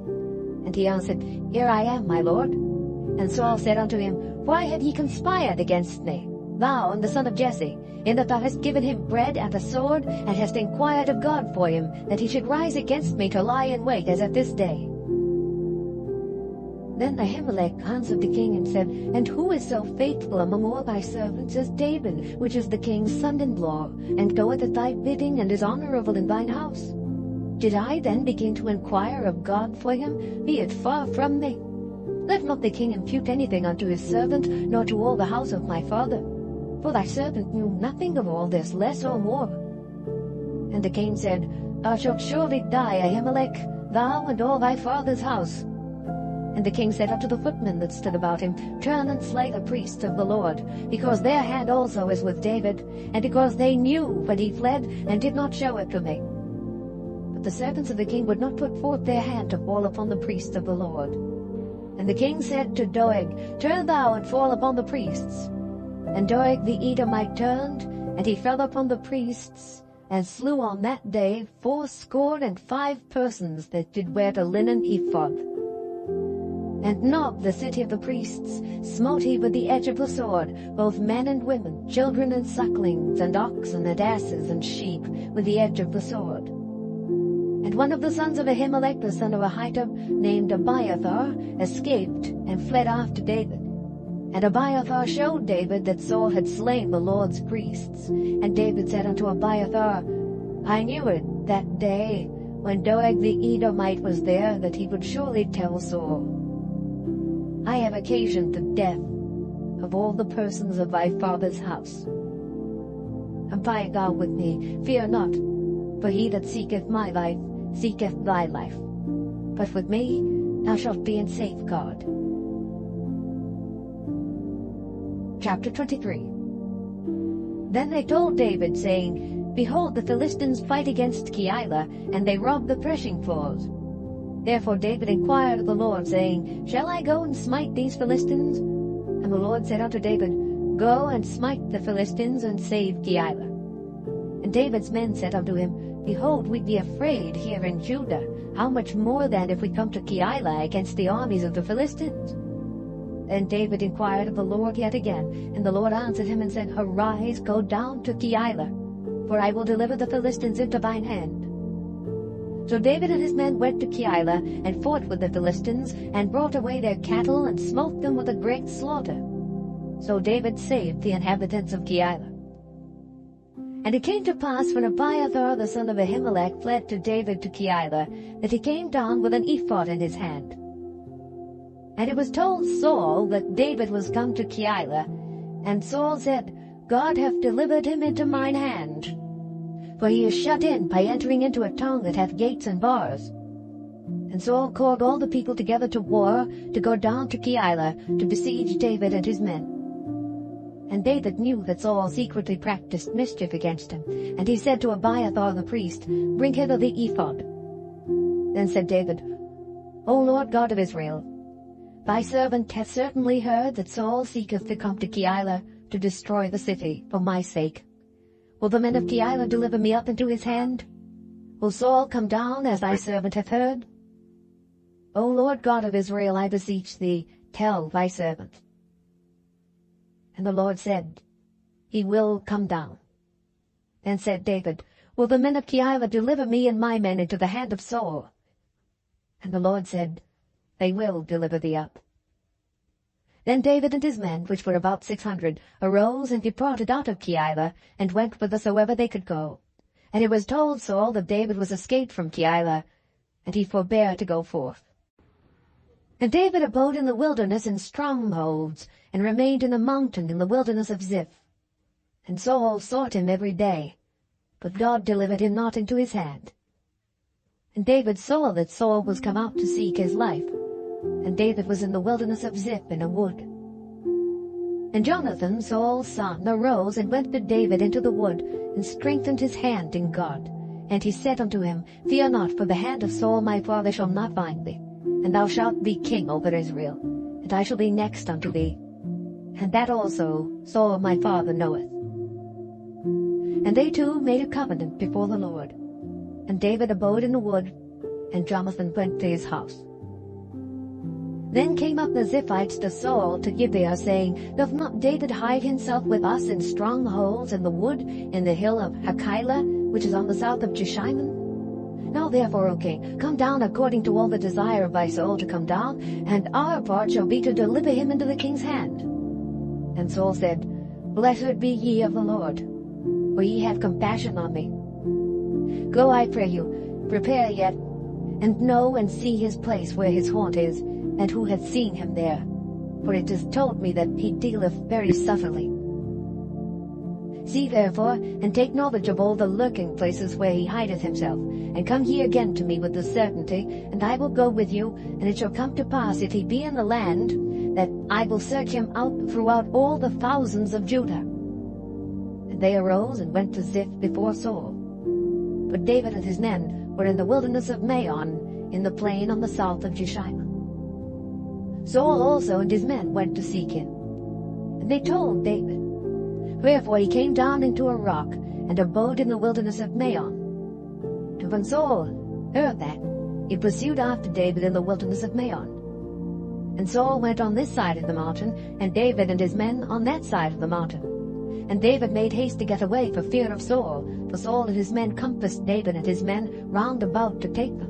And he answered, Here I am, my lord. And Saul said unto him, Why have ye conspired against me, thou and the son of Jesse, in that thou hast given him bread and a sword, and hast inquired of God for him, that he should rise against me to lie in wait, as at this day? Then Ahimelech answered the king and said, And who is so faithful among all thy servants as David, which is the king's son-in-law, and goeth at thy bidding, and is honorable in thine house? Did I then begin to inquire of God for him? Be it far from me. Let not the king impute anything unto his servant, nor to all the house of my father. For thy servant knew nothing of all this, less or more. And the king said, Thou shalt surely die, Ahimelech, thou and all thy father's house. And the king said unto the footmen that stood about him, Turn and slay the priests of the Lord, because their hand also is with David, and because they knew when he fled, and did not show it to me. But the servants of the king would not put forth their hand to fall upon the priests of the Lord. And the king said to Doeg, Turn thou and fall upon the priests. And Doeg the Edomite turned, and he fell upon the priests, and slew on that day 75 persons that did wear the linen ephod. And Nob, the city of the priests, smote he with the edge of the sword, both men and women, children and sucklings, and oxen and asses and sheep, with the edge of the sword. And one of the sons of Ahimelech, the son of Ahitub, named Abiathar, escaped and fled after David. And Abiathar showed David that Saul had slain the Lord's priests. And David said unto Abiathar, I knew it, that day, when Doeg the Edomite was there, that he would surely tell Saul, I have occasioned the death of all the persons of thy father's house. Abide thou with me, fear not, for he that seeketh my life seeketh thy life. But with me thou shalt be in safeguard. Chapter 23. Then they told David, saying, Behold, the Philistines fight against Keilah, and they rob the threshing floors. Therefore David inquired of the Lord, saying, Shall I go and smite these Philistines? And the Lord said unto David, Go and smite the Philistines, and save Keilah. And David's men said unto him, Behold, we be afraid here in Judah. How much more then if we come to Keilah against the armies of the Philistines? And David inquired of the Lord yet again, and the Lord answered him and said, Arise, go down to Keilah, for I will deliver the Philistines into thine hand. So David and his men went to Keilah, and fought with the Philistines, and brought away their cattle, and smote them with a great slaughter. So David saved the inhabitants of Keilah. And it came to pass, when Abiathar the son of Ahimelech fled to David to Keilah, that he came down with an ephod in his hand. And it was told Saul that David was come to Keilah, and Saul said, God hath delivered him into mine hand, for he is shut in by entering into a town that hath gates and bars. And Saul called all the people together to war, to go down to Keilah, to besiege David and his men. And David knew that Saul secretly practiced mischief against him, and he said to Abiathar the priest, Bring hither the ephod. Then said David, O Lord God of Israel, thy servant hath certainly heard that Saul seeketh to come to Keilah to destroy the city for my sake. Will the men of Keilah deliver me up into his hand? Will Saul come down as thy servant hath heard? O Lord God of Israel, I beseech thee, tell thy servant. And the Lord said, He will come down. Then said David, Will the men of Keilah deliver me and my men into the hand of Saul? And the Lord said, They will deliver thee up. Then David and his men, which were about 600, arose and departed out of Keilah, and went whithersoever they could go. And it was told Saul that David was escaped from Keilah, and he forbare to go forth. And David abode in the wilderness in strongholds, and remained in a mountain in the wilderness of Ziph. And Saul sought him every day, but God delivered him not into his hand. And David saw that Saul was come out to seek his life, and David was in the wilderness of Ziph in a wood. And Jonathan, Saul's son, arose and went to David into the wood, and strengthened his hand in God. And he said unto him, Fear not, for the hand of Saul my father shall not find thee, and thou shalt be king over Israel, and I shall be next unto thee. And that also Saul my father knoweth. And they two made a covenant before the Lord. And David abode in the wood, and Jonathan went to his house. Then came up the Ziphites to Saul to Gibeah, saying, Doth not David hide himself with us in strongholds in the wood, in the hill of Hachilah, which is on the south of Jeshimon? Now therefore, O king, come down according to all the desire of thy soul to come down, and our part shall be to deliver him into the king's hand. And Saul said, Blessed be ye of the Lord, for ye have compassion on me. Go, I pray you, prepare yet, and know and see his place where his haunt is, and who hath seen him there. For it is told me that he dealeth very subtly. See therefore, and take knowledge of all the lurking places where he hideth himself, and come ye again to me with the certainty, and I will go with you, and it shall come to pass, if he be in the land, that I will search him out throughout all the thousands of Judah. And they arose and went to Ziph before Saul. But David and his men were in the wilderness of Maon, in the plain on the south of Jeshimon. Saul also and his men went to seek him. And they told David. Wherefore he came down into a rock, and abode in the wilderness of Maon. And when Saul heard that, he pursued after David in the wilderness of Maon. And Saul went on this side of the mountain, and David and his men on that side of the mountain. And David made haste to get away for fear of Saul, for Saul and his men compassed David and his men round about to take them.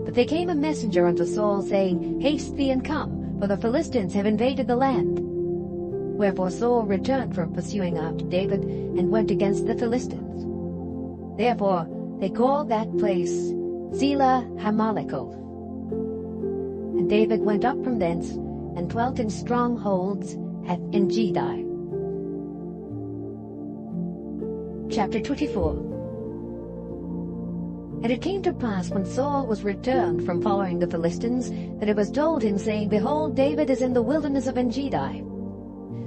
But there came a messenger unto Saul, saying, Haste thee and come, for the Philistines have invaded the land. Wherefore Saul returned from pursuing after David, and went against the Philistines. Therefore They called that place Zelah Hamaleketh. And David went up from thence, and dwelt in strongholds at Engedi. Chapter 24. And it came to pass, when Saul was returned from following the Philistines, that it was told him, saying, Behold, David is in the wilderness of Engedi.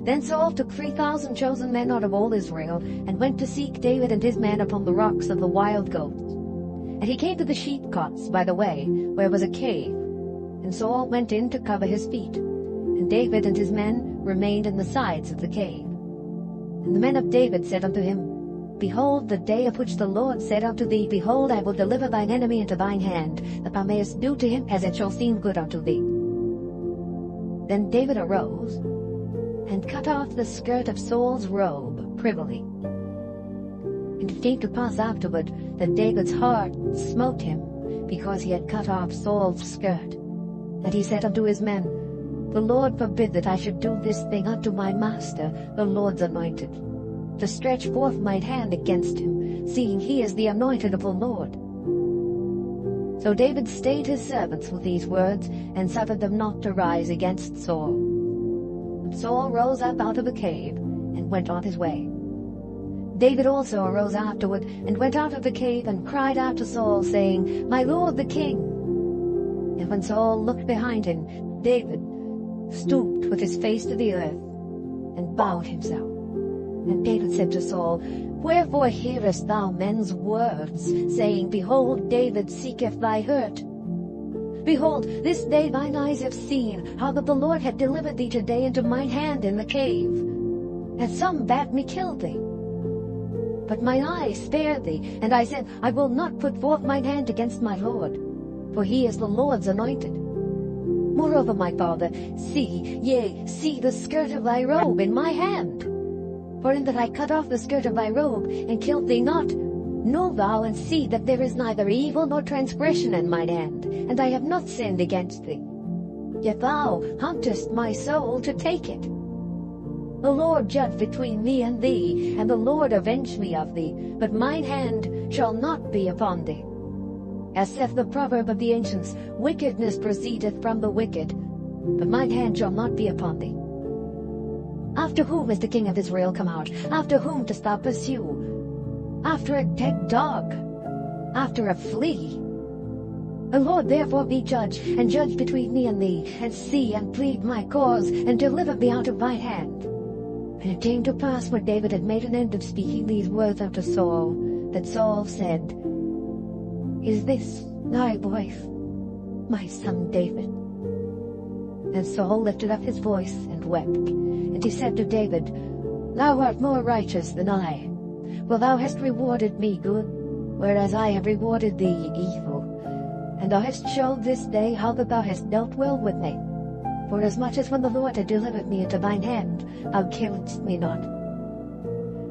Then Saul took 3,000 chosen men out of all Israel, and went to seek David and his men upon the rocks of the wild goats. And he came to the sheepcotes by the way, where was a cave. And Saul went in to cover his feet. And David and his men remained in the sides of the cave. And the men of David said unto him, Behold, the day of which the Lord said unto thee, Behold, I will deliver thine enemy into thine hand, that thou mayest do to him as it shall seem good unto thee. Then David arose, and cut off the skirt of Saul's robe privily. And it came to pass afterward that David's heart smote him, because he had cut off Saul's skirt. And he said unto his men, The Lord forbid that I should do this thing unto my master, the Lord's anointed, to stretch forth mine hand against him, seeing he is the anointed of the Lord. So David stayed his servants with these words, and suffered them not to rise against Saul. And Saul rose up out of the cave, and went on his way. David also arose afterward, and went out of the cave, and cried out to Saul, saying, My lord the king. And when Saul looked behind him, David stooped with his face to the earth, and bowed himself. And David said to Saul, Wherefore hearest thou men's words, saying, Behold, David seeketh thy hurt? Behold, this day thine eyes have seen how that the Lord had delivered thee today into mine hand in the cave. And some bade me kill thee. But mine eyes spared thee, and I said, I will not put forth mine hand against my Lord, for he is the Lord's anointed. Moreover, my father, see the skirt of thy robe in my hand. For in that I cut off the skirt of thy robe, and killed thee not, know thou and see that there is neither evil nor transgression in mine hand, and I have not sinned against thee. Yet thou huntest my soul to take it. The Lord judge between me and thee, and the Lord avenge me of thee, but mine hand shall not be upon thee. As saith the proverb of the ancients, Wickedness proceedeth from the wicked, but mine hand shall not be upon thee. After whom is the king of Israel come out? After whom dost thou pursue? After a dead dog? After a flea? The Lord therefore be judge, and judge between me and thee, and see and plead my cause, and deliver me out of mine hand. And it came to pass, when David had made an end of speaking these words unto Saul, that Saul said, Is this thy voice, my son David? And Saul lifted up his voice and wept. And he said to David, Thou art more righteous than I, for thou hast rewarded me good, whereas I have rewarded thee evil. And thou hast showed this day how that thou hast dealt well with me. Forasmuch as when the Lord had delivered me into thine hand, thou killedst me not.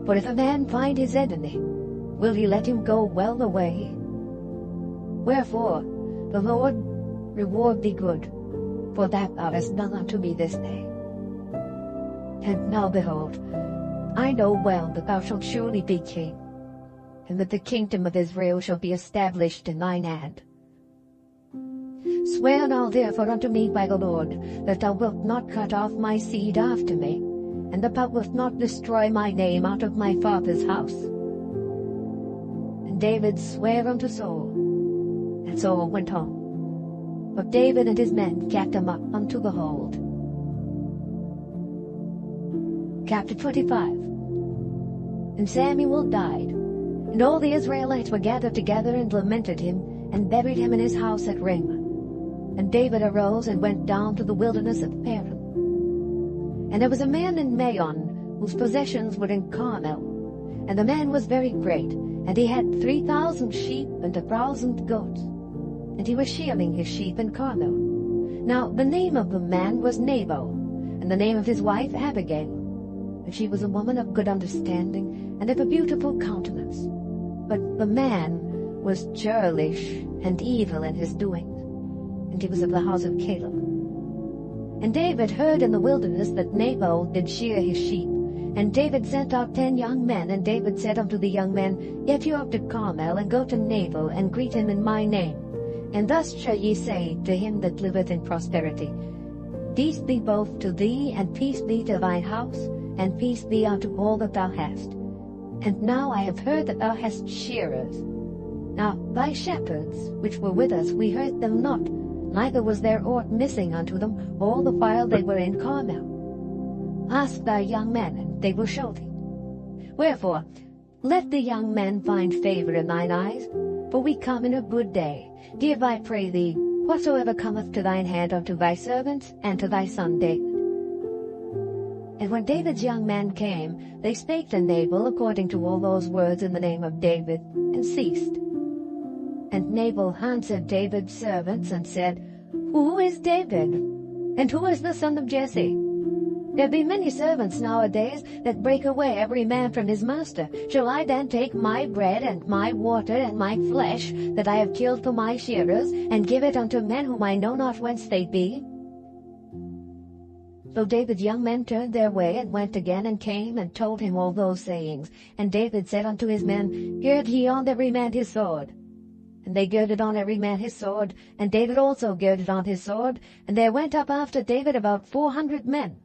For if a man find his enemy, will he let him go well away? Wherefore the Lord reward thee good, for that thou hast done unto me this day. And now behold, I know well that thou shalt surely be king, and that the kingdom of Israel shall be established in thine hand. Swear now therefore unto me by the Lord, that thou wilt not cut off my seed after me, and that thou wilt not destroy my name out of my father's house. And David sware unto Saul, and Saul went home. But David and his men carried him up unto the hold. Chapter 25. And Samuel died, and all the Israelites were gathered together and lamented him, and buried him in his house at Ramah. And David arose and went down to the wilderness of Paran. And there was a man in Maon, whose possessions were in Carmel. And the man was very great, and he had 3,000 sheep and 1,000 goats. And he was shearing his sheep in Carmel. Now the name of the man was Nabal, and the name of his wife Abigail. And she was a woman of good understanding, and of a beautiful countenance. But the man was churlish and evil in his doings, and he was of the house of Caleb. And David heard in the wilderness that Nabal did shear his sheep, And David sent out 10 young men, and David said unto the young men, Get you up to Carmel, and go to Nabal, and greet him in my name. And thus shall ye say to him that liveth in prosperity, Peace be both to thee, and peace be to thine house, and peace be unto all that thou hast. And now I have heard that thou hast shearers. Now thy shepherds, which were with us, we heard them not, neither was there aught missing unto them all the while they were in Carmel. Ask thy young men, and they will show thee. Wherefore, let the young men find favor in thine eyes, for we come in a good day. Give, I pray thee, whatsoever cometh to thine hand unto thy servants and to thy son David. And when David's young men came, they spake to Nabal according to all those words in the name of David, and ceased. And Nabal answered David's servants, and said, Who is David? And who is the son of Jesse? There be many servants nowadays that break away every man from his master. Shall I then take my bread and my water and my flesh that I have killed for my shearers, and give it unto men whom I know not whence they be? So David's young men turned their way, and went again, and came, and told him all those sayings. And David said unto his men, Gird ye on every man his sword. And they girded on every man his sword, and David also girded on his sword. And there went up after David about 400 men,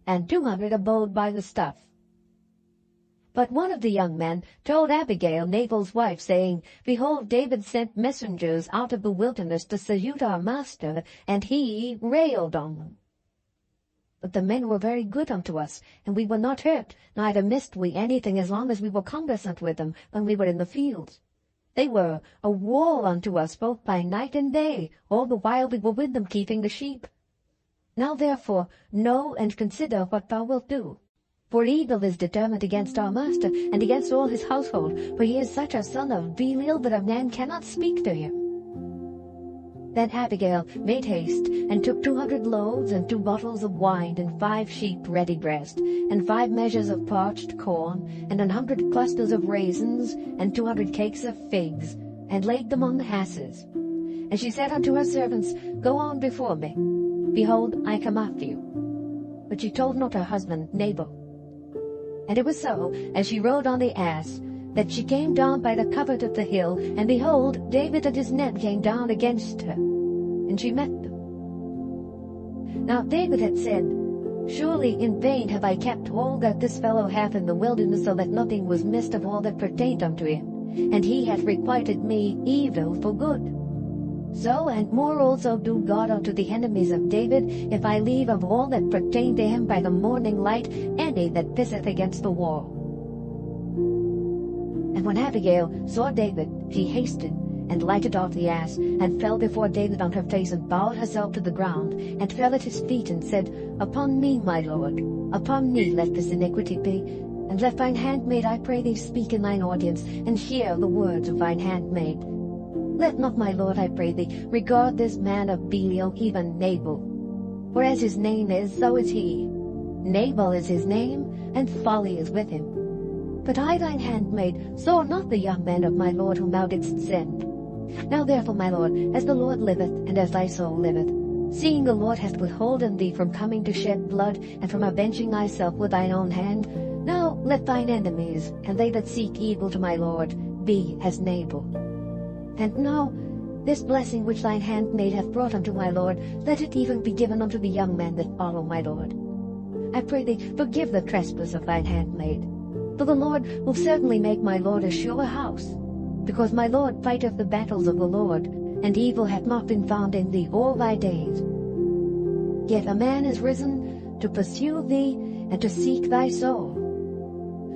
and 200 abode by the stuff. But one of the young men told Abigail, Nabal's wife, saying, Behold, David sent messengers out of the wilderness to salute our master, and he railed on them. But the men were very good unto us, and we were not hurt, neither missed we anything as long as we were conversant with them when we were in the fields. They were a wall unto us both by night and day, all the while we were with them keeping the sheep. Now therefore know and consider what thou wilt do. For evil is determined against our master, and against all his household, for he is such a son of Belial that a man cannot speak to him. Then Abigail made haste, and took 200 loaves, and 2 bottles of wine, and 5 sheep ready dressed, and 5 measures of parched corn, and 100 clusters of raisins, and 200 cakes of figs, and laid them on the asses. And she said unto her servants, Go on before me. Behold, I come after you. But she told not her husband Nabal. And it was so, as she rode on the ass, that she came down by the covert of the hill, and behold, David and his men came down against her, and she met them. Now David had said, Surely in vain have I kept all that this fellow hath in the wilderness, so that nothing was missed of all that pertained unto him, and he hath requited me evil for good. So and more also do God unto the enemies of David, if I leave of all that pertain to him by the morning light any that pisseth against the wall. And when Abigail saw David, she hasted, and lighted off the ass, and fell before David on her face, and bowed herself to the ground, and fell at his feet, and said, Upon me, my lord, upon me let this iniquity be, and let thine handmaid, I pray thee, speak in thine audience, and hear the words of thine handmaid. Let not, my lord, I pray thee, regard this man of Belial, even Nabal. For as his name is, so is he. Nabal is his name, and folly is with him. But I, thine handmaid, saw not the young men of my lord whom thou didst send. Now therefore, my lord, as the Lord liveth, and as thy soul liveth, seeing the Lord hath withholden thee from coming to shed blood, and from avenging thyself with thine own hand, now let thine enemies, and they that seek evil to my lord, be as Nabal. And now this blessing which thine handmaid hath brought unto my lord, let it even be given unto the young men that follow my lord. I pray thee, forgive the trespass of thine handmaid. For the Lord will certainly make my lord a sure house, because my lord fighteth the battles of the Lord, and evil hath not been found in thee all thy days. Yet a man is risen to pursue thee, and to seek thy soul.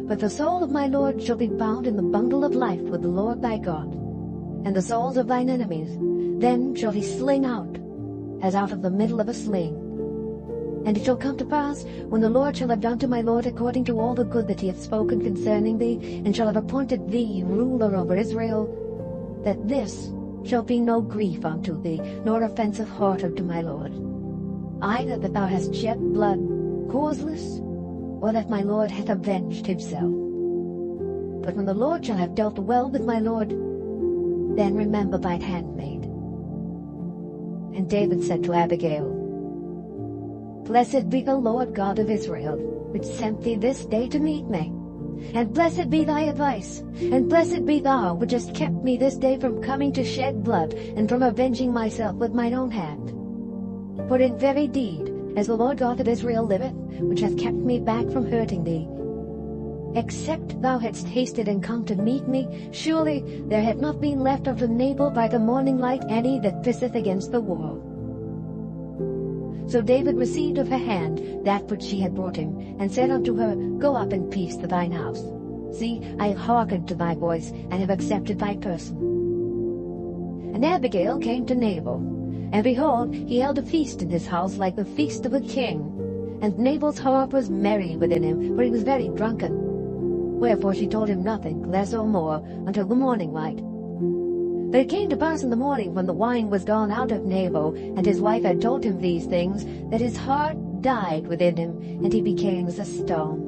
But the soul of my lord shall be bound in the bundle of life with the Lord thy God, and the souls of thine enemies then shall he sling out, as out of the middle of a sling. And it shall come to pass, when the Lord shall have done to my lord according to all the good that he hath spoken concerning thee, and shall have appointed thee ruler over Israel, that this shall be no grief unto thee, nor offense of heart unto my lord, either that thou hast shed blood causeless, or that my lord hath avenged himself. But when the Lord shall have dealt well with my lord, then remember thine handmaid. And David said to Abigail, Blessed be the Lord God of Israel, which sent thee this day to meet me. And blessed be thy advice, and blessed be thou, which hast kept me this day from coming to shed blood, and from avenging myself with mine own hand. For in very deed, as the Lord God of Israel liveth, which hath kept me back from hurting thee, except thou hadst hasted and come to meet me, surely there had not been left unto Nabal by the morning light any that pisseth against the wall. So David received of her hand that which she had brought him, and said unto her, Go up in peace to thine house. See, I have hearkened to thy voice, and have accepted thy person. And Abigail came to Nabal, and behold, he held a feast in his house like the feast of a king. And Nabal's heart was merry within him, for he was very drunken. Wherefore she told him nothing, less or more, until the morning light. But it came to pass in the morning, when the wine was gone out of Nabal, and his wife had told him these things, that his heart died within him, and he became as a stone.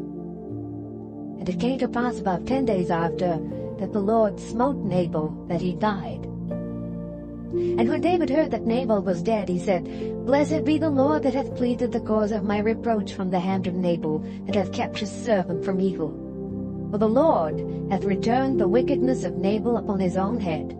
And it came to pass about 10 days after, that the Lord smote Nabal, that he died. And when David heard that Nabal was dead, he said, Blessed be the Lord that hath pleaded the cause of my reproach from the hand of Nabal, and hath kept his servant from evil. For the Lord hath returned the wickedness of Nabal upon his own head.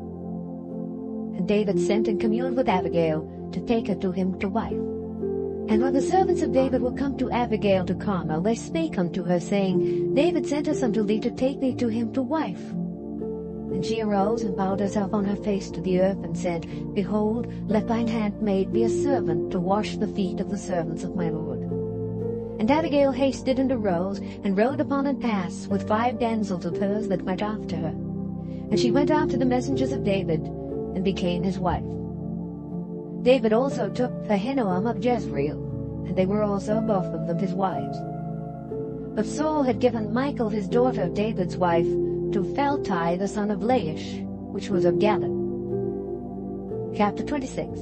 And David sent and communed with Abigail, to take her to him to wife. And when the servants of David were come to Abigail to Carmel, they spake unto her, saying, David sent us unto thee to take thee to him to wife. And she arose and bowed herself on her face to the earth, and said, Behold, let thine handmaid be a servant to wash the feet of the servants of my lord. And Abigail hasted and arose, and rode upon an ass with 5 damsels of hers that went after her. And she went after the messengers of David, and became his wife. David also took Ahinoam of Jezreel, and they were also both of them his wives. But Saul had given Michal his daughter, David's wife, to Phalti the son of Laish, which was of Galim. Chapter 26.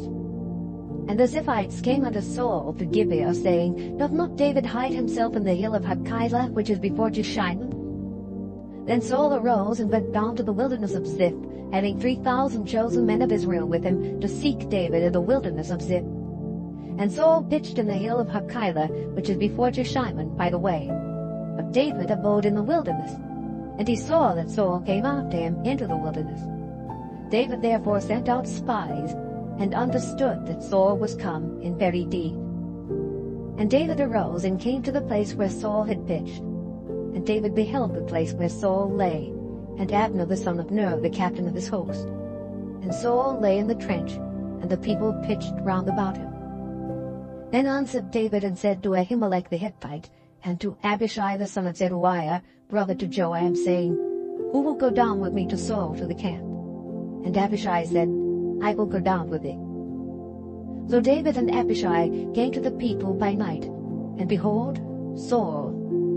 And the Ziphites came unto Saul to Gibeah, saying, Doth not David hide himself in the hill of Hachilah, which is before Jeshimon? Then Saul arose and went down to the wilderness of Ziph, having 3,000 chosen men of Israel with him, to seek David in the wilderness of Ziph. And Saul pitched in the hill of Hachilah, which is before Jeshimon, by the way. But David abode in the wilderness. And he saw that Saul came after him into the wilderness. David therefore sent out spies, and understood that Saul was come in very deed. And David arose and came to the place where Saul had pitched. And David beheld the place where Saul lay, and Abner the son of Ner, the captain of his host. And Saul lay in the trench, and the people pitched round about him. Then answered David and said to Ahimelech the Hittite, and to Abishai the son of Zeruiah, brother to Joab, saying, Who will go down with me to Saul to the camp? And Abishai said, I will go down with thee. So David and Abishai came to the people by night, and behold, Saul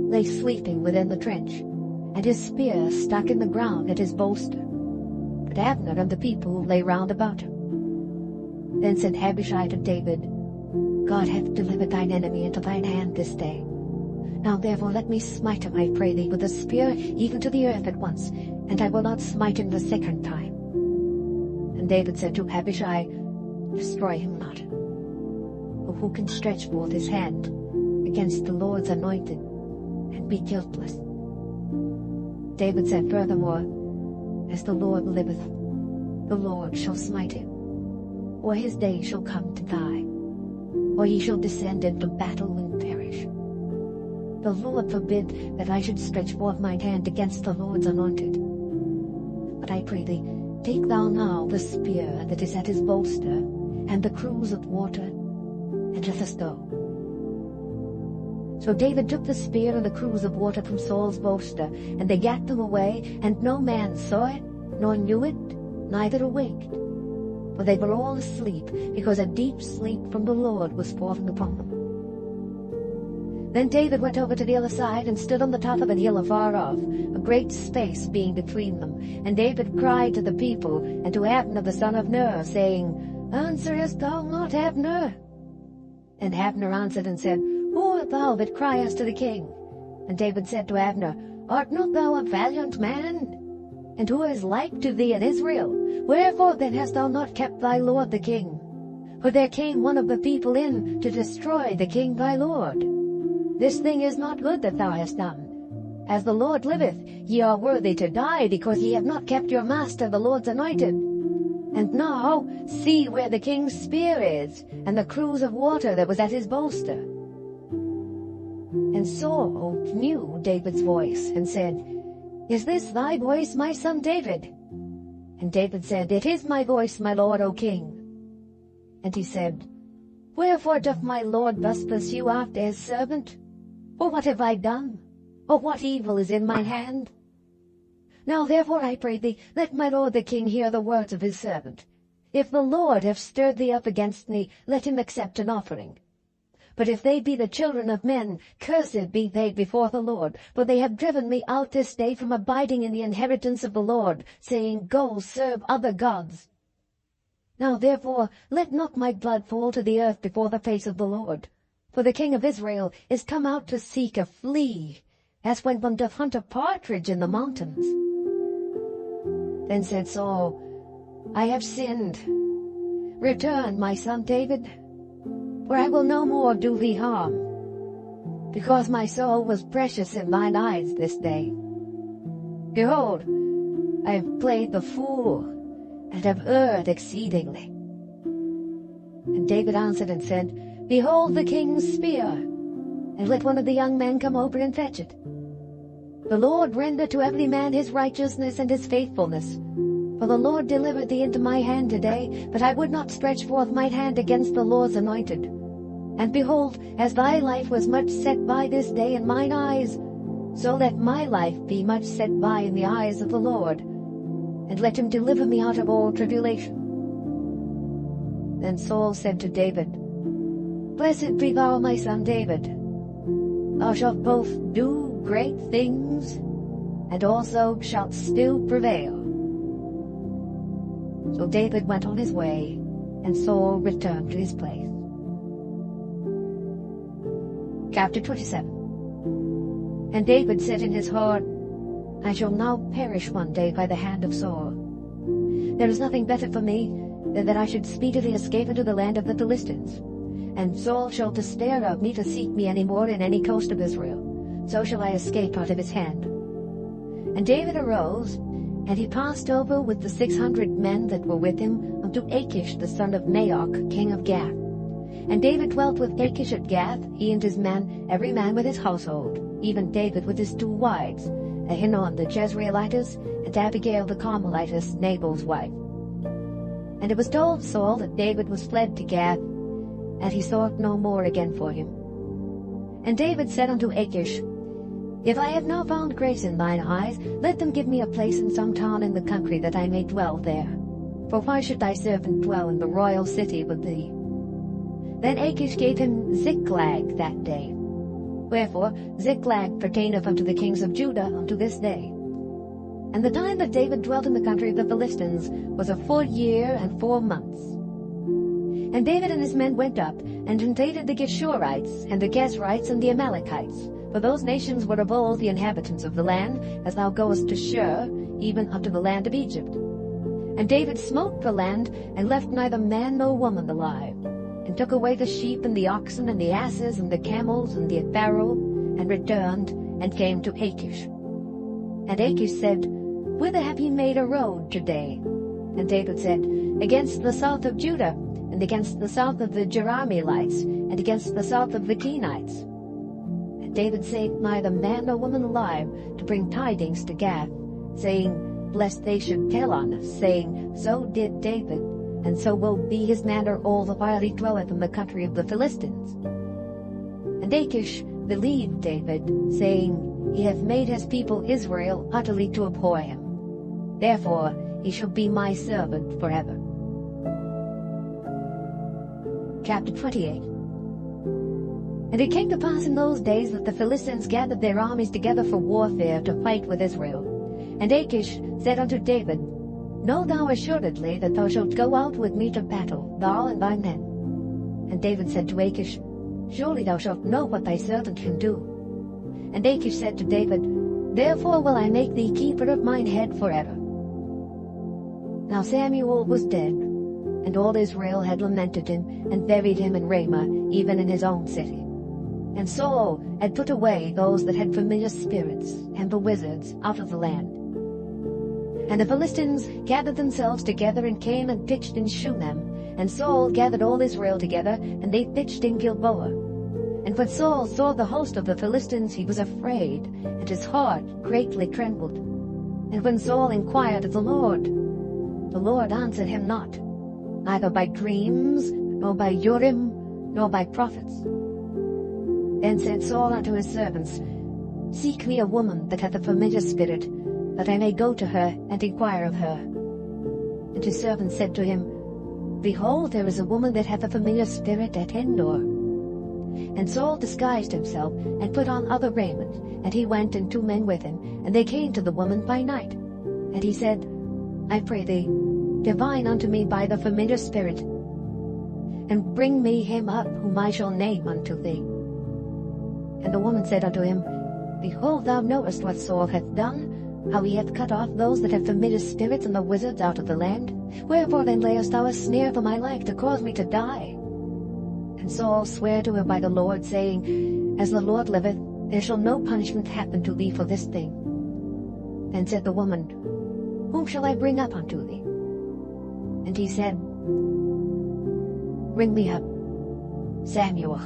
lay sleeping within the trench, and his spear stuck in the ground at his bolster. But Abner and the people lay round about him. Then said Abishai to David, God hath delivered thine enemy into thine hand this day. Now therefore let me smite him, I pray thee, with a spear even to the earth at once, and I will not smite him the second time. And David said to Abishai, Destroy him not. For who can stretch forth his hand against the Lord's anointed, and be guiltless? David said furthermore, As the Lord liveth, the Lord shall smite him, or his day shall come to die, or he shall descend into battle and perish. The Lord forbid that I should stretch forth mine hand against the Lord's anointed. But I pray thee, take thou now the spear that is at his bolster, and the cruse of water, and let us go. So David took the spear and the cruse of water from Saul's bolster, and they gat them away, and no man saw it, nor knew it, neither awaked. For they were all asleep, because a deep sleep from the Lord was falling upon them. Then David went over to the other side, and stood on the top of an hill afar off, a great space being between them. And David cried to the people, and to Abner the son of Ner, saying, Answerest thou not, Abner? And Abner answered and said, Who art thou that criest to the king? And David said to Abner, Art not thou a valiant man? And who is like to thee in Israel? Wherefore then hast thou not kept thy lord the king? For there came one of the people in to destroy the king thy lord. This thing is not good that thou hast done. As the Lord liveth, ye are worthy to die, because ye have not kept your master the Lord's anointed. And now see where the king's spear is, and the cruse of water that was at his bolster. And Saul knew David's voice, and said, Is this thy voice, my son David? And David said, It is my voice, my lord, O king. And he said, Wherefore doth my lord thus pursue after his servant? For what have I done? Or what evil is in mine hand? Now therefore I pray thee, let my lord the king hear the words of his servant. If the Lord have stirred thee up against me, let him accept an offering. But if they be the children of men, cursed be they before the Lord, for they have driven me out this day from abiding in the inheritance of the Lord, saying, Go, serve other gods. Now therefore let not my blood fall to the earth before the face of the Lord. For the king of Israel is come out to seek a flea, as when one doth hunt a partridge in the mountains. Then said Saul, I have sinned. Return, my son David, for I will no more do thee harm, because my soul was precious in thine eyes this day. Behold, I have played the fool, and have erred exceedingly. And David answered and said, Behold the king's spear, and let one of the young men come over and fetch it. The Lord render to every man his righteousness and his faithfulness. For the Lord delivered thee into my hand today, but I would not stretch forth mine hand against the Lord's anointed. And behold, as thy life was much set by this day in mine eyes, so let my life be much set by in the eyes of the Lord, and let him deliver me out of all tribulation. Then Saul said to David, Blessed be thou, my son David. Thou shalt both do great things, and also shalt still prevail. So David went on his way, and Saul returned to his place. Chapter 27. And David said in his heart, I shall now perish one day by the hand of Saul. There is nothing better for me than that I should speedily escape into the land of the Philistines. And Saul shall despair of me to seek me any more in any coast of Israel. So shall I escape out of his hand. And David arose, and he passed over with the 600 men that were with him unto Achish the son of Maoch, king of Gath. And David dwelt with Achish at Gath, he and his men, every man with his household, even David with his 2 wives, Ahinoam the Jezreelitess, and Abigail the Carmelitess, Nabal's wife. And it was told Saul that David was fled to Gath, and he sought no more again for him. And David said unto Achish, If I have now found grace in thine eyes, let them give me a place in some town in the country, that I may dwell there. For why should thy servant dwell in the royal city with thee? Then Achish gave him Ziklag that day. Wherefore Ziklag pertaineth unto the kings of Judah unto this day. And the time that David dwelt in the country of the Philistines was a full year and 4 months. And David and his men went up, and invaded the Geshurites, and the Gezrites, and the Amalekites. For those nations were of old the inhabitants of the land, as thou goest to Shur, even unto the land of Egypt. And David smote the land, and left neither man nor woman alive, and took away the sheep, and the oxen, and the asses, and the camels, and the apparel, and returned, and came to Achish. And Achish said, Whither have ye made a road today? And David said, Against the south of Judah, and against the south of the Jerahmeelites, and against the south of the Kenites. And David saved neither man nor woman alive, to bring tidings to Gath, saying, Lest they should tell on us, saying, So did David, and so will be his manner all the while he dwelleth in the country of the Philistines. And Achish believed David, saying, He hath made his people Israel utterly to abhor him. Therefore he shall be my servant forever. Chapter 28. And it came to pass in those days that the Philistines gathered their armies together for warfare to fight with Israel. And Achish said unto David, Know thou assuredly that thou shalt go out with me to battle, thou and thy men. And David said to Achish, Surely thou shalt know what thy servant can do. And Achish said to David, Therefore will I make thee keeper of mine head forever. Now Samuel was dead, And all Israel had lamented him, and buried him in Ramah, even in his own city. And Saul had put away those that had familiar spirits, and the wizards, out of the land. And the Philistines gathered themselves together, and came and pitched in Shunem. And Saul gathered all Israel together, and they pitched in Gilboa. And when Saul saw the host of the Philistines, he was afraid, and his heart greatly trembled. And when Saul inquired of the Lord answered him not, neither by dreams, nor by Urim, nor by prophets. Then said Saul unto his servants, Seek me a woman that hath a familiar spirit, that I may go to her and inquire of her. And his servants said to him, Behold, there is a woman that hath a familiar spirit at Endor. And Saul disguised himself, and put on other raiment, and he went and 2 men with him, and they came to the woman by night. And he said, I pray thee, divine unto me by the familiar spirit, and bring me him up whom I shall name unto thee. And the woman said unto him, Behold, thou knowest what Saul hath done, how he hath cut off those that have familiar spirits and the wizards out of the land. Wherefore then layest thou a snare for my life, to cause me to die? And Saul sware to her by the Lord, saying, As the Lord liveth, there shall no punishment happen to thee for this thing. Then said the woman, Whom shall I bring up unto thee? And he said, Bring me up Samuel.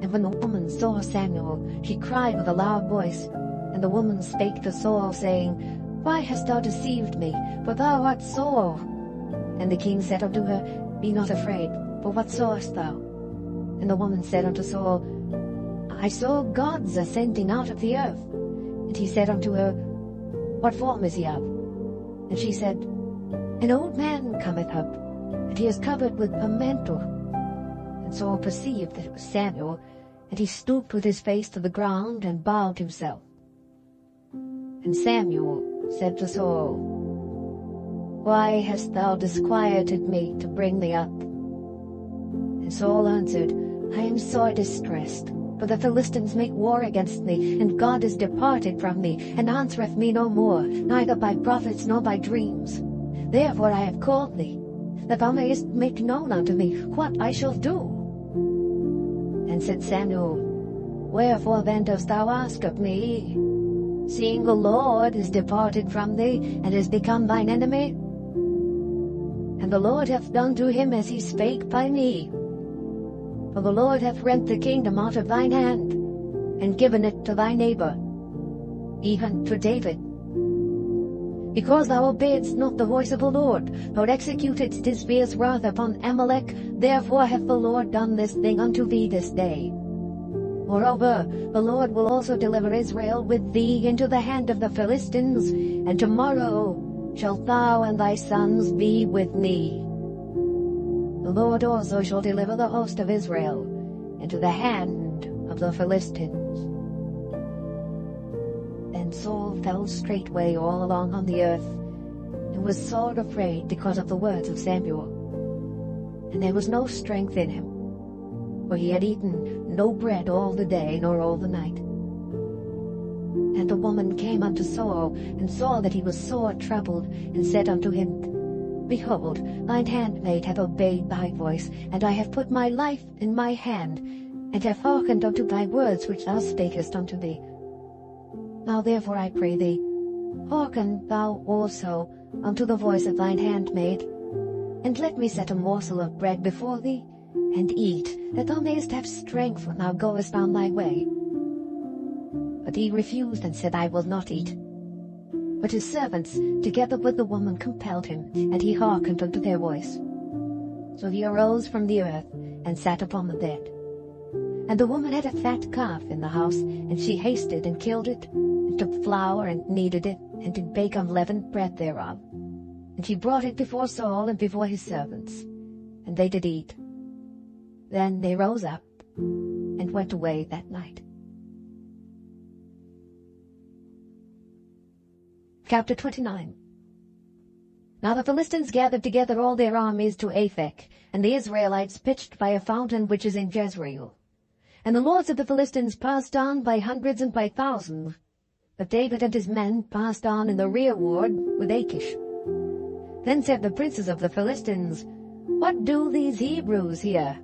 And when the woman saw Samuel, she cried with a loud voice. And the woman spake to Saul, saying, Why hast thou deceived me? For thou art Saul. And the king said unto her, Be not afraid, for what sawest thou? And the woman said unto Saul, I saw gods ascending out of the earth. And he said unto her, What form is he of? And she said, An old man cometh up, and he is covered with a mantle. And Saul perceived that it was Samuel, and he stooped with his face to the ground, and bowed himself. And Samuel said to Saul, Why hast thou disquieted me to bring thee up? And Saul answered, I am sore distressed, for the Philistines make war against me, and God is departed from me, and answereth me no more, neither by prophets nor by dreams. Therefore I have called thee, that thou mayest make known unto me what I shall do. And said Samuel, Wherefore then dost thou ask of me, seeing the Lord is departed from thee, and is become thine enemy? And the Lord hath done to him as he spake by me. For the Lord hath rent the kingdom out of thine hand, and given it to thy neighbor, even to David. Because thou obeyedst not the voice of the Lord, nor executedst his fierce wrath upon Amalek, therefore hath the Lord done this thing unto thee this day. Moreover, the Lord will also deliver Israel with thee into the hand of the Philistines, and tomorrow shalt thou and thy sons be with me. The Lord also shall deliver the host of Israel into the hand of the Philistines. Then Saul fell straightway all along on the earth, and was sore afraid because of the words of Samuel. And there was no strength in him, for he had eaten no bread all the day nor all the night. And the woman came unto Saul, and saw that he was sore troubled, and said unto him, Behold, thine handmaid hath obeyed thy voice, and I have put my life in my hand, and have hearkened unto thy words which thou spakest unto me. Now therefore I pray thee, hearken thou also unto the voice of thine handmaid, and let me set a morsel of bread before thee, and eat, that thou mayest have strength when thou goest on thy way. But he refused, and said, I will not eat. But his servants, together with the woman, compelled him, and he hearkened unto their voice. So he arose from the earth, and sat upon the bed. And the woman had a fat calf in the house, and she hasted and killed it, and took flour and kneaded it, and did bake unleavened bread thereof. And she brought it before Saul and before his servants, and they did eat. Then they rose up, and went away that night. Chapter 29. Now the Philistines gathered together all their armies to Aphek, and the Israelites pitched by a fountain which is in Jezreel. And the lords of the Philistines passed on by hundreds and by thousands, but David and his men passed on in the rearward with Achish. Then said the princes of the Philistines, What do these Hebrews here?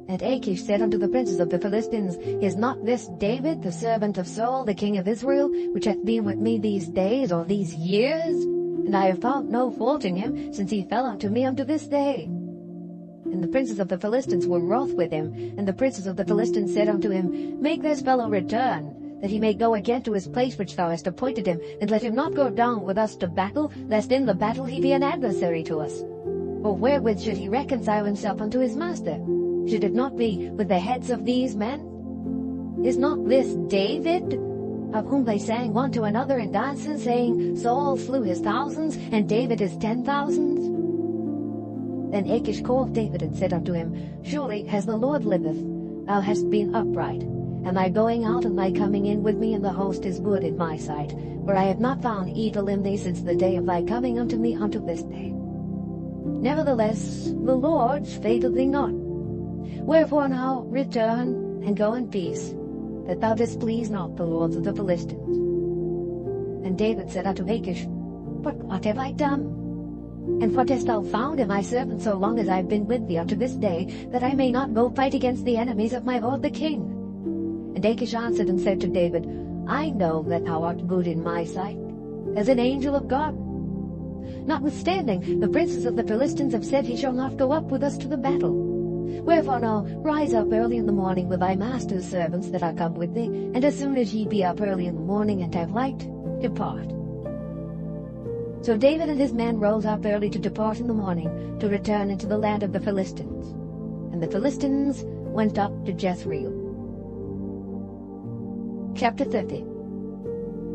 And Achish said unto the princes of the Philistines, Is not this David, the servant of Saul, the king of Israel, which hath been with me these days or these years? And I have found no fault in him, since he fell unto me unto this day. And the princes of the Philistines were wroth with him, and the princes of the Philistines said unto him, Make this fellow return, that he may go again to his place which thou hast appointed him, and let him not go down with us to battle, lest in the battle he be an adversary to us. For wherewith should he reconcile himself unto his master? Should it not be with the heads of these men? Is not this David, of whom they sang one to another in dances, saying, Saul slew his thousands, and David his 10,000s? Then Achish called David and said unto him, Surely, as the Lord liveth, thou hast been upright, and thy going out and thy coming in with me in the host is good in my sight, for I have not found evil in thee since the day of thy coming unto me unto this day. Nevertheless, the Lord faileth thee not. Wherefore now return, and go in peace, that thou displease not the lords of the Philistines. And David said unto Achish, But what have I done? And what hast thou found in my servant so long as I have been with thee unto this day, that I may not go fight against the enemies of my lord the king? And Achish answered and said to David, I know that thou art good in my sight, as an angel of God. Notwithstanding, the princes of the Philistines have said, He shall not go up with us to the battle. Wherefore now rise up early in the morning with thy master's servants that are come with thee, and as soon as ye be up early in the morning and have light, depart. So David and his men rose up early to depart in the morning, to return into the land of the Philistines. And the Philistines went up to Jezreel. Chapter 30.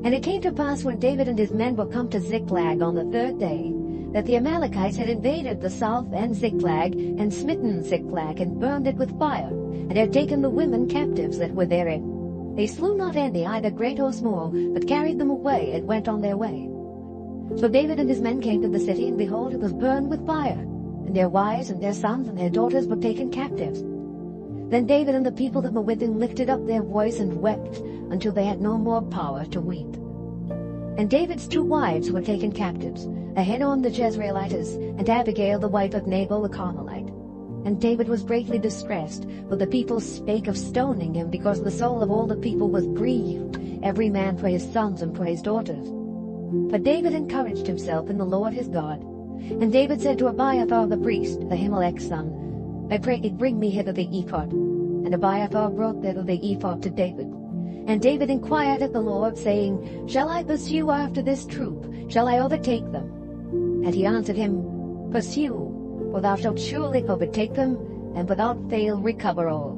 And it came to pass when David and his men were come to Ziklag on the third day, that the Amalekites had invaded the south and Ziklag, and smitten Ziklag, and burned it with fire, and had taken the women captives that were therein. They slew not any, either great or small, but carried them away, and went on their way. So David and his men came to the city, and behold, it was burned with fire, and their wives and their sons and their daughters were taken captives. Then David and the people that were with him lifted up their voice and wept, until they had no more power to weep. And David's 2 wives were taken captives, Ahinoam the Jezreelitess, and Abigail the wife of Nabal the Carmelite. And David was greatly distressed, for the people spake of stoning him, because the soul of all the people was grieved, every man for his sons and for his daughters. But David encouraged himself in the Lord his God. And David said to Abiathar the priest, Ahimelech's son, I pray thee bring me hither the ephod. And Abiathar brought thither the ephod to David. And David inquired at the Lord, saying, Shall I pursue after this troop? Shall I overtake them? And he answered him, Pursue, for thou shalt surely overtake them, and without fail recover all.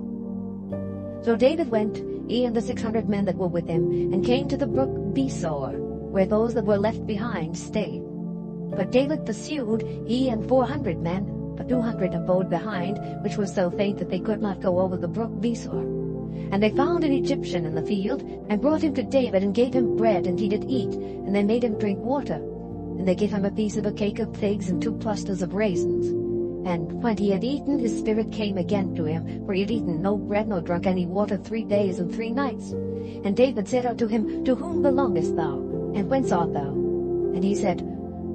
So David went, he and the 600 men that were with him, and came to the brook Besor, where those that were left behind stayed. But David pursued, he and 400 men, but 200 abode behind, which was so faint that they could not go over the brook Besor. And they found an Egyptian in the field, and brought him to David, and gave him bread, and he did eat, and they made him drink water. And they gave him a piece of a cake of figs, and 2 clusters of raisins. And when he had eaten, his spirit came again to him, for he had eaten no bread nor drunk any water 3 days and 3 nights. And David said unto him, To whom belongest thou? And whence art thou? And he said,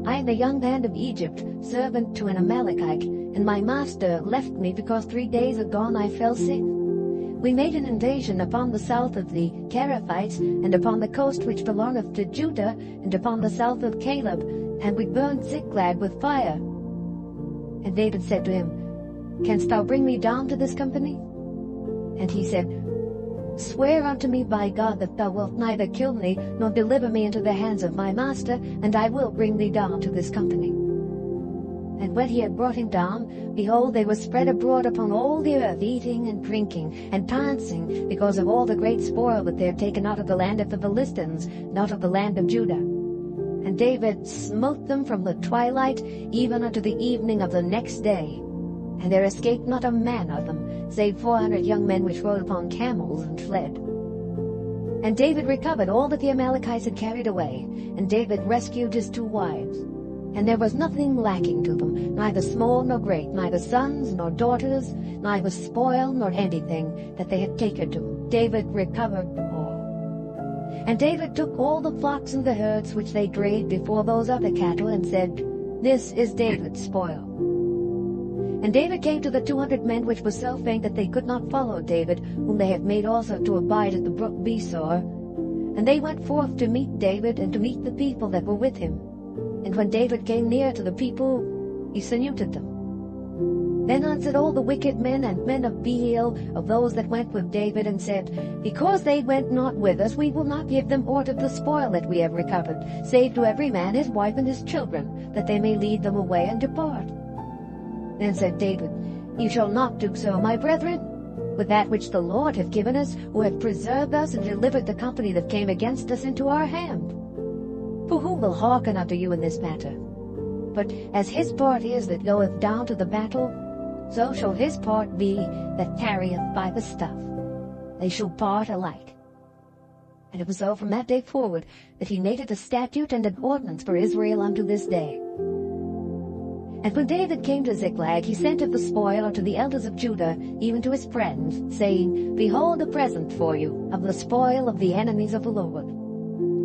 I am the young man of Egypt, servant to an Amalekite, and my master left me because 3 days agone I fell sick. We made an invasion upon the south of the Cherethites, and upon the coast which belongeth to Judah, and upon the south of Caleb, and we burned Ziklag with fire. And David said to him, Canst thou bring me down to this company? And he said, Swear unto me by God that thou wilt neither kill me, nor deliver me into the hands of my master, and I will bring thee down to this company. And when he had brought him down, behold, they were spread abroad upon all the earth, eating and drinking, and dancing, because of all the great spoil that they had taken out of the land of the Philistines, not of the land of Judah. And David smote them from the twilight even unto the evening of the next day. And there escaped not a man of them, save 400 young men which rode upon camels and fled. And David recovered all that the Amalekites had carried away, and David rescued his 2 wives. And there was nothing lacking to them, neither small nor great, neither sons nor daughters, neither spoil nor anything that they had taken to him. David recovered all. And David took all the flocks and the herds which they drave before those other cattle, and said, This is David's spoil. And David came to the 200 men which were so faint that they could not follow David, whom they had made also to abide at the brook Besor. And they went forth to meet David, and to meet the people that were with him. And when David came near to the people, he saluted them. Then answered all the wicked men and men of Belial, of those that went with David, and said, Because they went not with us, we will not give them aught of the spoil that we have recovered, save to every man his wife and his children, that they may lead them away and depart. Then said David, You shall not do so, my brethren, with that which the Lord hath given us, who hath preserved us and delivered the company that came against us into our hand. For who will hearken unto you in this matter? But as his part is that goeth down to the battle, so shall his part be that tarrieth by the stuff. They shall part alike. And it was so from that day forward that he made it a statute and an ordinance for Israel unto this day. And when David came to Ziklag, he sent of the spoil unto the elders of Judah, even to his friends, saying, Behold a present for you of the spoil of the enemies of the Lord.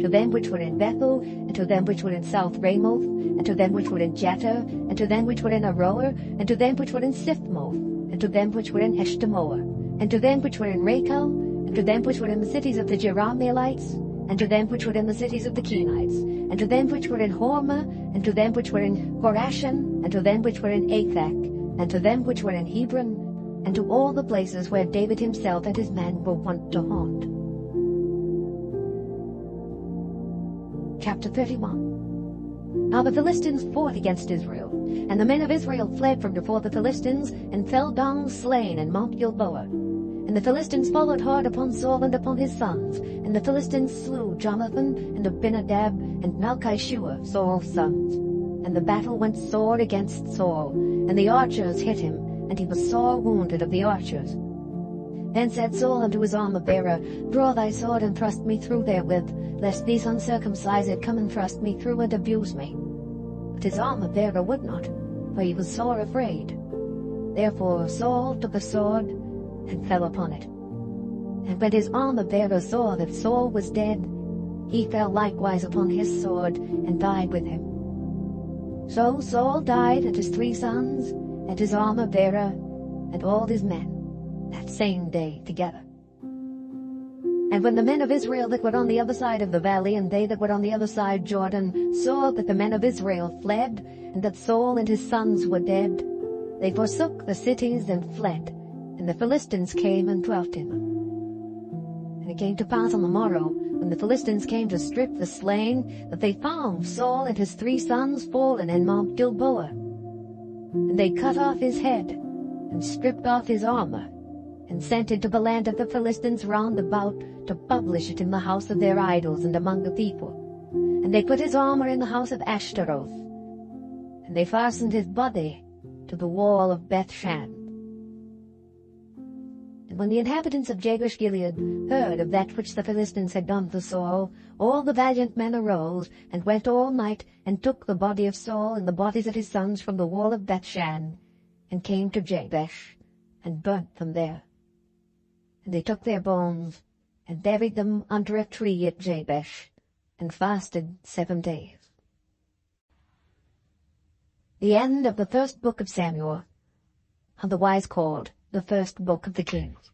To them which were in Bethel, and to them which were in South Ramoth, and to them which were in Jeter, and to them which were in Aroer, and to them which were in Sifmoth, and to them which were in Eshtemoa, and to them which were in Rachel, and to them which were in the cities of the Jerahmeelites, and to them which were in the cities of the Kenites, and to them which were in Hormah, and to them which were in Korashan, and to them which were in Athach, and to them which were in Hebron, and to all the places where David himself and his men were wont to haunt. Chapter 31. Now the Philistines fought against Israel, and the men of Israel fled from before the Philistines, and fell down slain in Mount Gilboa. And the Philistines followed hard upon Saul and upon his sons, and the Philistines slew Jonathan, and Abinadab, and Malchishua, Saul's sons. And the battle went sore against Saul, and the archers hit him, and he was sore wounded of the archers. Then said Saul unto his armor-bearer, Draw thy sword and thrust me through therewith, lest these uncircumcised come and thrust me through and abuse me. But his armor-bearer would not, for he was sore afraid. Therefore Saul took a sword, and fell upon it. And when his armor-bearer saw that Saul was dead, he fell likewise upon his sword, and died with him. So Saul died, and his 3 sons, and his armor-bearer, and all his men, that same day together. And when the men of Israel that were on the other side of the valley, and they that were on the other side Jordan, saw that the men of Israel fled, and that Saul and his sons were dead, they forsook the cities and fled, and the Philistines came and dwelt in them. And it came to pass on the morrow, when the Philistines came to strip the slain, that they found Saul and his 3 sons fallen in Mount Gilboa. And they cut off his head, and stripped off his armor, and sent into the land of the Philistines round about, to publish it in the house of their idols and among the people. And they put his armor in the house of Ashtaroth, and they fastened his body to the wall of Bethshan. And when the inhabitants of Jabesh-Gilead heard of that which the Philistines had done to Saul, all the valiant men arose, and went all night, and took the body of Saul and the bodies of his sons from the wall of Bethshan, and came to Jabesh, and burnt them there. And they took their bones, and buried them under a tree at Jabesh, and fasted 7 days. The end of the first book of Samuel, otherwise called the first book of the Kings.